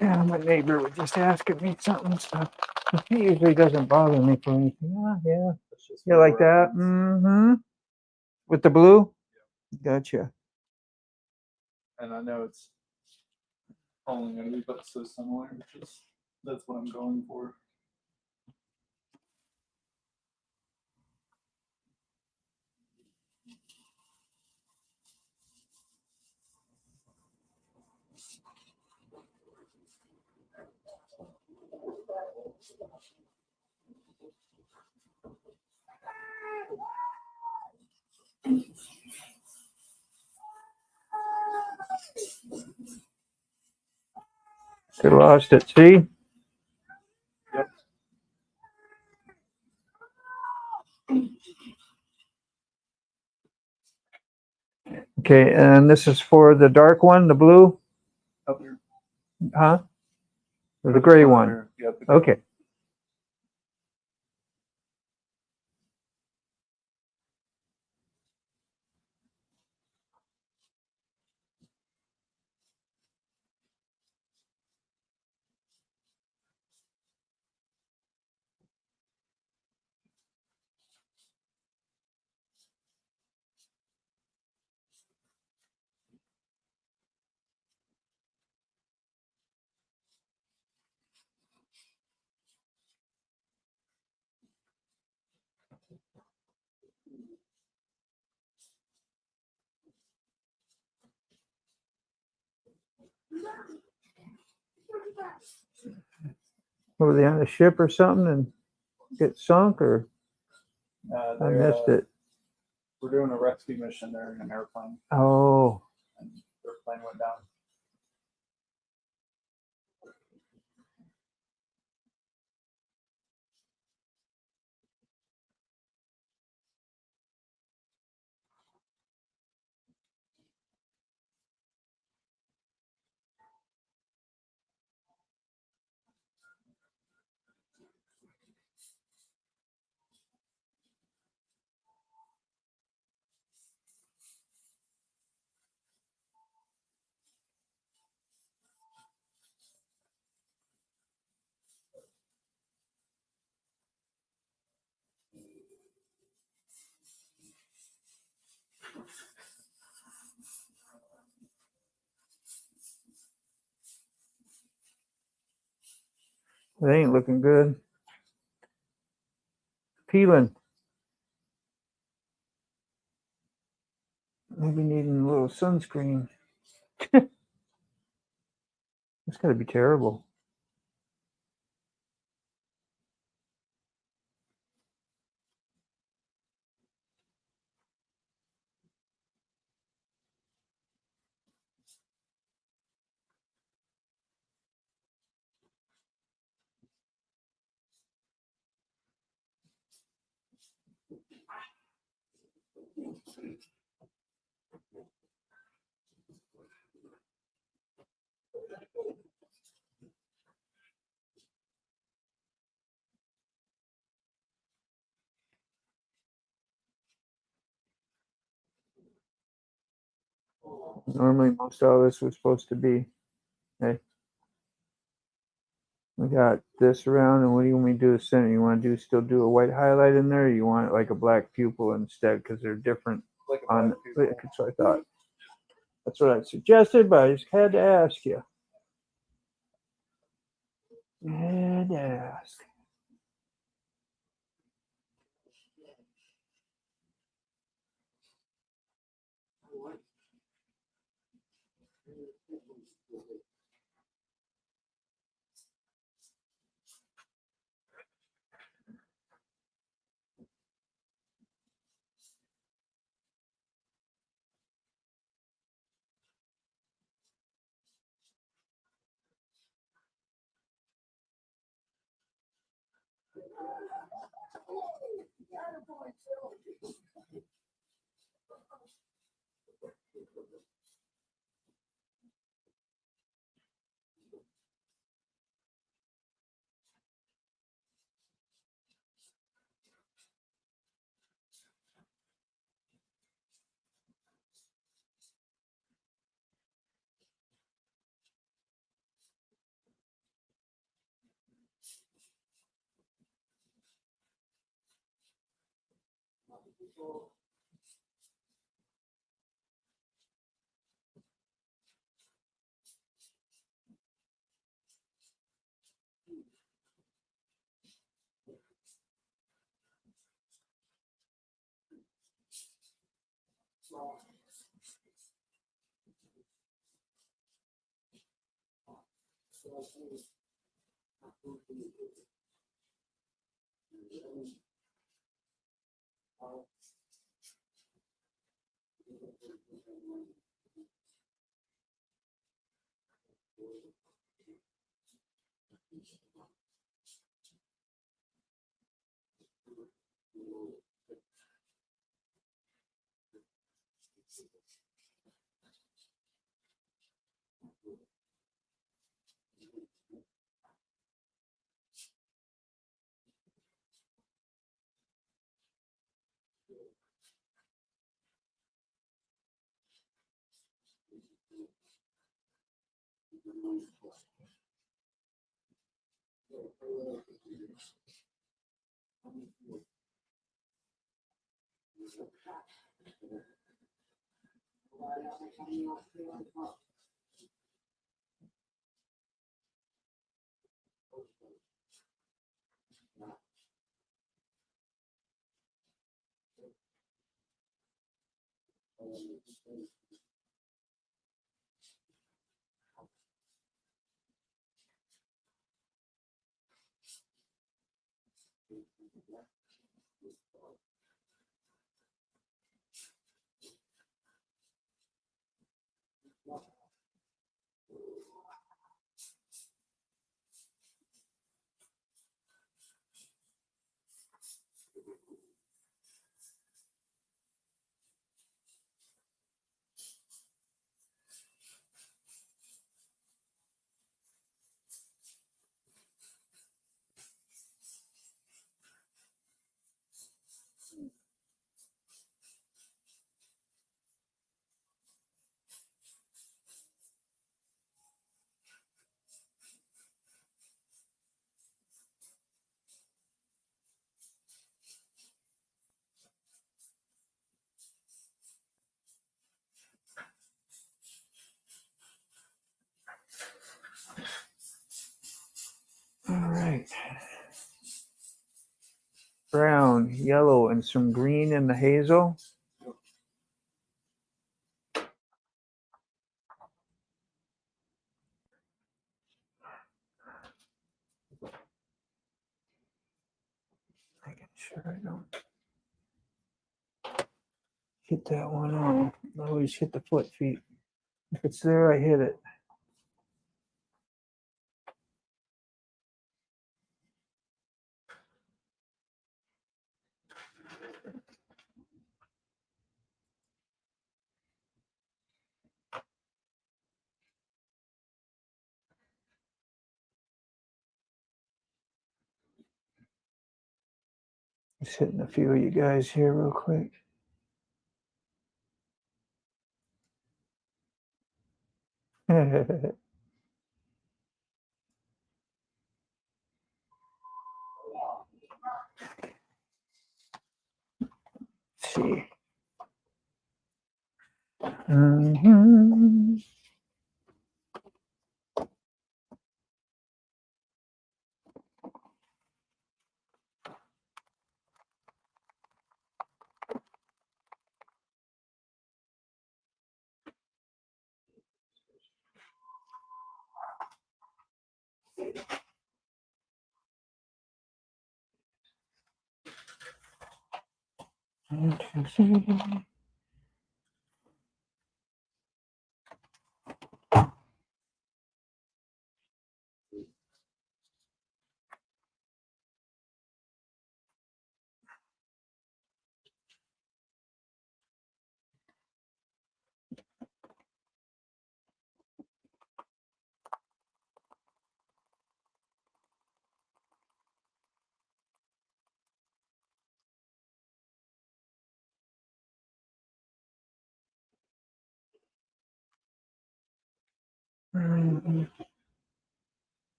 Yeah, my neighbor was just asking me something, so he usually doesn't bother me for anything. Yeah. That's just You for like that? reference. Mm-hmm. With the blue? Gotcha. And I know it's only gonna be but so similar, which is that's what I'm going for. Get lost at sea. Yep. Okay, and this is for the dark one, the blue, Up here. huh? Or the gray one? Yep. Okay. Were they on a ship or something and get sunk, or I missed it? We're doing a rescue mission. They're in an airplane, Oh, and their plane went down. It ain't looking good. Peeling. Maybe needing a little sunscreen. It's gotta be terrible. Normally, most all this was supposed to be. Hey, we got this around, and what do you want me to do? The center? You want to still do a white highlight in there, or you want it like a black pupil instead? Because they're different Like a on. black pupil. So I thought that's what I suggested, but I just had to ask you. Had to ask. right. Brown, yellow, and some green in the hazel. Making sure I don't hit that one off. I always hit the foot feet. If it's there, I hit it. Just hitting a few of you guys here real quick. Let's see. Mhm. Mhm.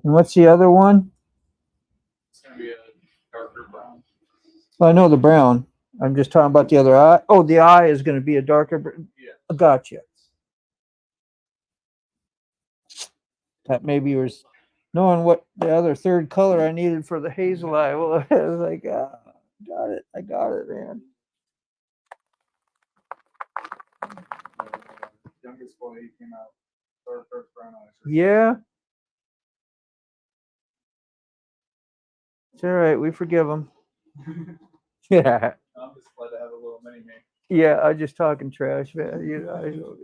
And what's the other one? It's gonna be a darker brown. Well, I know the brown. I'm just talking about the other eye. Oh, the eye is going to be a darker. Yeah. Gotcha. That maybe was knowing what the other third color I needed for the hazel eye. Well, I was like, ah, got it. I got it, man. Youngest boy, he came out our first brown eyes. Yeah. It's all right. We forgive him. Yeah. I'm just glad to have a little mini me. Yeah. I'm just talking trash, man. You know,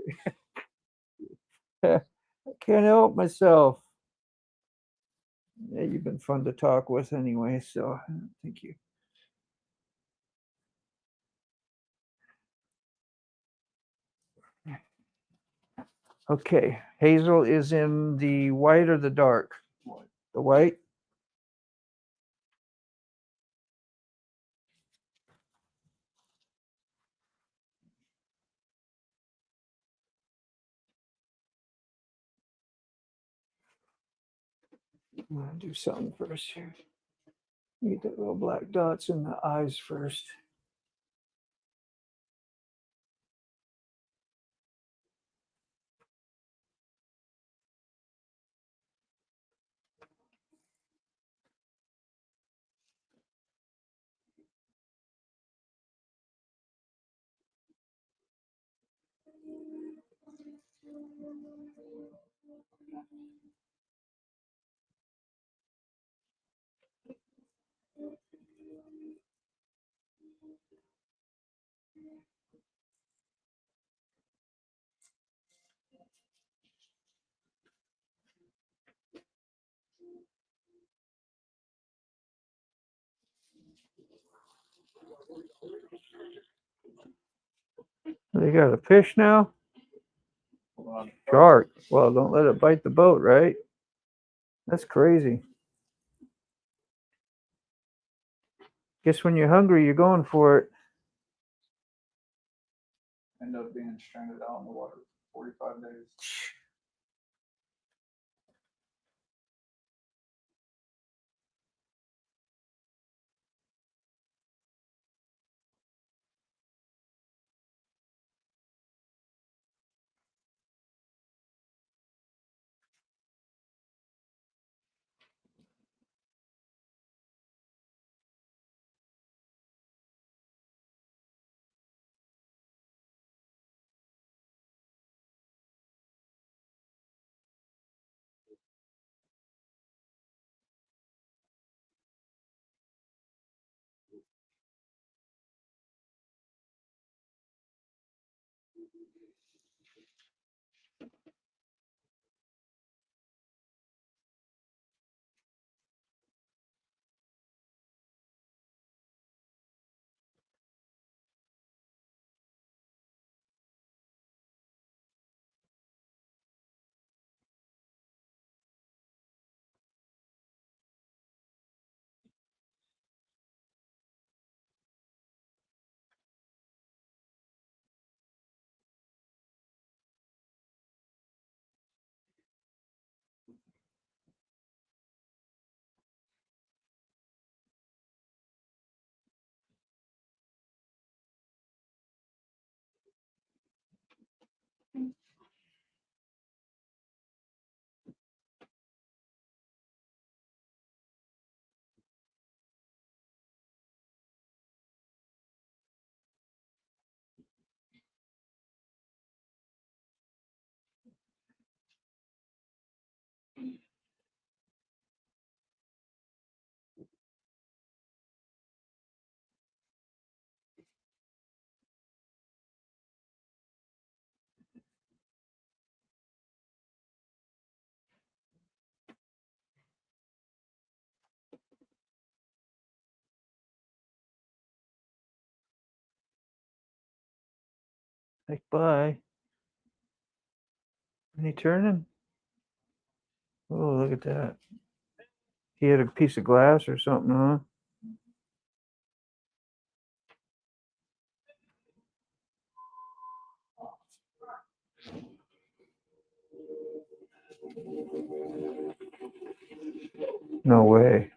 I can't help myself. Yeah, you've been fun to talk with anyway, so thank you. Okay, hazel is in the white or the dark? White. The white? I'm gonna do something first here. Get the little black dots in the eyes first. They got a fish now? Hold on. Shark. Well, don't let it bite the boat, right? That's crazy. Guess when you're hungry, you're going for it. End up being stranded out in the water for 45 days. Like, bye. Any turning? Oh, look at that. He had a piece of glass or something, huh? No way.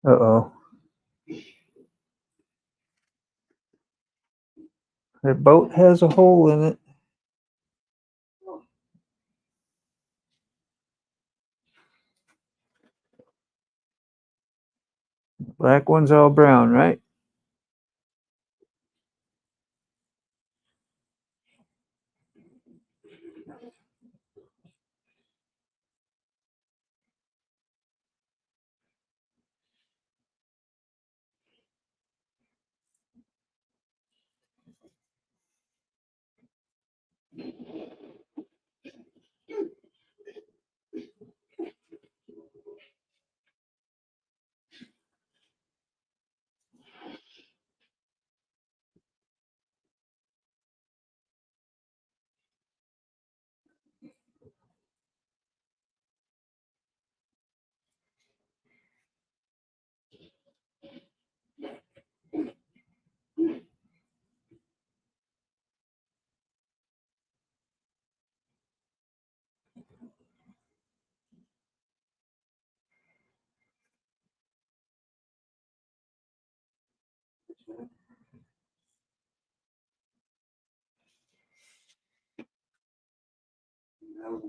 Uh-oh. That boat has a hole in it. Black one's all brown, right? I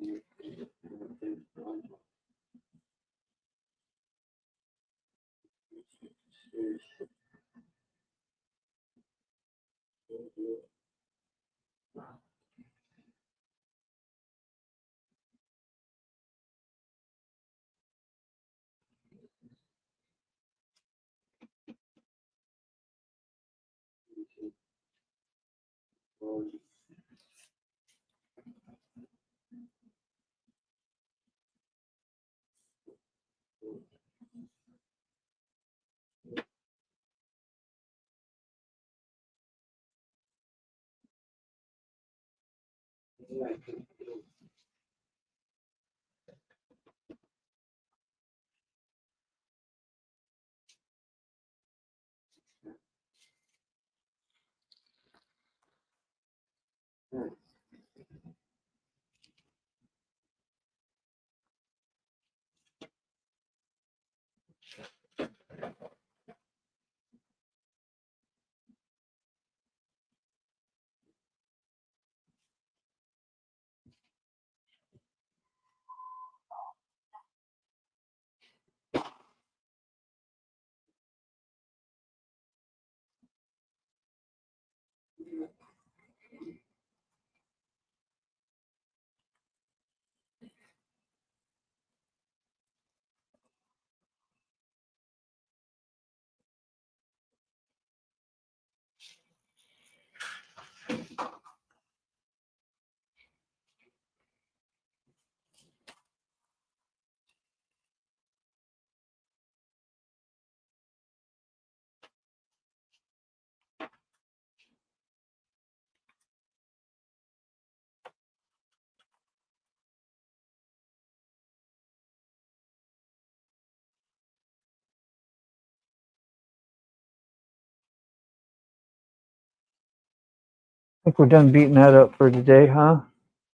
think we're done beating that up for today, huh?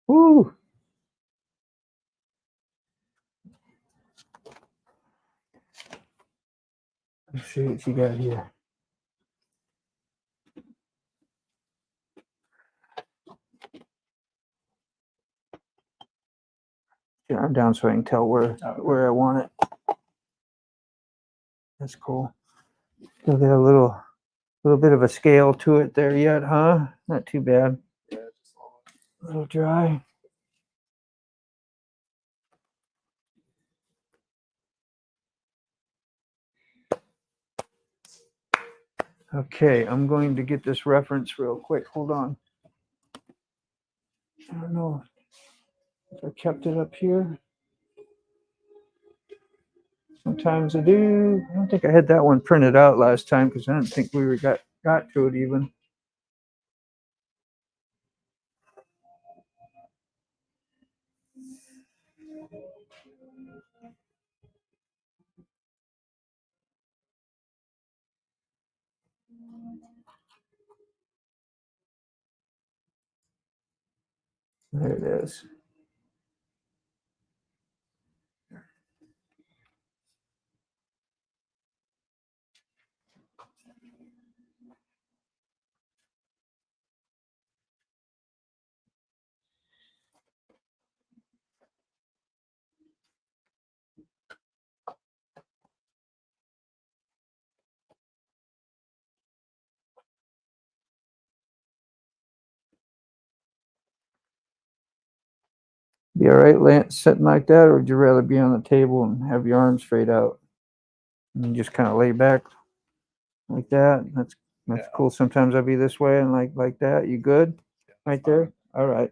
Woo! Let's see what you got here. Yeah, I'm down so I can tell where I want it. That's cool. Still got a little bit of a scale to it there yet, huh? Not too bad. Yeah, just A little dry. Okay, I'm going to get this reference real quick. Hold on. I don't know if I kept it up here. Sometimes I do. I don't think I had that one printed out last time because I didn't think we got to it even. There it is. Be all right sitting like that, or would you rather be on the table and have your arms straight out? And just kind of lay back like that. That's Yeah. cool. Sometimes I'll be this way and like that. You good? Right there? All right.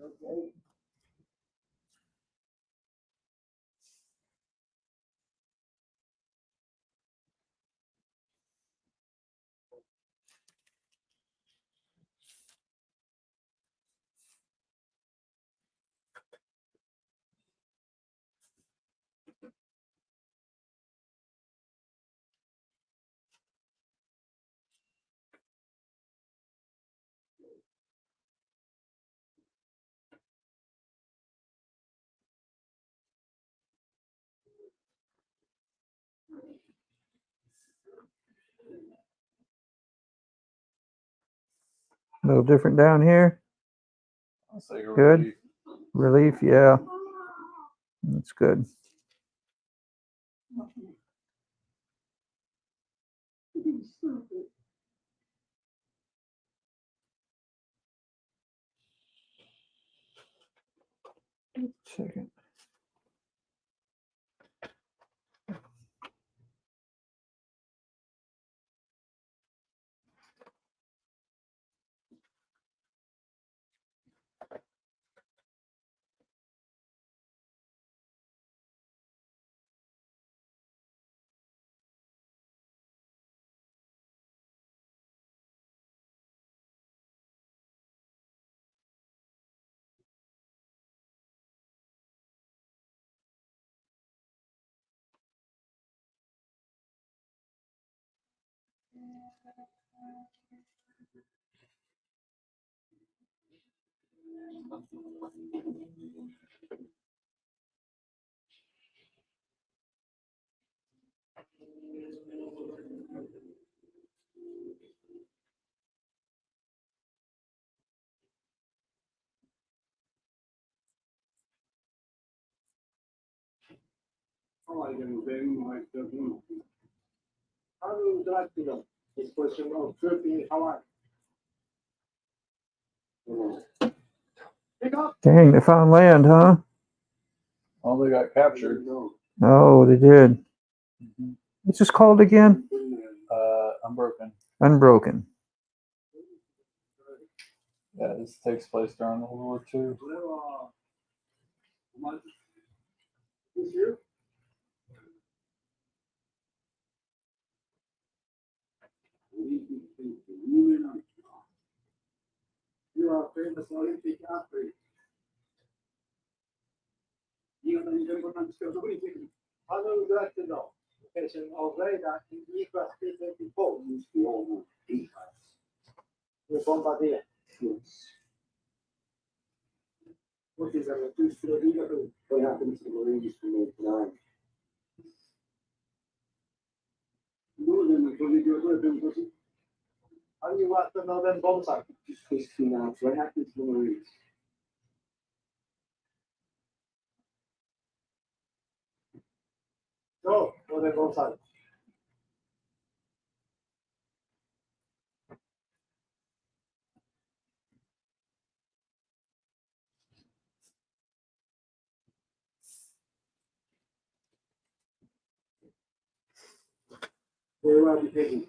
Okay. A little different down here. I'll say a Good. relief. Relief, yeah. That's good. Second. Dang, they found land, huh? Well, they got captured. Oh, they did. Mhm. What's this called again? Unbroken. Unbroken. Yeah, this takes place during World War II. You are a famous Olympic athlete. Hanno grazie no. Fece un'orrenda iniqua specie di polli. Le bombardier. What is a two-stroke vehicle? What happened to the Marines from 89? How you wrapped another bomb site? Just 15 hours. What happened to the Marines? No, no, they're bomb site. Where are you taking?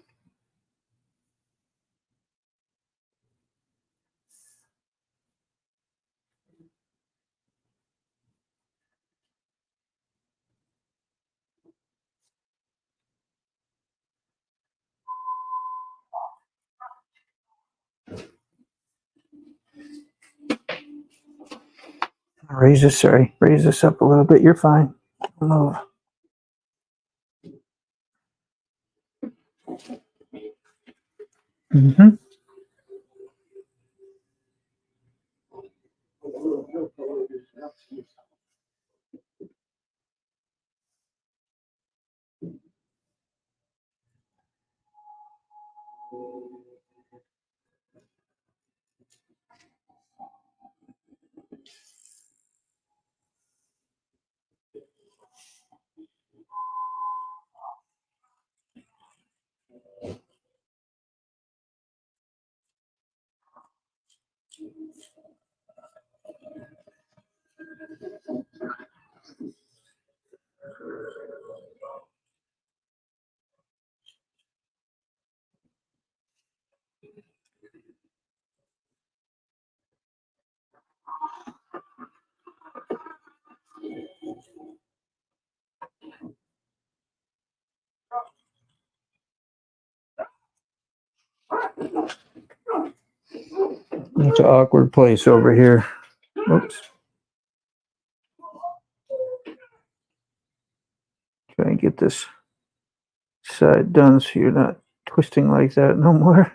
Raise this up a little bit. You're fine. Move. Mm-hmm. It's an awkward place over here. Oops. Try and get this side done so you're not twisting like that no more.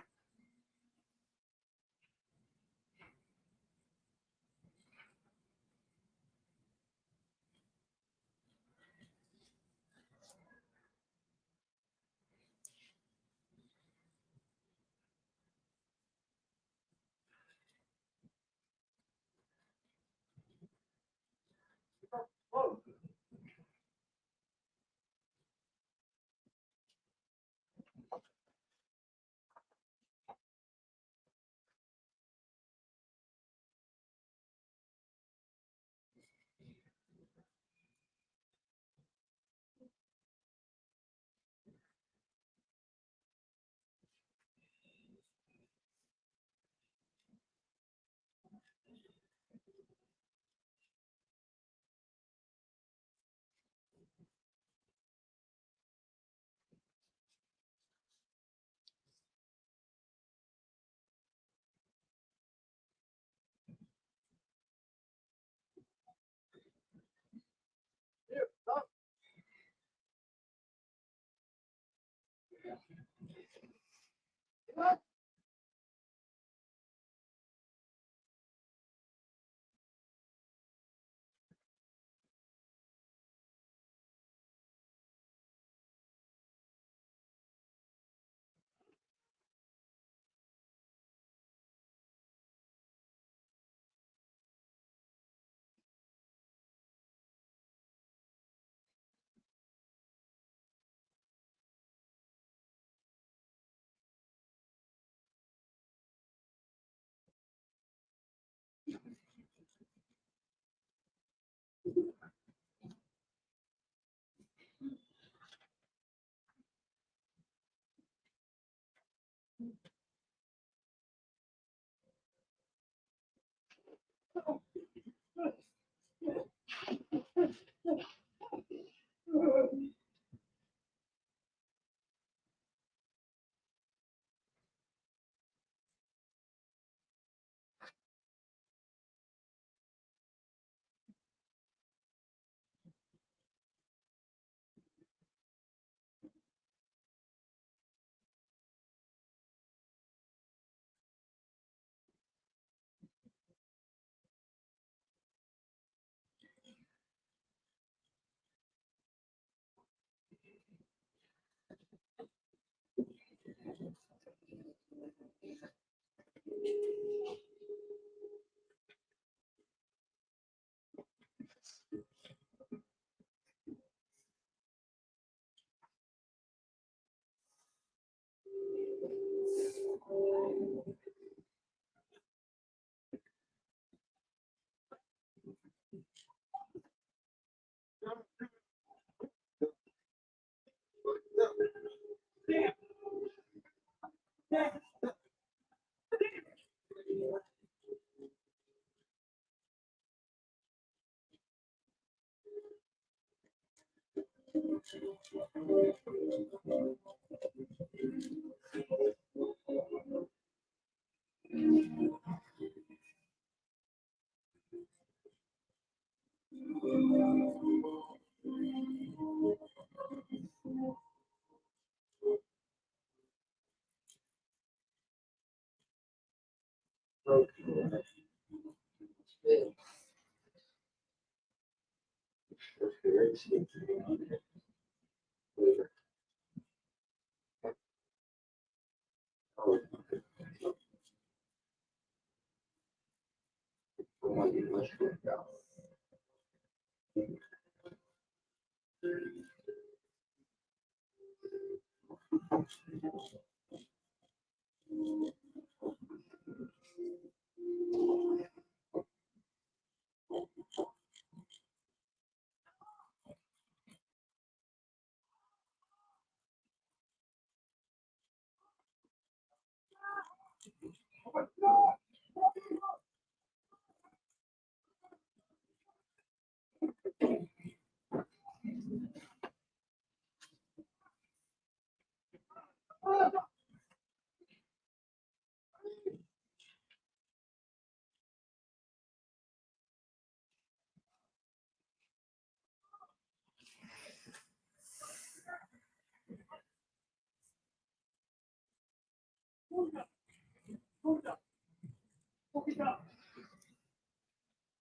it up.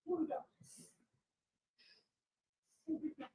Pull it up. Pull it up.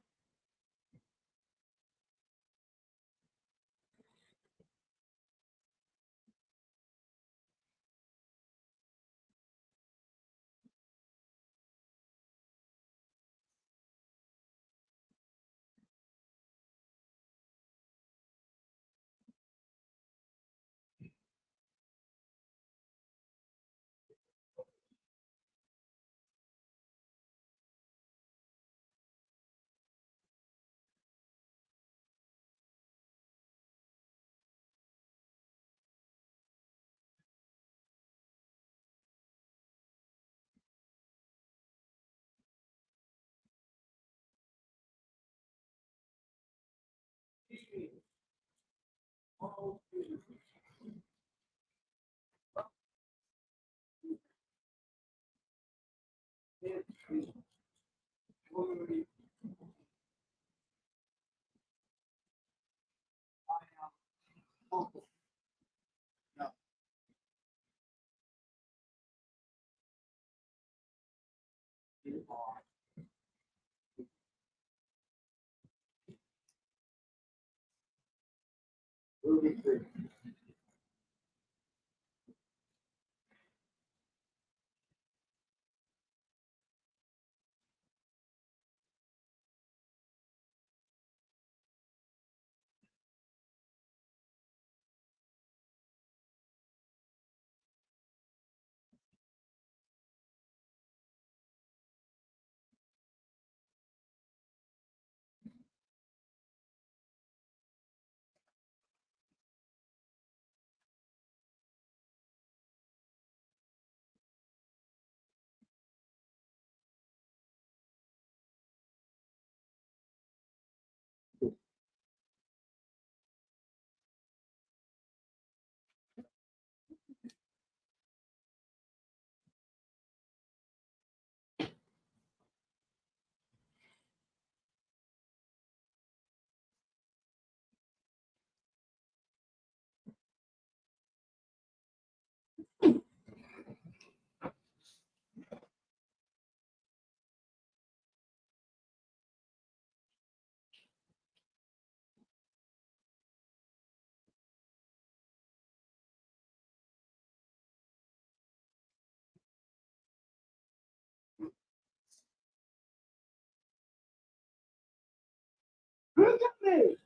Look at me.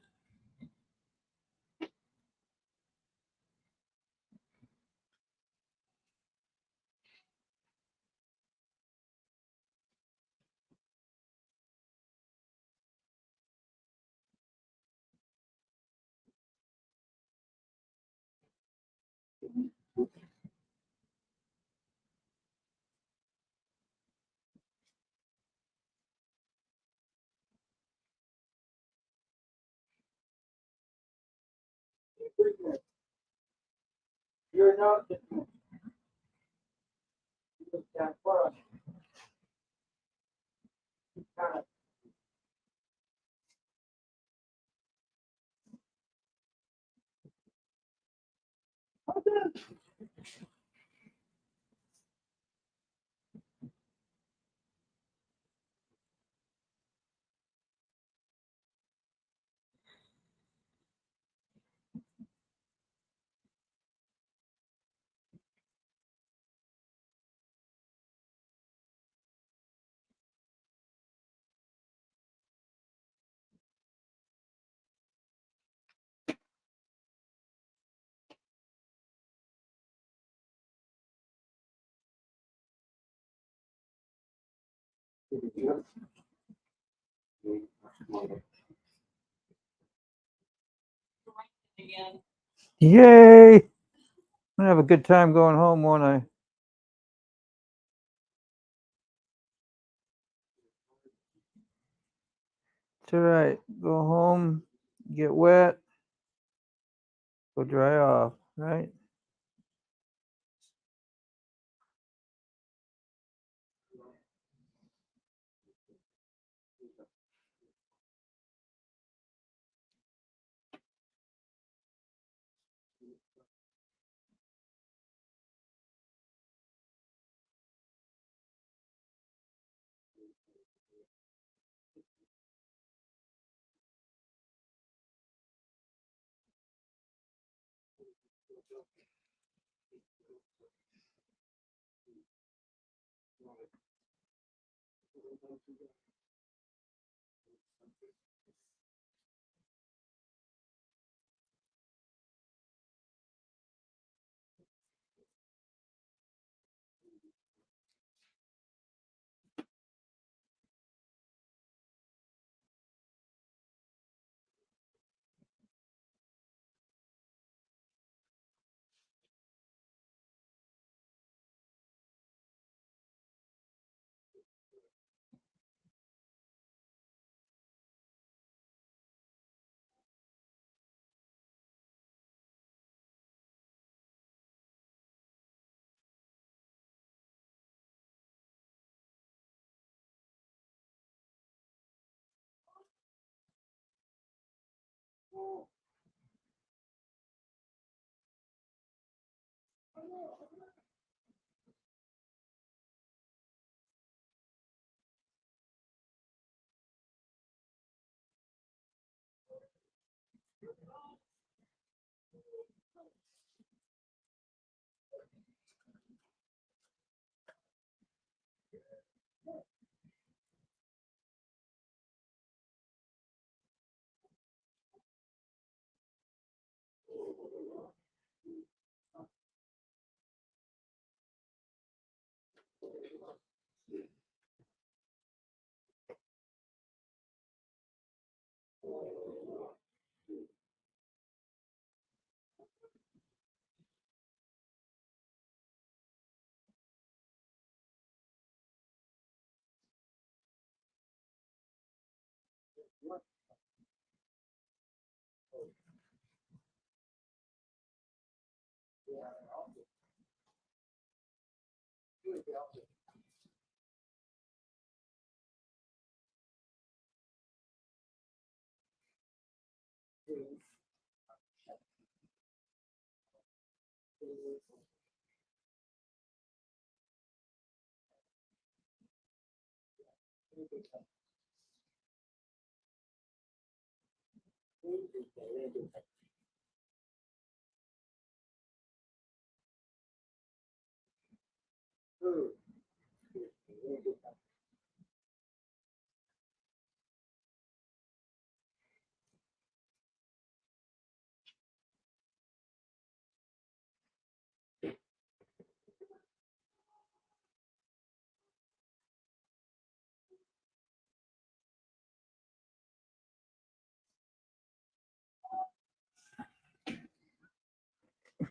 You're not. Again. Yay! I'm gonna have a good time going home, won't I? It's all right. Go home, get wet, go dry off, right?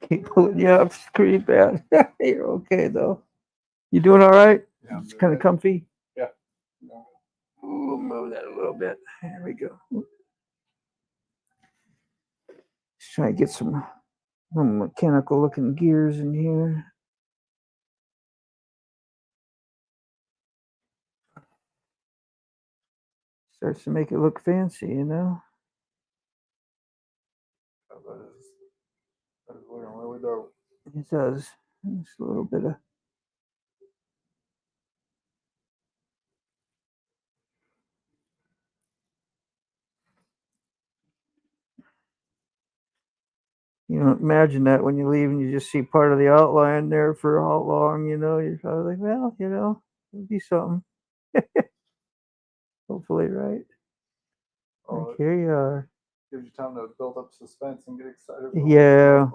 Keep pulling you up. It's pretty bad. You're okay though. You doing all right? Yeah, It's kind of comfy. Yeah. Ooh, move that a little bit. There we go. Just trying to get some mechanical looking gears in here. Starts to make it look fancy, you know? That is looking really dope. It does. Just a little bit of. You don't imagine that when you leave and you just see part of the outline there for how long, you know? You're probably like, well, you know, it'll be something. Hopefully, right? Oh, Like, here you are. gives you time to build up suspense and get excited. Yeah.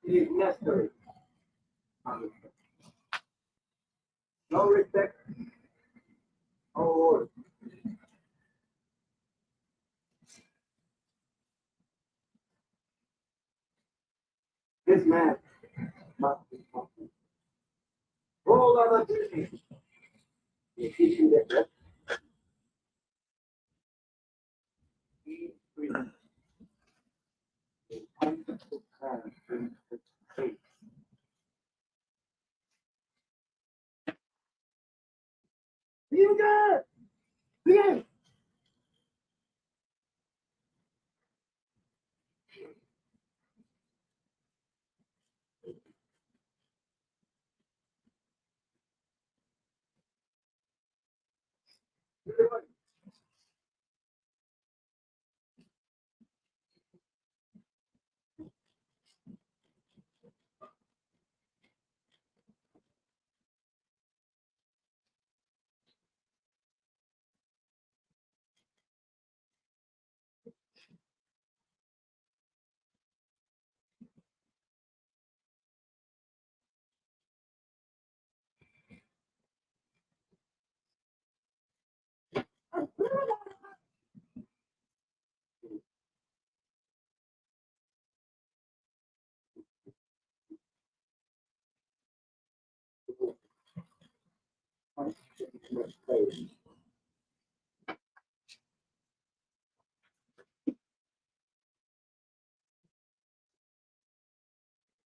It is necessary. No respect. Oh, this man must be something. All other duties. If he should accept, he is free. He comes to come in the faith. You got it!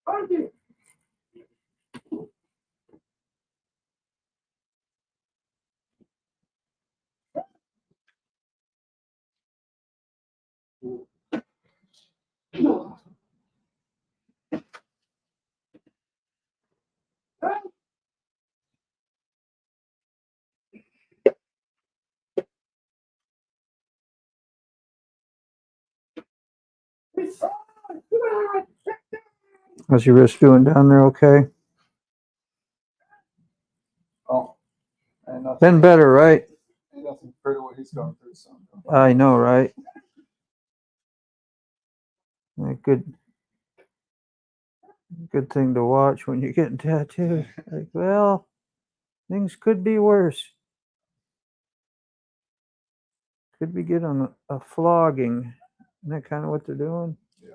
Auntie! How's your wrist doing down there? Okay. Oh, and nothing, Been better, right? ain't nothing compared to what he's going through. So I know, right? Good thing to watch when you're getting tattooed. Like, well, things could be worse. Could be getting a flogging. Isn't that kind of what they're doing? yeah.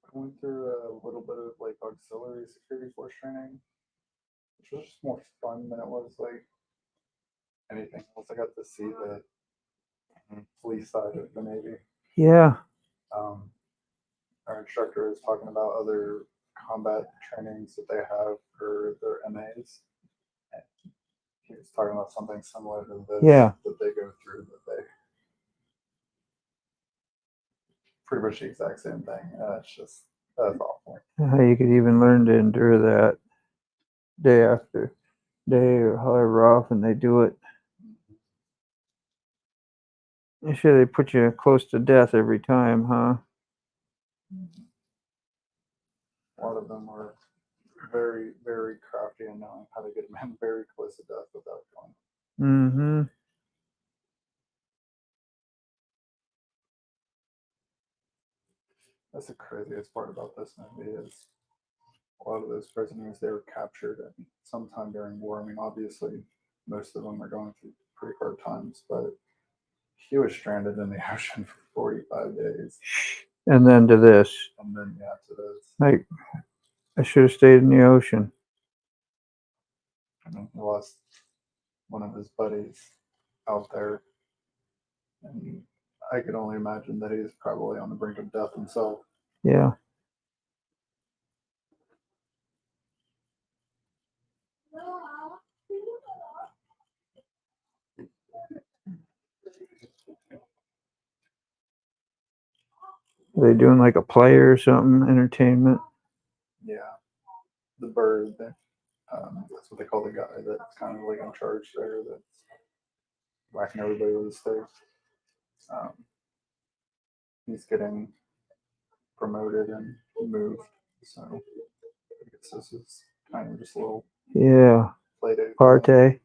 I went through a little bit of like auxiliary security force training, which was just more fun than it was like anything else. I got to see the police side of the Navy. Yeah. Our instructor was talking about other combat trainings that they have for their MAs. And he was talking about something similar to this Yeah. that they go through, that they pretty much the exact same thing. It's just, that's awful. How you could even learn to endure that day after day or however often they do it. I'm sure they put you close to death every time, huh? A lot of them were very, very crafty in knowing how to get a man very close to death without going. Mm-hmm. That's the craziest part about this movie is a lot of those prisoners, they were captured at sometime during war. I mean, obviously, most of them are going through pretty hard times, but he was stranded in the ocean for 45 days. And then to this. and then yeah, to this. Like, I should have stayed in the ocean. I mean, he lost one of his buddies out there, and I could only imagine that he's probably on the brink of death himself. Yeah. Are they doing like a play or something? Entertainment? Yeah, the bird. That's what they call the guy that's kind of like in charge there. That's whacking everybody with a stick. Um, he's getting promoted and moved, so I guess this is kind of just a little Yeah. play date. Partay.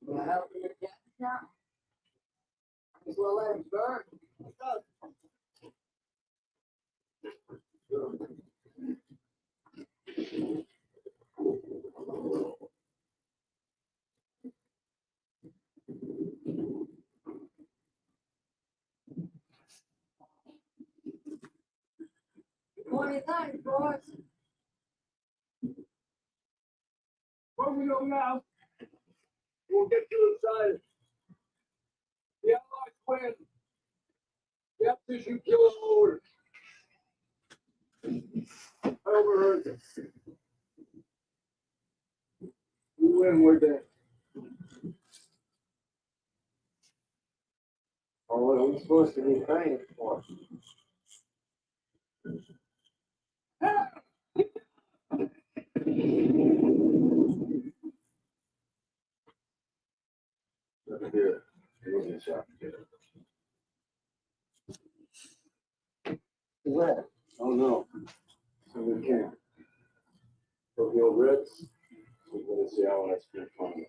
Will I help you again? Yeah. Just well let it burn. What do you think, boys? Where we go now? We'll get you inside. The Allies win. Fishing killer. I overheard this. We win with that. Oh, what are we supposed to be paying for? Here, look at shop. Where? Oh no. So we can't. So the old Reds, we're gonna see how that's gonna find us.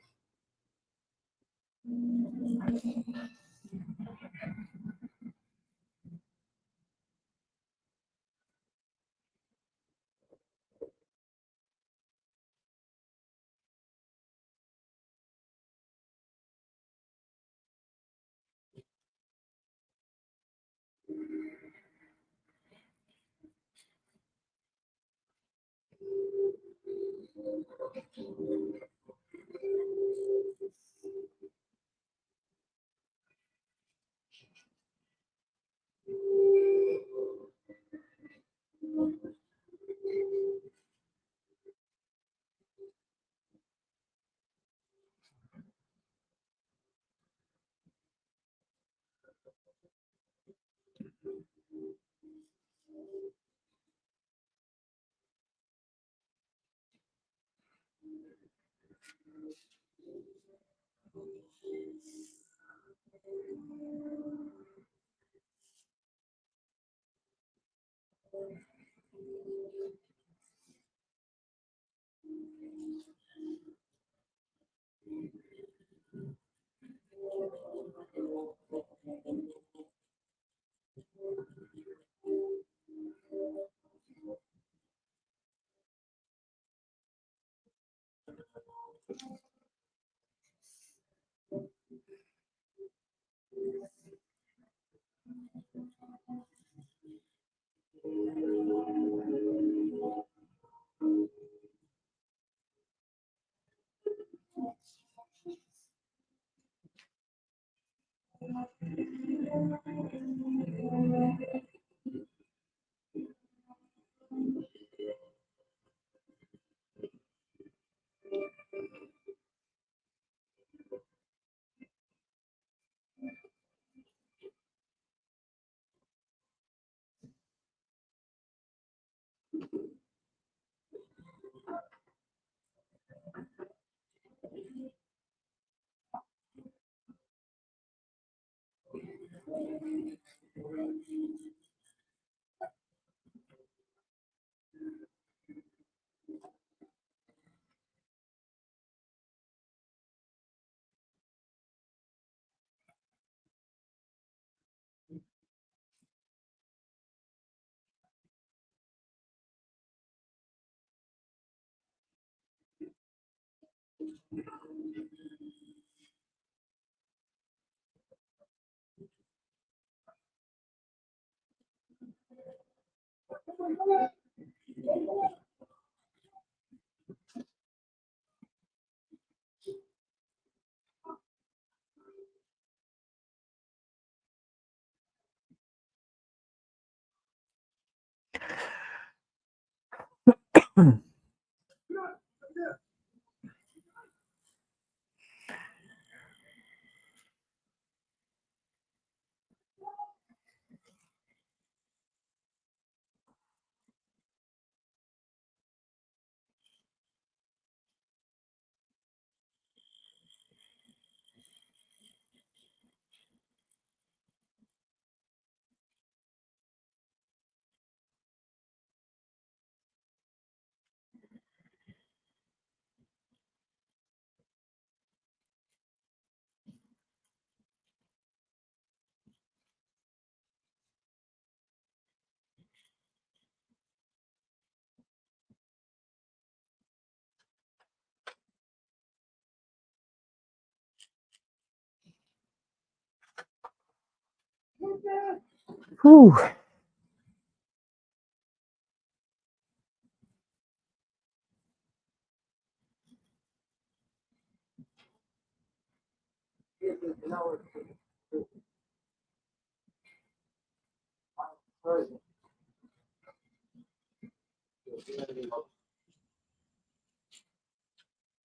Whew.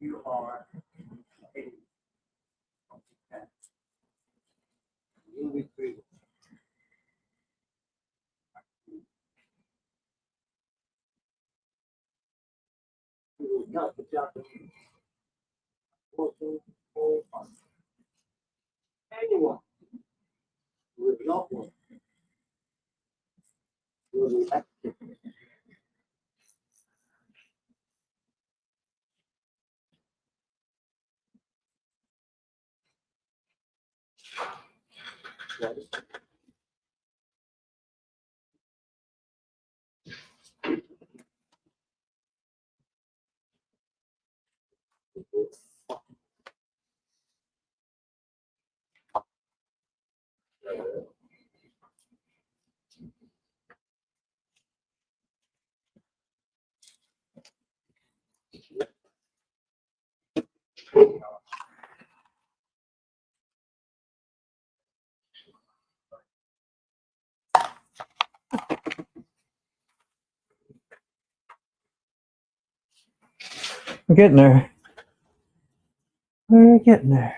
You are. You'll be free. Not the Japanese. Anyone who is not one will be active. Yes. We're getting there. We're getting there.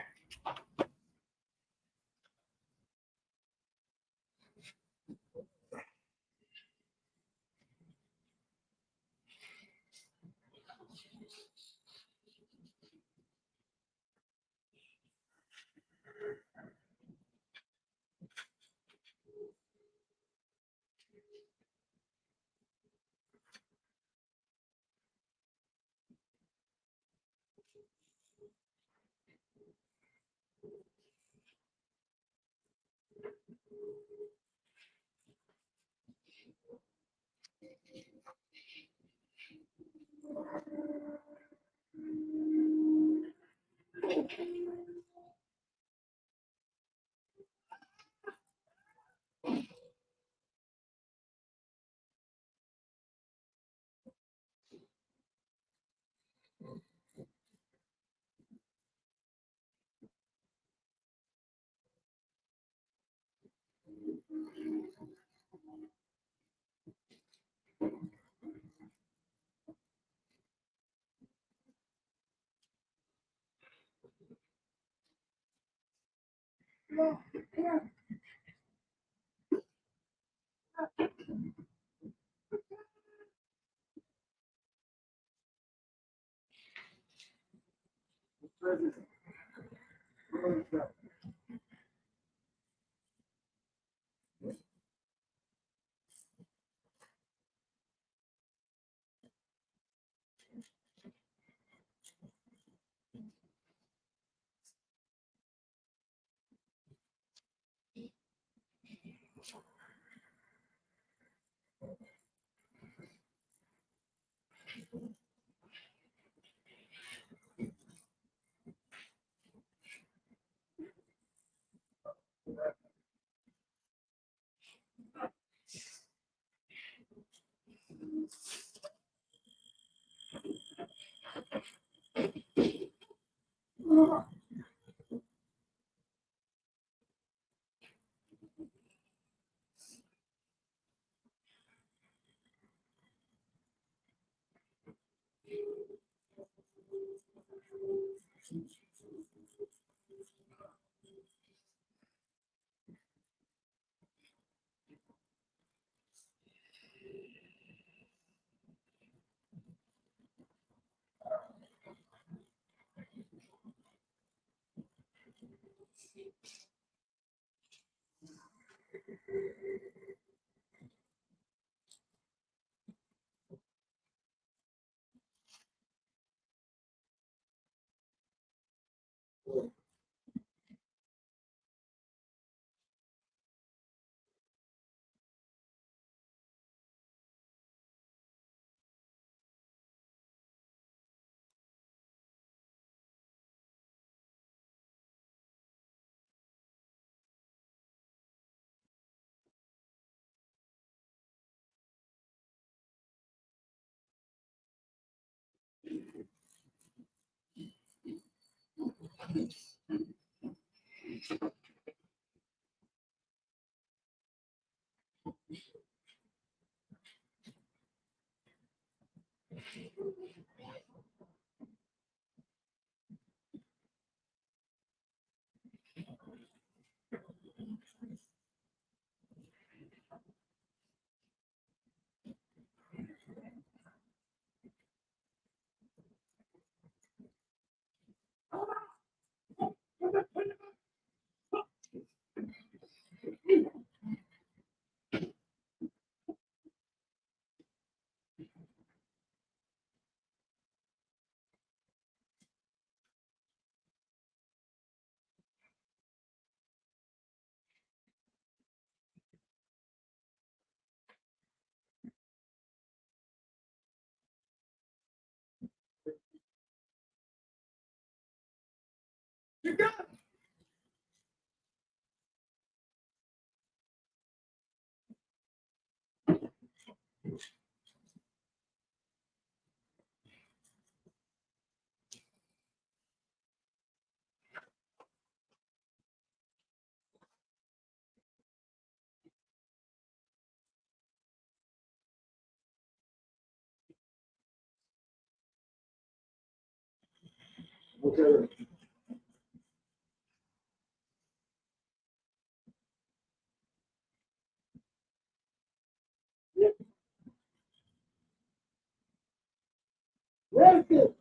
Okay. Where's it?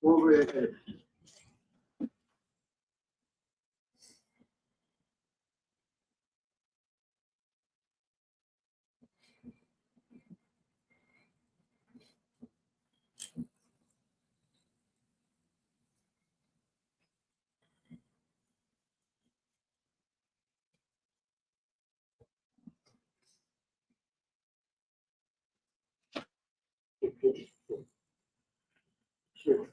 Over here. Sure.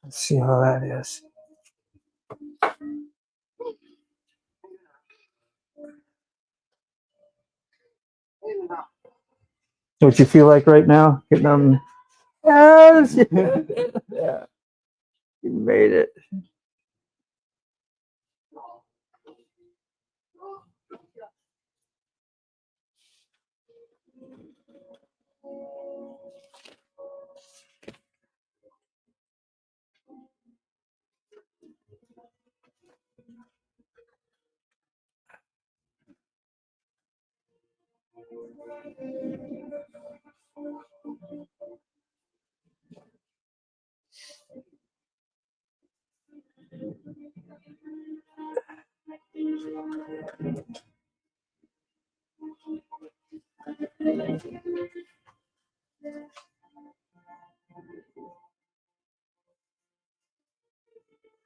Let's see how that is. What you feel like right now? Getting them. Yes. Yeah. You made it.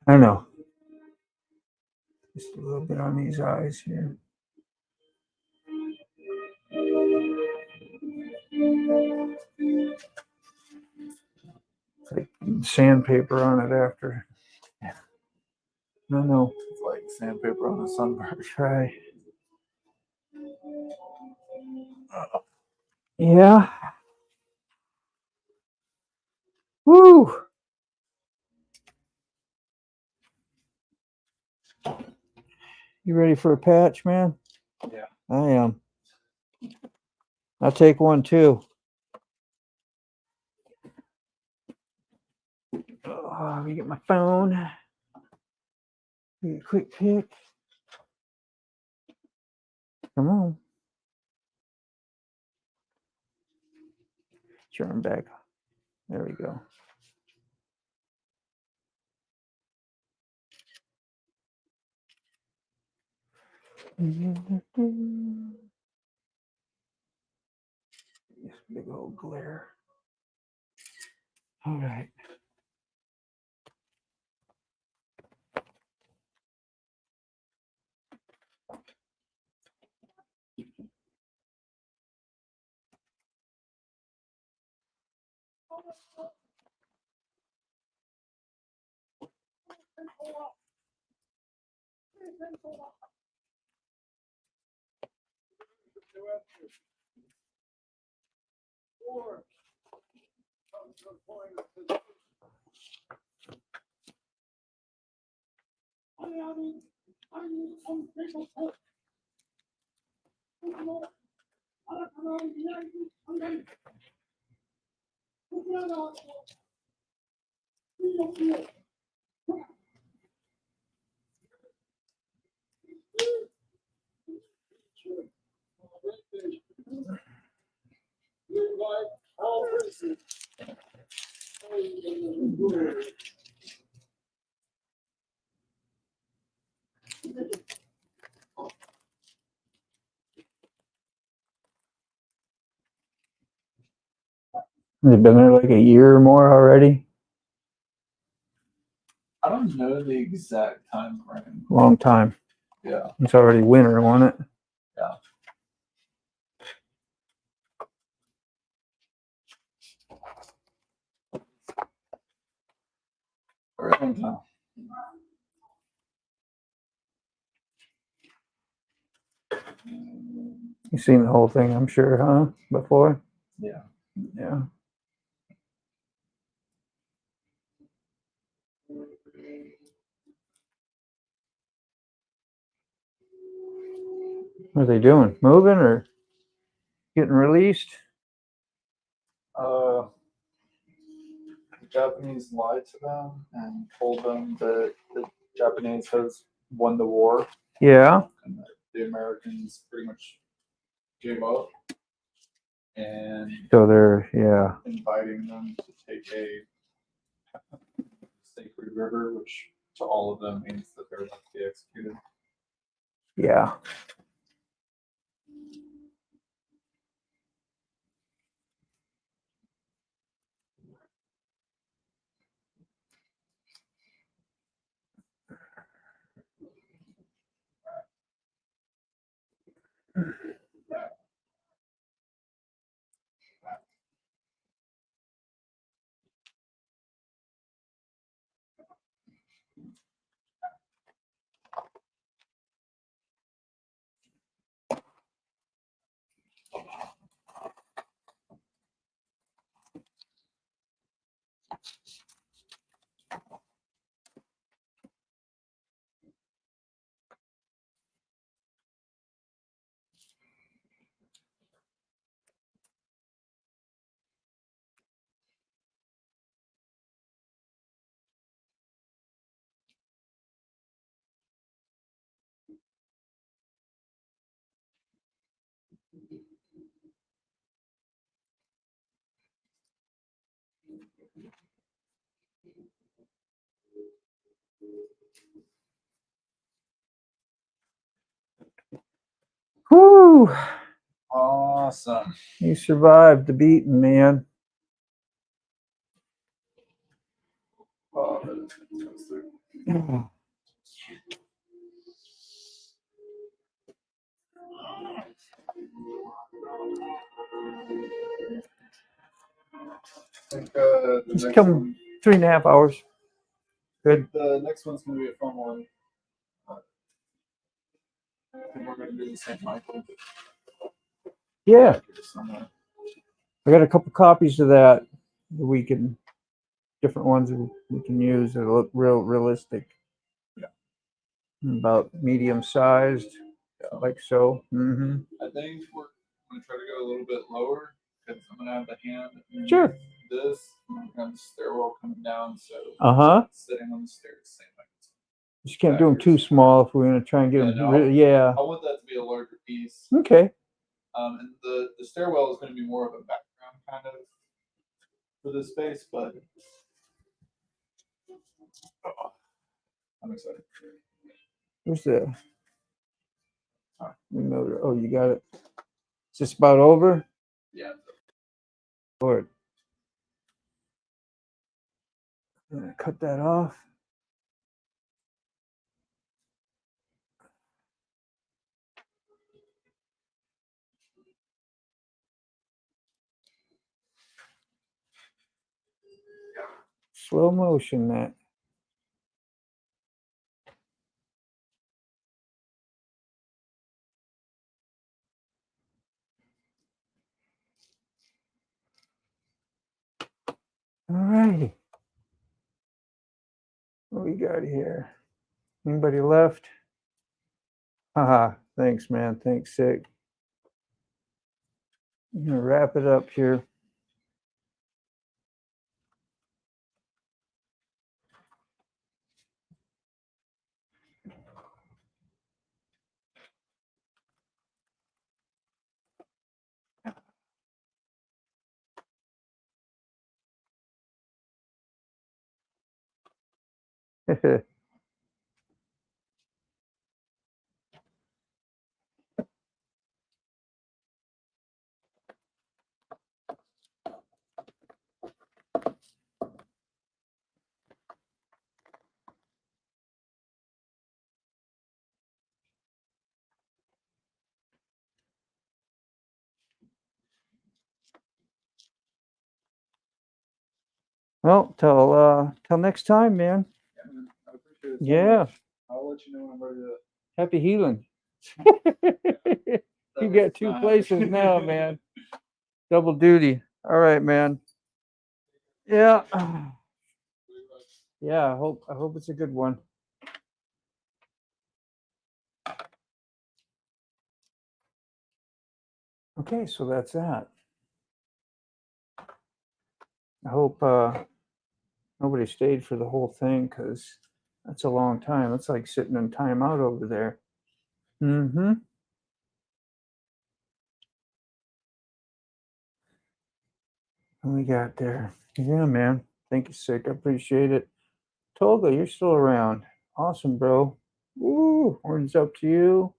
I know. Just a little bit on these eyes here. Like sandpaper on it after. No. It's like sandpaper on a sunburn. Try. Yeah. Woo. You ready for a patch, man? Yeah. I am. I'll take one too. Oh, let me get my phone. Get a quick pick. Come on. Turn back. There we go. This big old glare. All right. Has it been there like a year or more already? I don't know the exact time frame. Long time. Yeah. It's already winter, wasn't it? Yeah. Very long time. You've seen the whole thing, I'm sure, huh? Before? Yeah. Yeah. What are they doing? Moving or getting released? The Japanese lied to them and told them that the Japanese has won the war Yeah. and that the Americans pretty much gave up and So they're, yeah. inviting them to take a Free River, which to all of them means that they're about to be executed. Yeah. Whew. Awesome. You survived the beating, man. Oh, that comes through. I think the Just next come- one, 3.5 hours. Good. the next one's gonna be a fun one. I think we're gonna do the St. Michael. Yeah. Somewhere. I got a couple copies of that we can, different ones we can use that look realistic. Yeah. About medium sized, Yeah. like so. Mm-hmm. I think we're gonna try to go a little bit lower because I'm gonna have the hand. underneath Sure. This and the stairwell coming down, so Uh-huh. sitting on the stairs, same like. Just can't do them too small if we're gonna try and get Yeah, them. no. Yeah. I want that to be a larger piece. Okay. And the stairwell is going to be more of a background kind of for this space, but I'm excited. Where's the remote? Oh, you got it. Is this about over? Yeah. Lord. I'm gonna cut that off. Slow motion, that. All righty. What we got here? Anybody left? Haha. Thanks, man. Thanks, Sick. I'm gonna wrap it up here. Well, till next time, man. Yeah, man. I appreciate it. so Yeah. much. I'll let you know when I'm ready to. Happy healing. That You was got two not- places now, man. Double duty. All right, man. Yeah. Yeah, I hope it's a good one. Okay, so that's that. I hope nobody stayed for the whole thing, because that's a long time. It's like sitting in timeout over there. Mm-hmm. What we got there? Yeah, man. Thank you, Sick. I appreciate it. Tolga, you're still around. Awesome, bro. Woo! Horns up to you.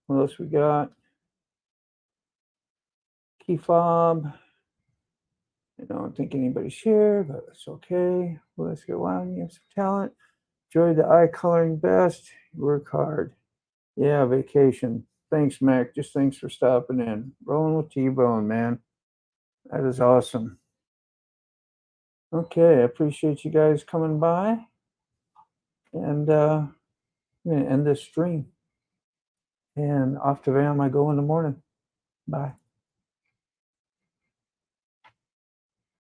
What else we got? Key fob. I don't think anybody's here, but it's okay. Well, let's go on. You have some talent. Enjoy the eye coloring best. Work hard. Yeah, vacation. Thanks, Mac. Just thanks for stopping in. Rolling with T-Bone, man. That is awesome. Okay, I appreciate you guys coming by. And I'm going to end this stream. And off to Vam I go in the morning. Bye.